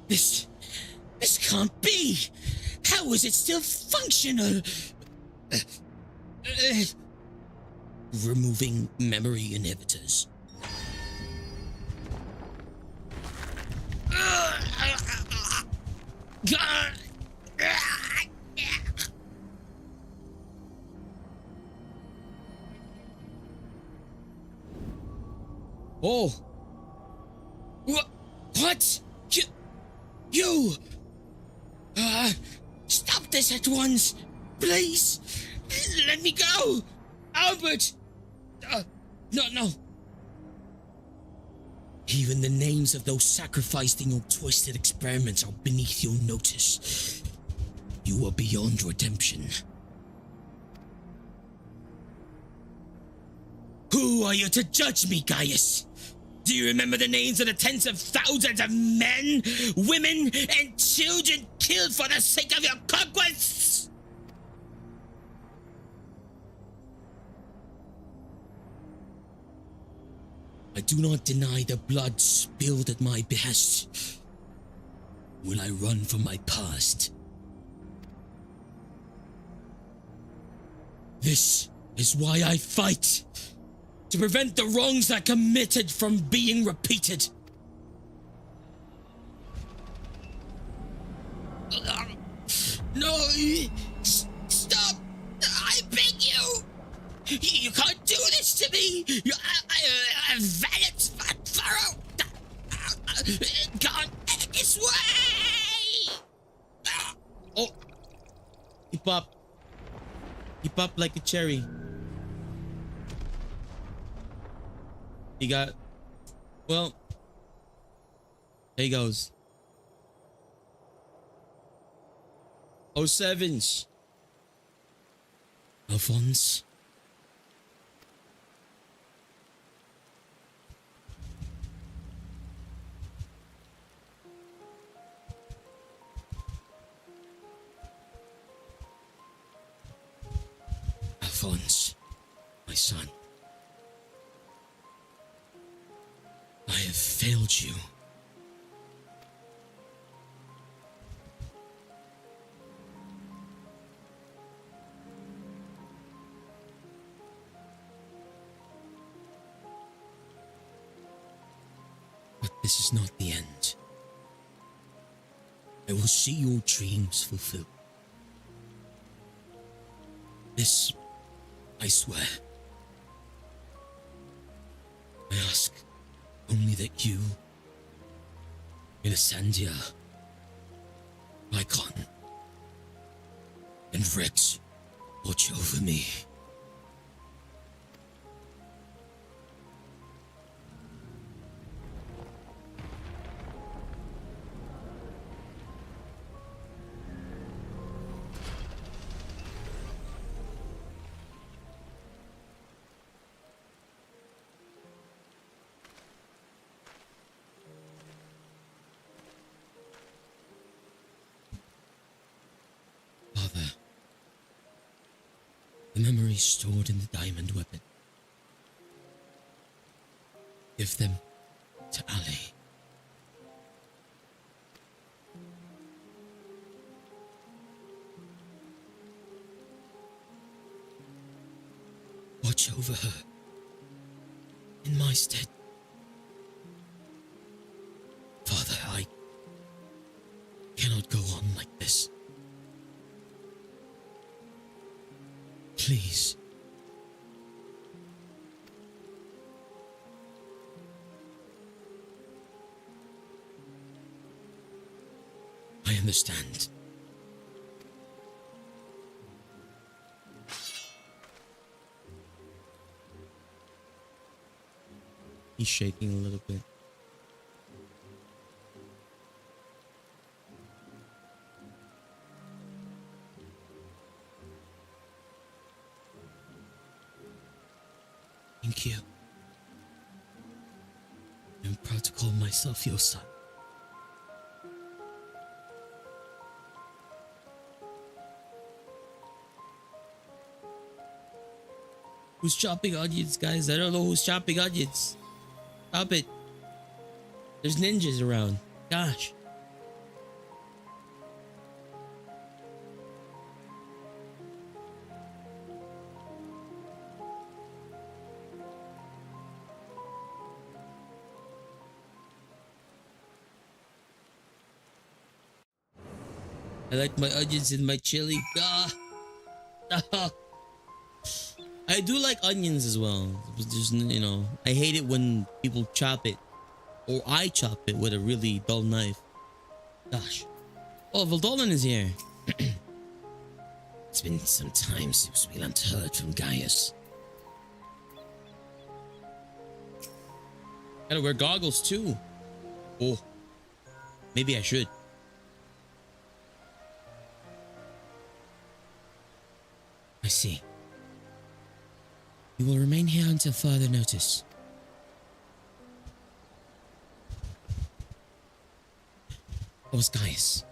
Speaker 1: This can't be! How is it still functional? removing memory inhibitors. Oh. What? You. Stop this at once. Please. Let me go. Albert. No. Even the names of those sacrificed in your twisted experiments are beneath your notice. You are beyond redemption. Who are you to judge me, Gaius? Do you remember the names of the tens of thousands of men, women, and children killed for the sake of your conquests? I do not deny the blood spilled at my behest. Will I run from my past? This is why I fight. To prevent the wrongs I committed from being repeated. No, stop! I beg you! You can't do this to me! I valence furrow! Can't end this way! Oh! He popped. He popped like a cherry. He got... Well... There he goes. 07s. Alphonse. Alphonse, my son. I have failed you. But this is not the end. I will see your dreams fulfilled. This, I swear. I ask only that you, Melisandre, Lycon, and Rex watch over me. The memories stored in the diamond weapon. Give them to Ali. Watch over her in my stead. Father, I cannot go on like this. Please. I understand. He's shaking a little bit. Thank you. I'm proud to call myself your son. Who's chopping onions, guys? I don't know who's chopping onions. Stop it. There's ninjas around. Gosh. I like my onions in my chili. I do like onions as well. Just, you know, I hate it when people chop it. Or I chop it with a really dull knife. Gosh. Oh, Valdolan is here. It's been some time since we last heard from Gaius. Gotta wear goggles too. Oh. Maybe I should. I see. You will remain here until further notice. What was Gaius?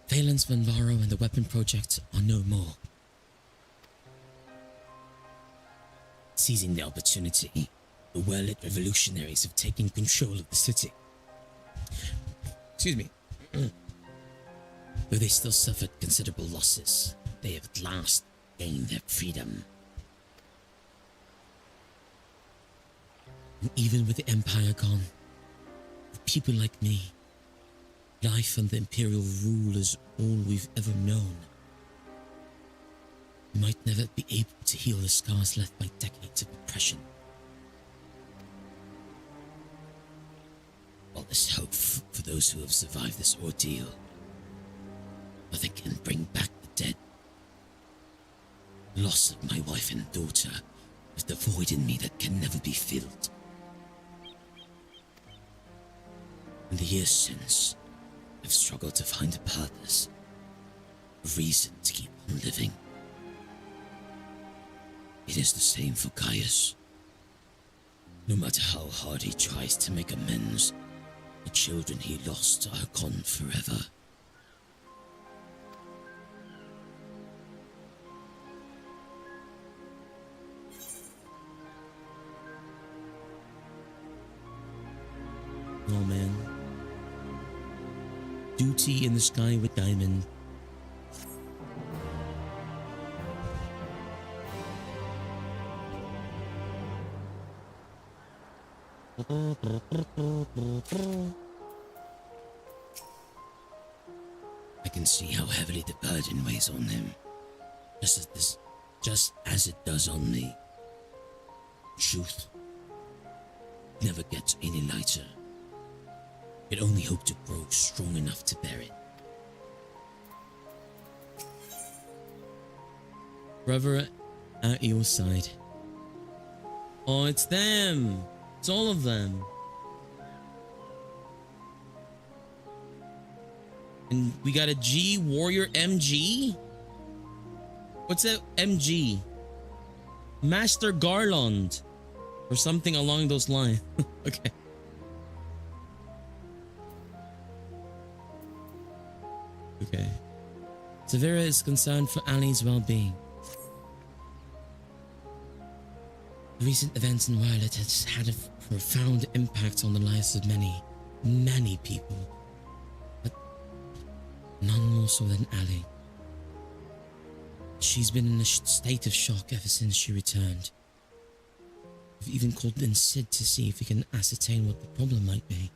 Speaker 1: Valence, Vanvaro, and the weapon project are no more. Seizing the opportunity, the well-lit revolutionaries have taken control of the city. Excuse me. Though they still suffered considerable losses, they have at last gained their freedom. And even with the Empire gone, for people like me, life under Imperial rule is all we've ever known. We might never be able to heal the scars left by decades of oppression. While there's hope for those who have survived this ordeal, nothing can bring back the dead. The loss of my wife and daughter is the void in me that can never be filled. In the years since, I've struggled to find a purpose, a reason to keep on living. It is the same for Gaius. No matter how hard he tries to make amends, the children he lost are gone forever. Oh man. Duty in the sky with Diamond. I can see how heavily the burden weighs on him, just as it does on me. Truth never gets any lighter. It only hope to grow strong enough to bear it. Brother at your side. Oh, it's them. It's all of them. And we got a G Warrior MG? What's that MG? Master Garland. Or something along those lines. Okay. Okay. Severa is concerned for Ali's well-being. The recent events in Wireless has had a profound impact on the lives of many people. But none more so than Ali. She's been in a state of shock ever since she returned. We've even called in Sid to see if we can ascertain what the problem might be.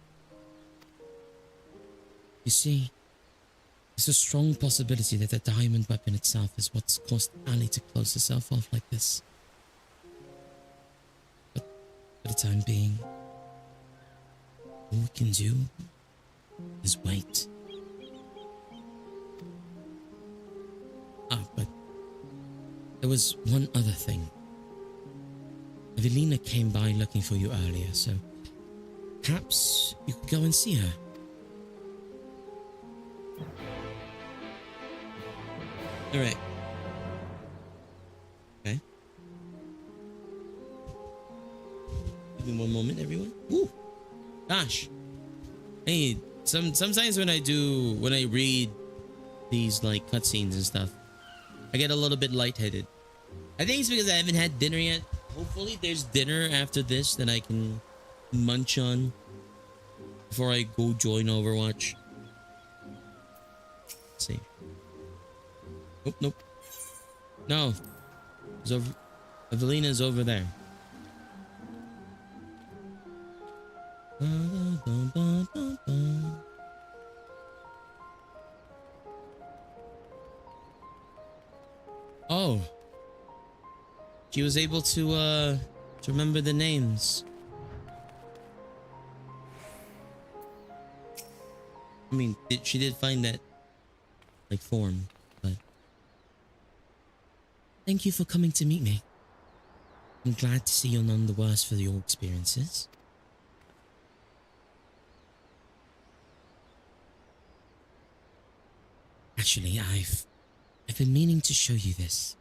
Speaker 1: You see, there's a strong possibility that the diamond weapon itself is what's caused Ali to close herself off like this. But for the time being, all we can do is wait. But there was one other thing. Evelina came by looking for you earlier, so perhaps you could go and see her. Alright. Okay. Give me one moment, everyone. Ooh. Gosh. Hey, sometimes when I read these like cutscenes and stuff, I get a little bit lightheaded. I think it's because I haven't had dinner yet. Hopefully there's dinner after this that I can munch on before I go join Overwatch. Let's see. Nope. No. Evelina's over there. Oh, she was able to remember the names. I mean, she did find that like form, but thank you for coming to meet me. I'm glad to see you're none the worse for your experiences. Actually, I've been meaning to show you this.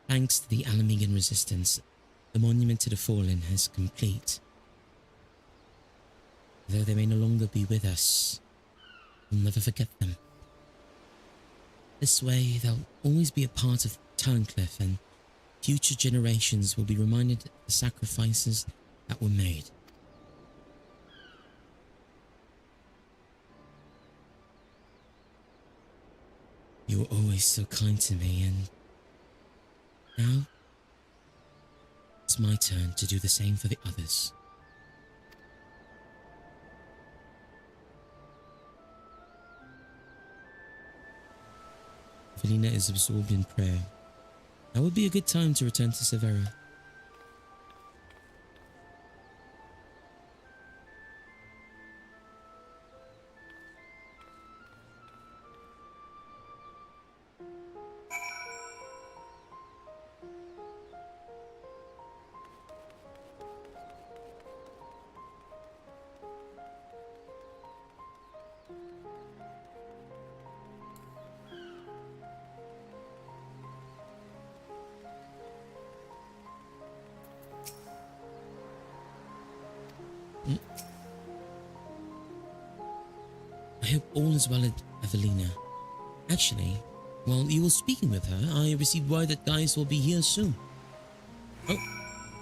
Speaker 1: Thanks to the Alamegan resistance, the monument to the fallen is complete. Though they may no longer be with us, we'll never forget them. This way, they'll always be a part of Turncliffe, and future generations will be reminded of the sacrifices that were made. You were always so kind to me, and now it's my turn to do the same for the others. Felina is absorbed in prayer. That would be a good time to return to Severa. I hope all is well at Evelina. Actually, while you were speaking with her, I received word that Gaius will be here soon. Oh,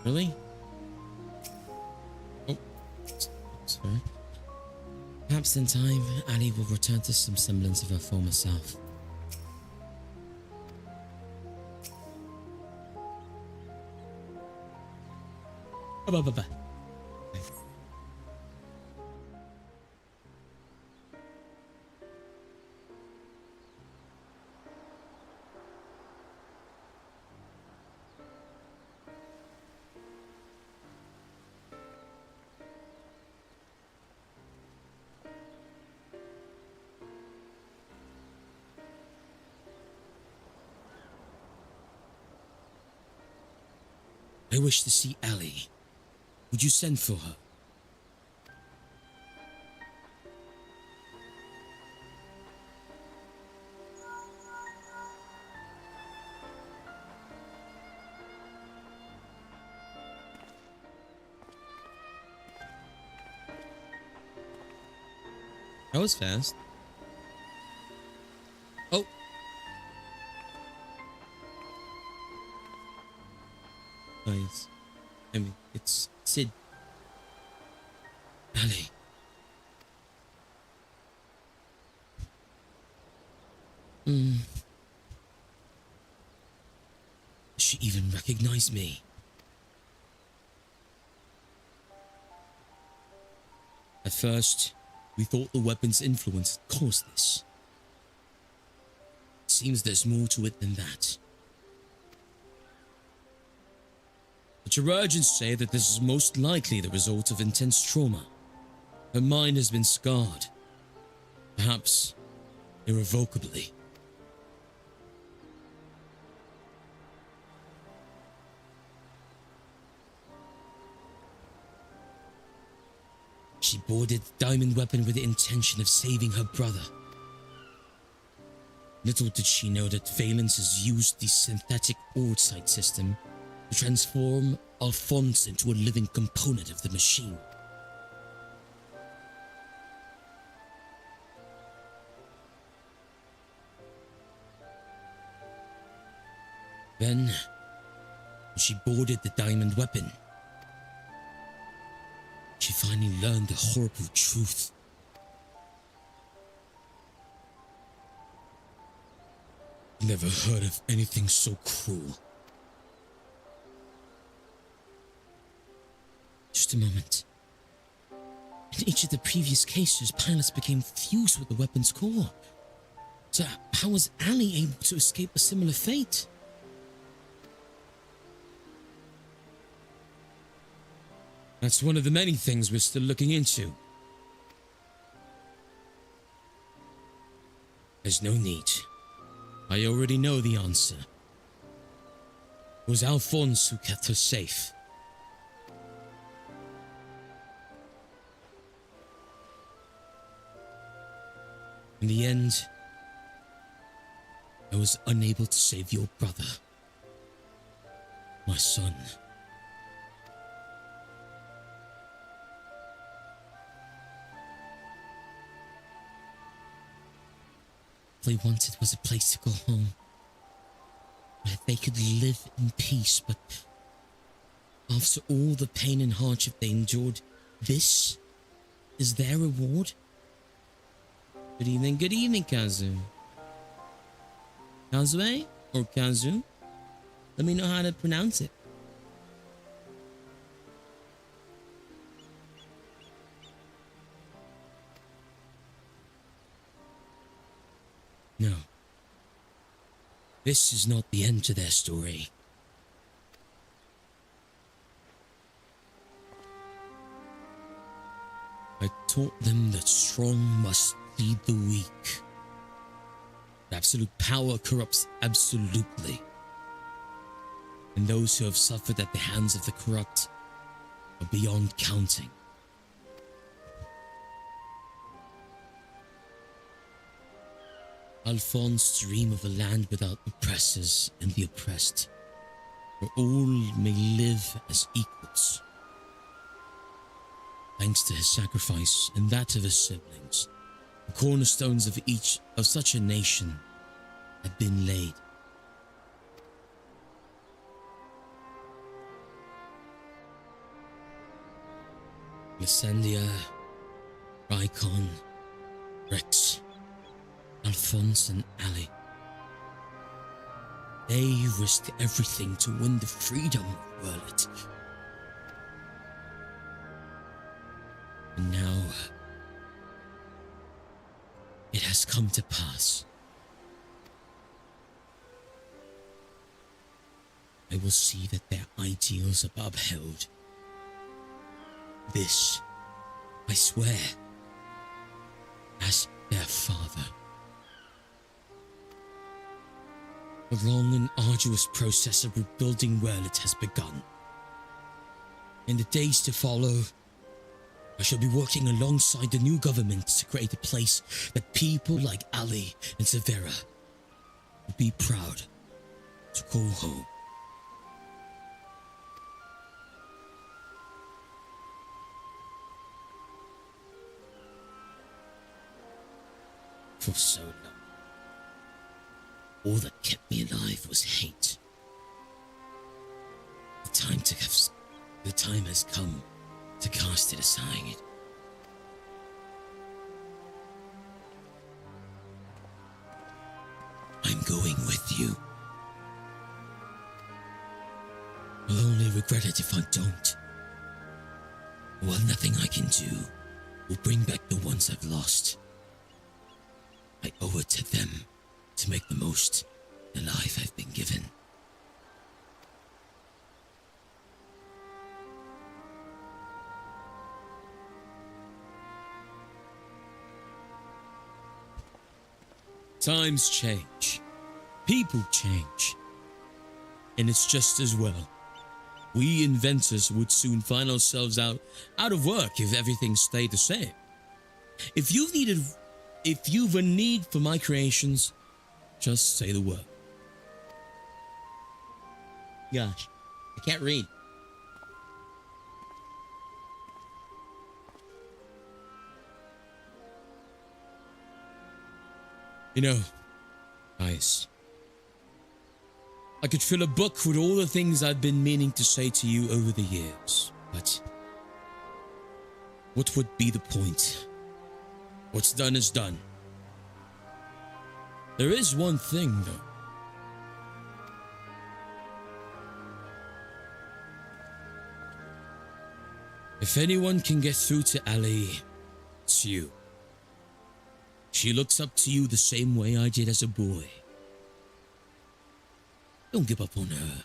Speaker 1: really? Oh, sorry. Perhaps in time, Ali will return to some semblance of her former self. Bye. I wish to see Ali. Would you send for her? That was fast. Oh. Nice. I mean, it's Sid. Ali. Does she even recognize me? At first, we thought the weapon's influence had caused this. Seems there's more to it than that. The chirurgeons say that this is most likely the result of intense trauma. Her mind has been scarred, perhaps irrevocably. She boarded the diamond weapon with the intention of saving her brother. Little did she know that Valence has used the synthetic ord sight system to transform Alphonse into a living component of the machine. Then, she boarded the diamond weapon. She finally learned the horrible truth. Never heard of anything so cruel. Just a moment. In each of the previous cases, pilots became fused with the weapon's core. So how was Ali able to escape a similar fate? That's one of the many things we're still looking into. There's no need. I already know the answer. It was Alphonse who kept her safe. In the end, I was unable to save your brother, my son. All they wanted was a place to go home, where they could live in peace, but after all the pain and hardship they endured, this is their reward? Good evening, Kazu. Kazue or Kazu? Let me know how to pronounce it. No. This is not the end to their story. I taught them that strong must lead the weak. Absolute power corrupts absolutely. And those who have suffered at the hands of the corrupt are beyond counting. Alphonse dreamed of a land without oppressors and the oppressed, where all may live as equals. Thanks to his sacrifice and that of his siblings, the cornerstones of each of such a nation had been laid. Lysandia, Rykon, Rex, Alphonse and Ali. They risked everything to win the freedom of Werlet. And now, it has come to pass. I will see that their ideals are upheld. This, I swear, as their father. A long and arduous process of rebuilding Werlet has begun. In the days to follow, I shall be working alongside the new government to create a place that people like Ali and Severa will be proud to call home. For so long, all that kept me alive was hate. The time has come to cast it aside. I'm going with you. I'll only regret it if I don't. While nothing I can do will bring back the ones I've lost, I owe it to them to make the most of the life I've been given. Times change. People change. And it's just as well. We inventors would soon find ourselves out of work if everything stayed the same. If you've a need for my creations, just say the word. Gosh, I can't read. You know, Gaius, I could fill a book with all the things I've been meaning to say to you over the years, but what would be the point? What's done is done. There is one thing, though. If anyone can get through to Ali, it's you. She looks up to you the same way I did as a boy. Don't give up on her.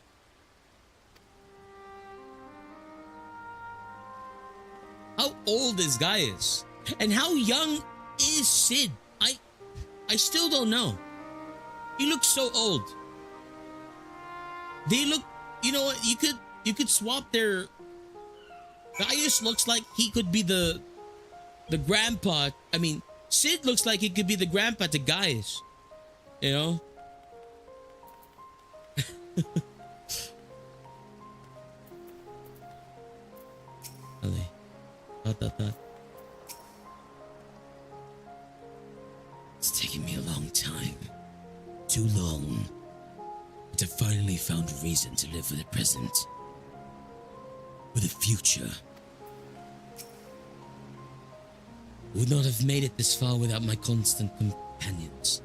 Speaker 1: How old is Gaius? And how young is Sid? I still don't know. He looks so old. They look, you know what, you could swap their. Gaius looks like he could be the grandpa. I mean, Sid looks like he could be the grandpa to Gaius. You know? Ali. Dot. It's taken me a long time. Too long. But I finally found a reason to live for the present. For the future. Would not have made it this far without my constant companions,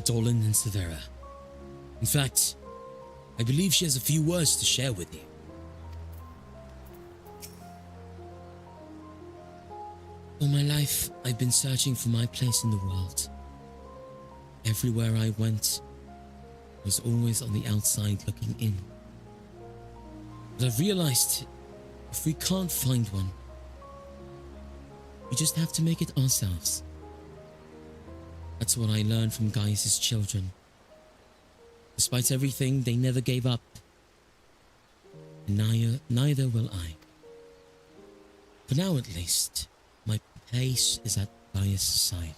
Speaker 1: Dolan and Severa. In fact, I believe she has a few words to share with you. All my life, I've been searching for my place in the world. Everywhere I went, I was always on the outside looking in. But I've realized, if we can't find one, we just have to make it ourselves. That's what I learned from Gaius' children. Despite everything, they never gave up. And neither will I. For now at least, my place is at Gaius' side.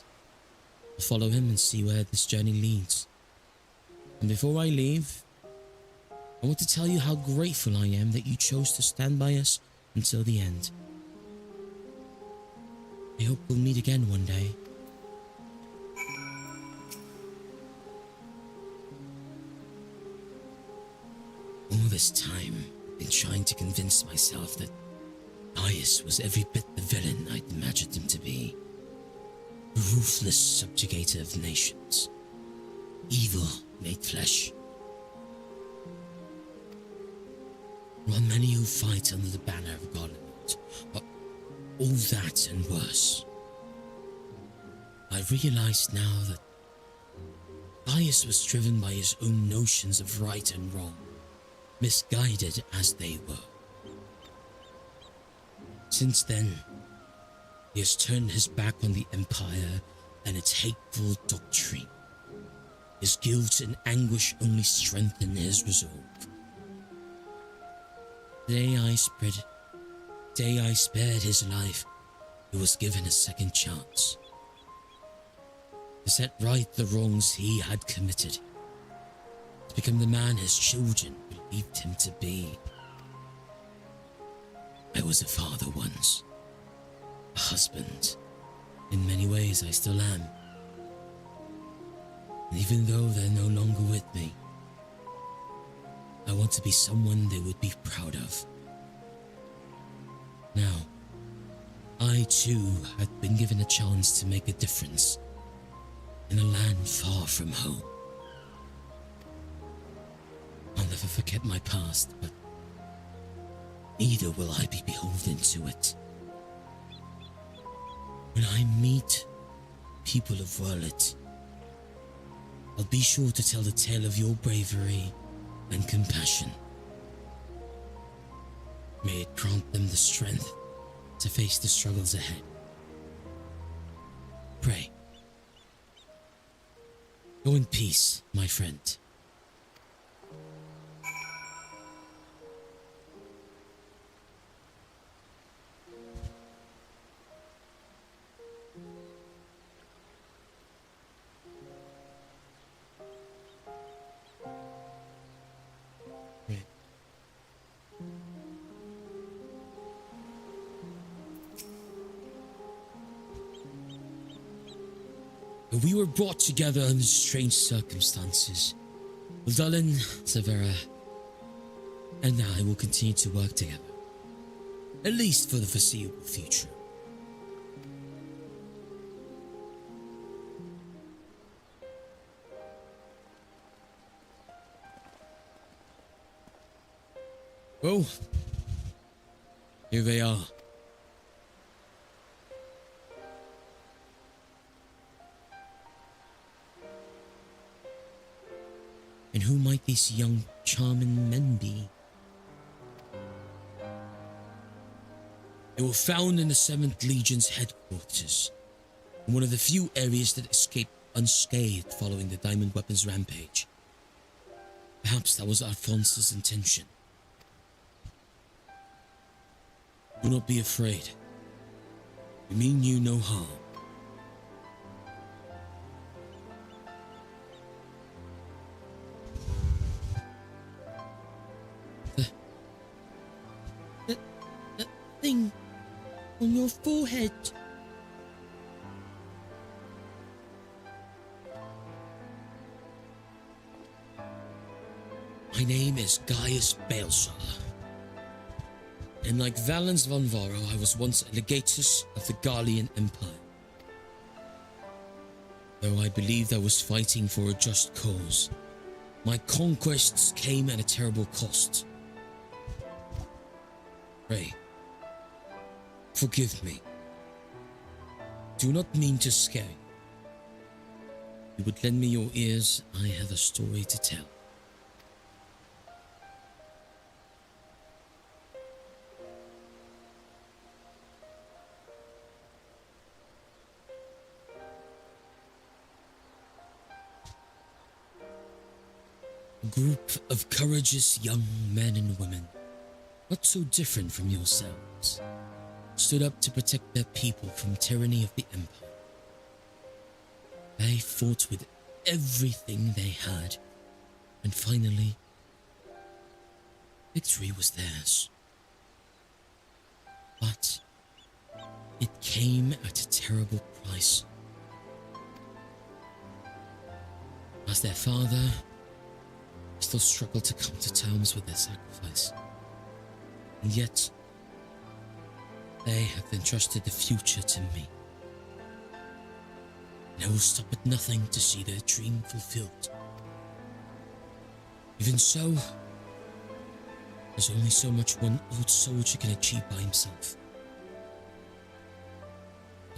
Speaker 1: I'll follow him and see where this journey leads. And before I leave, I want to tell you how grateful I am that you chose to stand by us until the end. I hope we'll meet again one day. All this time, I've been trying to convince myself that Gaius was every bit the villain I'd imagined him to be. A ruthless subjugator of nations. Evil made flesh. While many who fight under the banner of God are all that and worse. I realize now that Gaius was driven by his own notions of right and wrong, misguided as they were. Since then, he has turned his back on the Empire and its hateful doctrine. His guilt and anguish only strengthen his resolve. Day I spared his life, he was given a second chance to set right the wrongs he had committed, to become the man his children believed him to be. I was a father once, a husband. In many ways I still am. And even though they're no longer with me, I want to be someone they would be proud of. Now, I too had been given a chance to make a difference in a land far from home. I'll never forget my past, but neither will I be beholden to it. When I meet people of Werlet, I'll be sure to tell the tale of your bravery and compassion. May it grant them the strength to face the struggles ahead. Pray. Go in peace, my friend. We were brought together under strange circumstances. Dolan, Severa, and I will continue to work together. At least for the foreseeable future. Well, here they are. And who might these young, charming men be? They were found in the 7th Legion's headquarters, in one of the few areas that escaped unscathed following the Diamond Weapons rampage. Perhaps that was Alphonse's intention. Do not be afraid. We mean you no harm. The thing on your forehead. My name is Gaius Balesar, and like Valens von Varro, I was once a legatus of the Gallian Empire. Though I believed I was fighting for a just cause, my conquests came at a terrible cost. Pray, forgive me. Do not mean to scare you. If you would lend me your ears, I have a story to tell. A group of courageous young men and women, not so different from yourselves, stood up to protect their people from tyranny of the Empire. They fought with everything they had, and finally, victory was theirs. But it came at a terrible price, as their father still struggled to come to terms with their sacrifice. And yet, they have entrusted the future to me. And I will stop at nothing to see their dream fulfilled. Even so, there's only so much one old soldier can achieve by himself.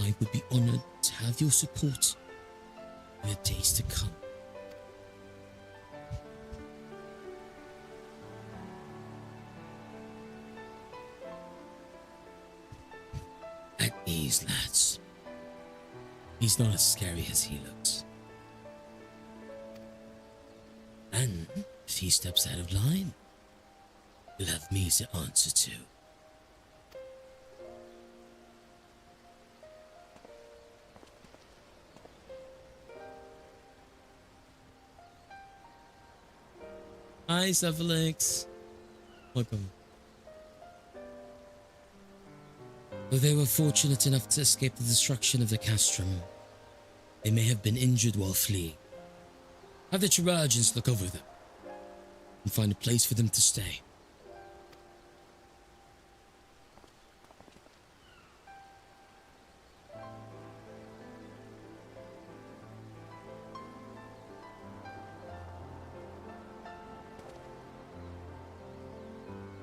Speaker 1: I would be honored to have your support in the days to come. At ease, lads. He's not as scary as he looks. And if he steps out of line, you'll have me to answer to. Hi, Cephalix. Welcome. Though they were fortunate enough to escape the destruction of the castrum, they may have been injured while fleeing. Have the Chirurgeons look over them and find a place for them to stay.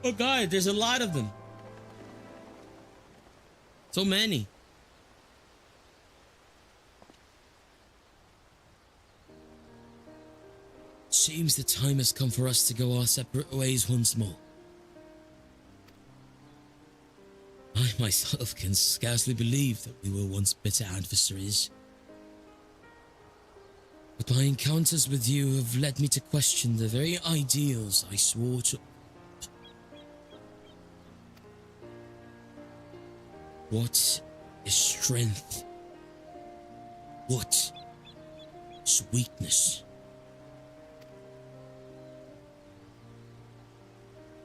Speaker 1: Oh God, there's a lot of them. So many. Seems the time has come for us to go our separate ways once more. I myself can scarcely believe that we were once bitter adversaries. But my encounters with you have led me to question the very ideals I swore to. What is strength? What is weakness?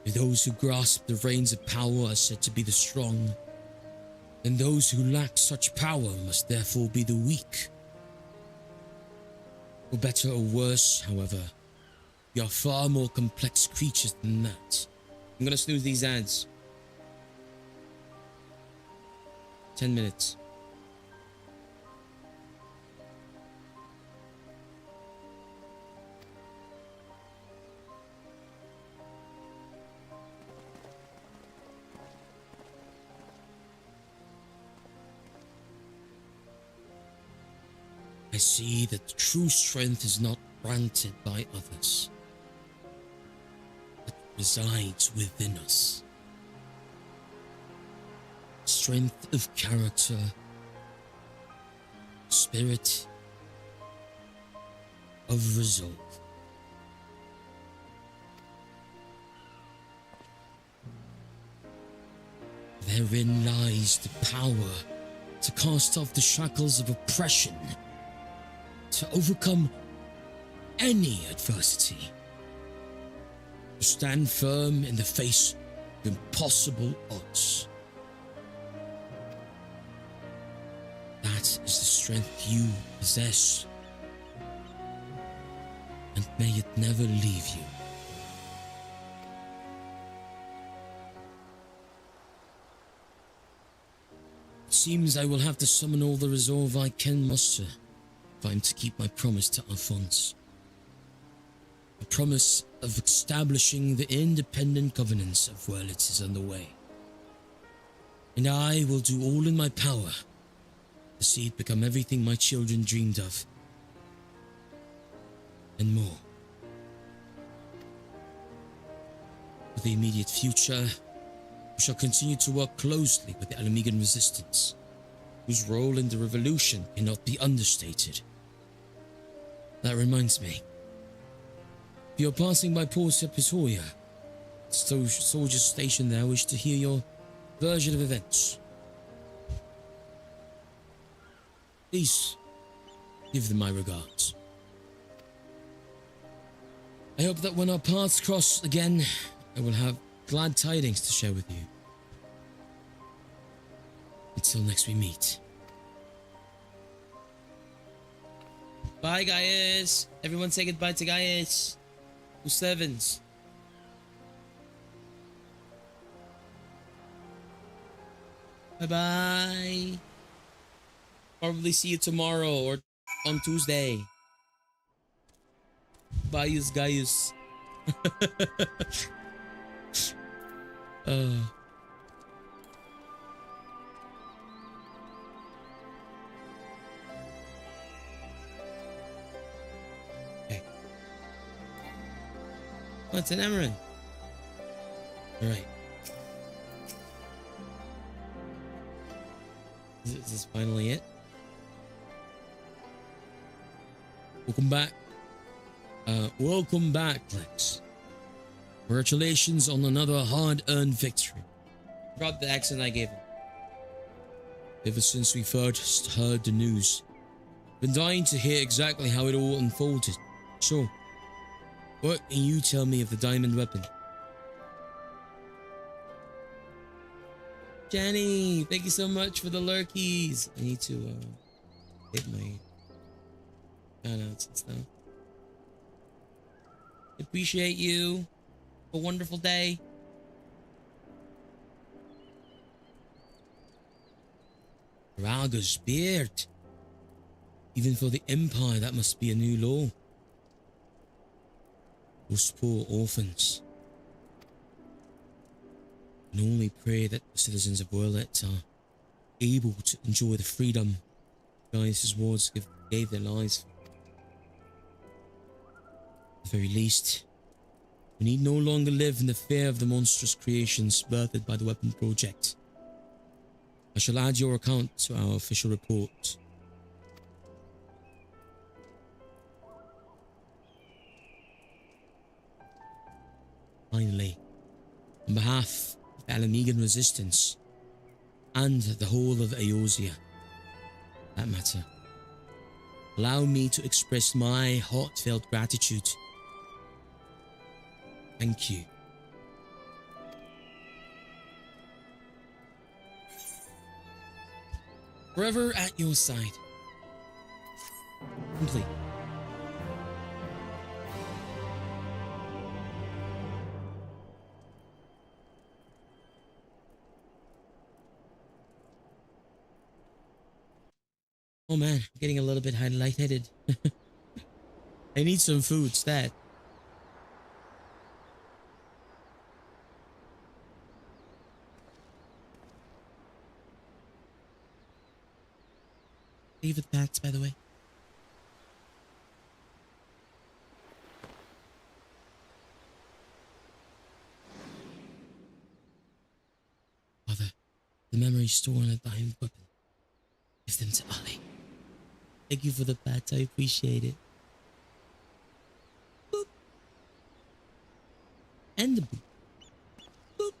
Speaker 1: Those who grasp the reins of power are said to be the strong, and those who lack such power must therefore be the weak. For better or worse, however, we are far more complex creatures than that. I'm gonna snooze these ads. 10 minutes. I see that true strength is not granted by others, resides within us. Strength of character, spirit of resolve. Therein lies the power to cast off the shackles of oppression, to overcome any adversity, to stand firm in the face of impossible odds. That is the strength you possess, and may it never leave you. It seems I will have to summon all the resolve I can muster if I am to keep my promise to Alphonse. A promise of establishing the independent governance of Wurlitz is underway. And I will do all in my power to see it become everything my children dreamed of, and more. For the immediate future, we shall continue to work closely with the Alamegan resistance, whose role in the revolution cannot be understated. That reminds me, if you're passing by Portia Pretoria, soldiers stationed there wish to hear your version of events. Please give them my regards. I hope that when our paths cross again, I will have glad tidings to share with you. Until next we meet. Bye, Gaius. Everyone say goodbye to Gaius. Who's servants? Bye-bye. Probably see you tomorrow or on Tuesday. Gaius. Okay. Oh, it's an emerald. All right. Is this finally it? Welcome back. Welcome back, Lex. Congratulations on another hard-earned victory. Forgot the accent I gave him. Ever since we first heard the news, been dying to hear exactly how it all unfolded. So, what can you tell me of the diamond weapon? Jenny, thank you so much for the lurkies. I need to hit my shoutouts and stuff. Appreciate you. A wonderful day. Raga's beard. Even for the Empire, that must be a new law. Those poor orphans. I can only pray that the citizens of Wurlitz are able to enjoy the freedom Gaius' wards gave their lives. At the very least, we need no longer live in the fear of the monstrous creations birthed by the weapon project. I shall add your account to our official report. Finally, on behalf of the Alamegan resistance and the whole of Eorzea, that matter, allow me to express my heartfelt gratitude. Thank you. Forever at your side. Complete. Oh man, I'm getting a little bit lightheaded. I need some food, stat. Favorite packs, by the way. store on a diamond weapon. Give them to Ali. Thank you for the pats. I appreciate it. Boop. And the boop. Boop.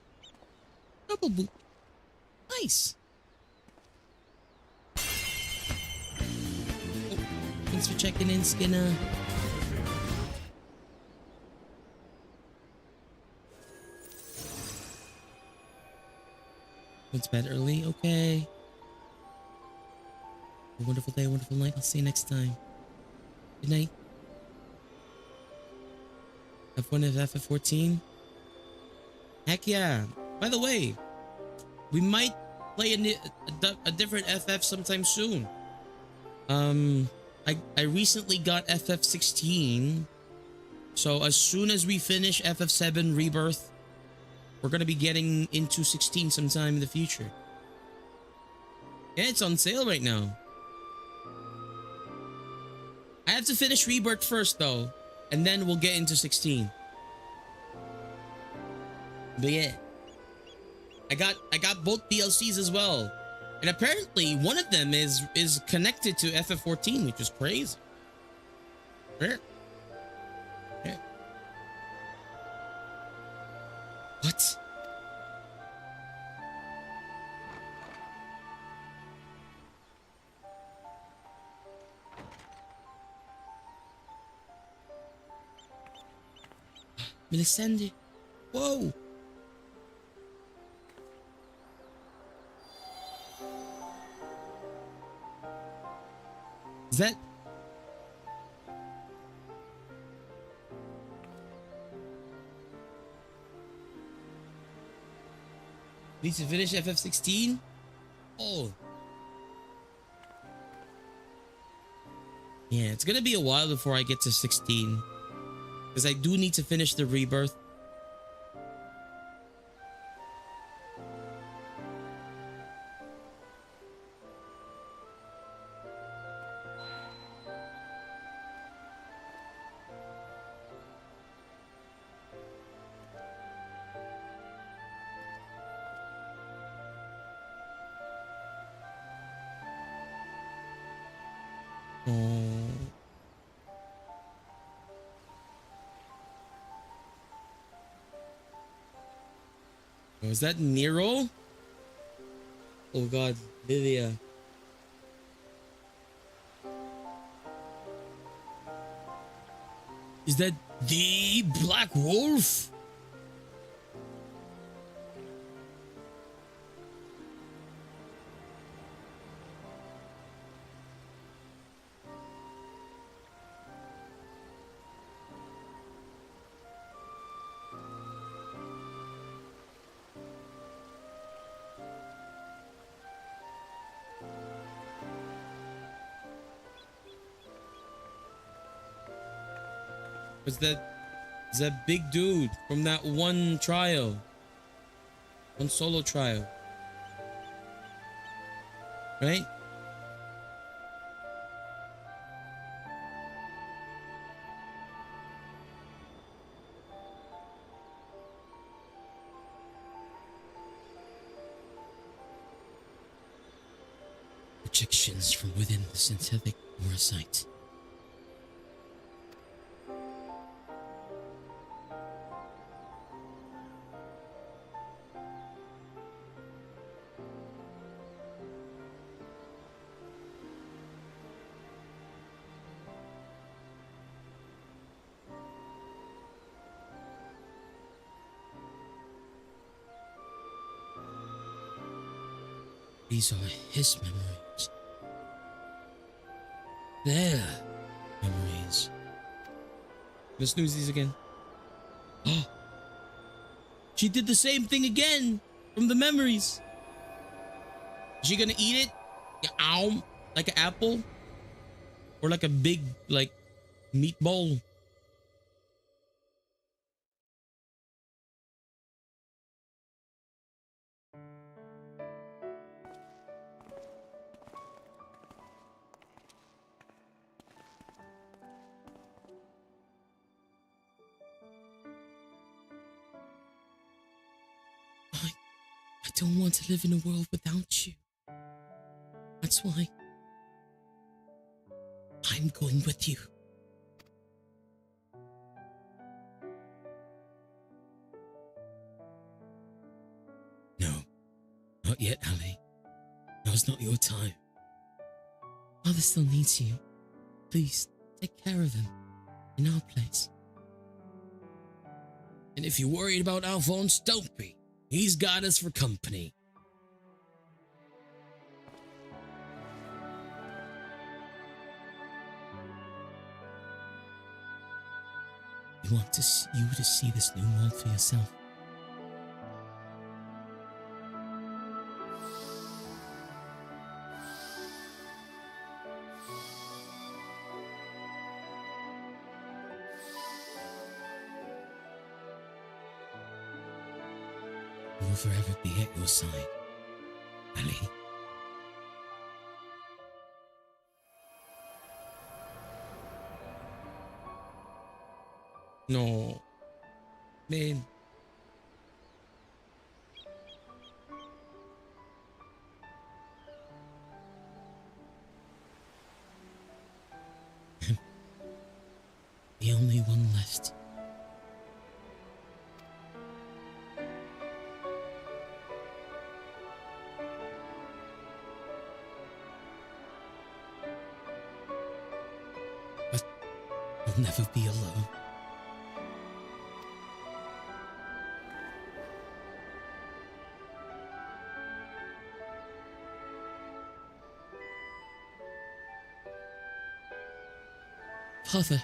Speaker 1: Double boop. Nice. Oh, thanks for checking in, Skinner. Went to bed early. Okay. A wonderful day, wonderful night. I'll see you next time. Good night. Have fun at FF14. Heck yeah. By the way, we might play a different FF sometime soon. I recently got FF16. So as soon as we finish FF7 Rebirth, we're going to be getting into 16 sometime in the future. Yeah, it's on sale right now. I have to finish Rebirth first though, and then we'll get into 16. But yeah, I got both DLCs as well, and apparently one of them is connected to FF14, which is crazy. Yeah. Yeah. What? Melisande. Whoa. Is that... Need to finish FF16? Oh. Yeah, it's gonna be a while before I get to 16. Because I do need to finish the Rebirth. Oh, is that Nero? Oh god, Livia. Is that the Black Wolf? Is that big dude from that one trial? One solo trial. Right? Projections from within the synthetic parasite. These are his memories. Their memories. Let's snooze these again. Oh, she did the same thing again from the memories. Is she gonna eat it? Ow, like an apple? Or like a big, like, meatball? don't want to live in a world without you. That's why I'm going with you. No, not yet, Ali. Now's not your time. Father still needs you. Please, take care of him in our place. And if you're worried about Alphonse, don't be. He's got us for company. We want you to see this new world for yourself. We will forever be at your side, Ali. No, man. The only one left. But you'll never be alone. Father.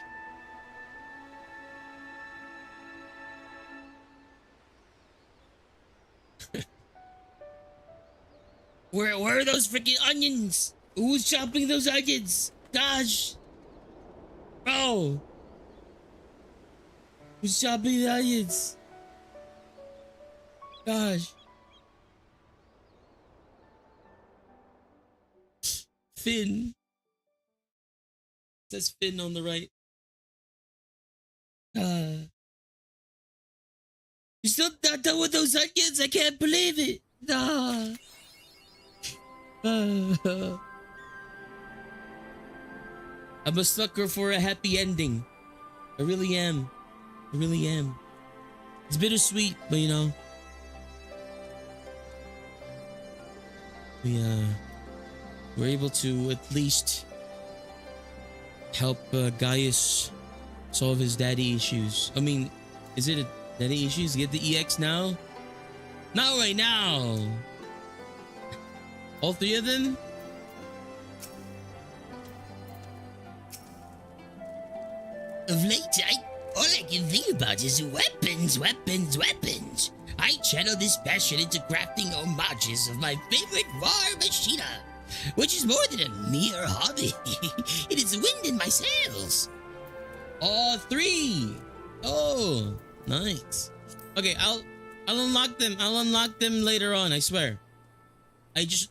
Speaker 1: Where are those freaking onions? Who's chopping those onions? Gosh. Bro. Who's chopping the onions? Gosh. Finn. It says Finn on the right. You still not done with those onions? I can't believe it. Nah. I'm a sucker for a happy ending. I really am. I really am. It's bittersweet, but you know. We're able to at least help Gaius solve his daddy issues. I mean, is it a daddy issues? Get the EX now? Not right now. All three of them? Of late, all I can think about is weapons. I channel this passion into crafting homages of my favorite war machina, which is more than a mere hobby. It is wind in my sails. All three. Oh, nice. Okay, I'll unlock them. I'll unlock them later on, I swear.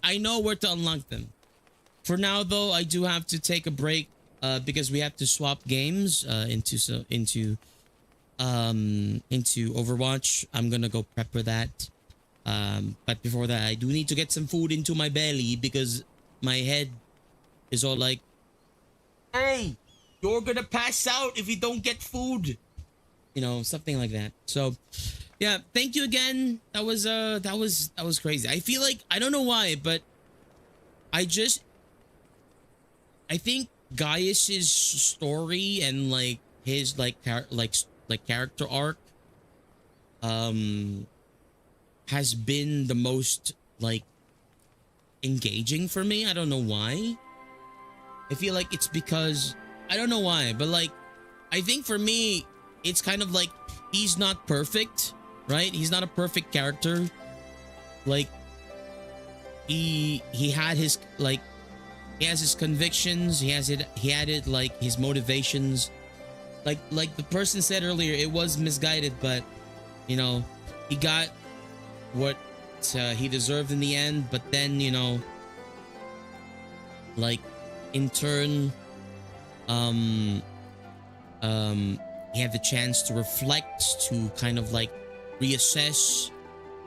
Speaker 1: I know where to unlock them. For now though, I do have to take a break because we have to swap games into Overwatch. I'm gonna go prep for that. But before that, I do need to get some food into my belly because my head is all like, "Hey, you're gonna pass out if you don't get food." You know, something like that. So yeah, thank you again. That was crazy. I feel like, I don't know why, but I think Gaius's story and like his character arc has been the most like engaging for me. I don't know why. I feel like it's because, I don't know why, but like I think for me it's kind of like he's not perfect, right? He's not a perfect character. Like he had his like, he has his convictions, he had it like his motivations. Like the person said earlier, it was misguided, but you know, he got what he deserved in the end. But then, you know, like in turn, he had the chance to reflect, to kind of like reassess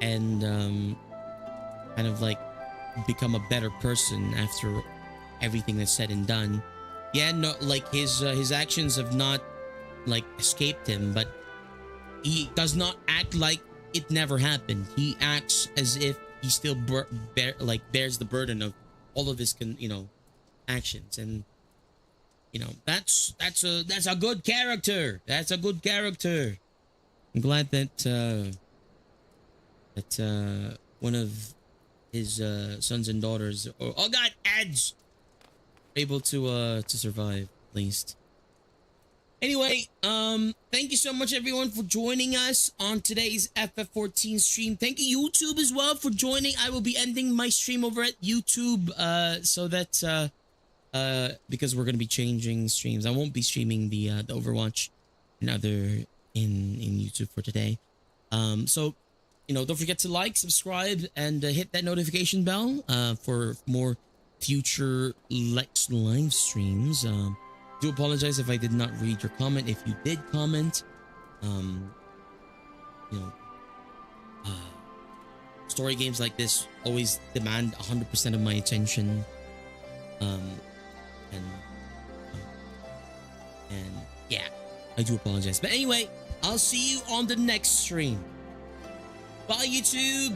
Speaker 1: and kind of like become a better person after everything that's said and done. Yeah, no, like his actions have not like escaped him, but he does not act like it never happened. He acts as if he still bears the burden of all of his actions, and that's a good character. That's a good character. I'm glad that one of his sons and daughters, or oh god, ads, able to survive at least. Anyway, thank you so much everyone for joining us on today's FF14 stream. Thank you YouTube as well for joining. I will be ending my stream over at YouTube so that because we're going to be changing streams. I won't be streaming the Overwatch and other in YouTube for today. So don't forget to like, subscribe, and hit that notification bell for more future Lex live streams. Do apologize if I did not read your comment. If you did comment, story games like this always demand 100% of my attention, and yeah, I do apologize. But anyway, I'll see you on the next stream. Bye, YouTube.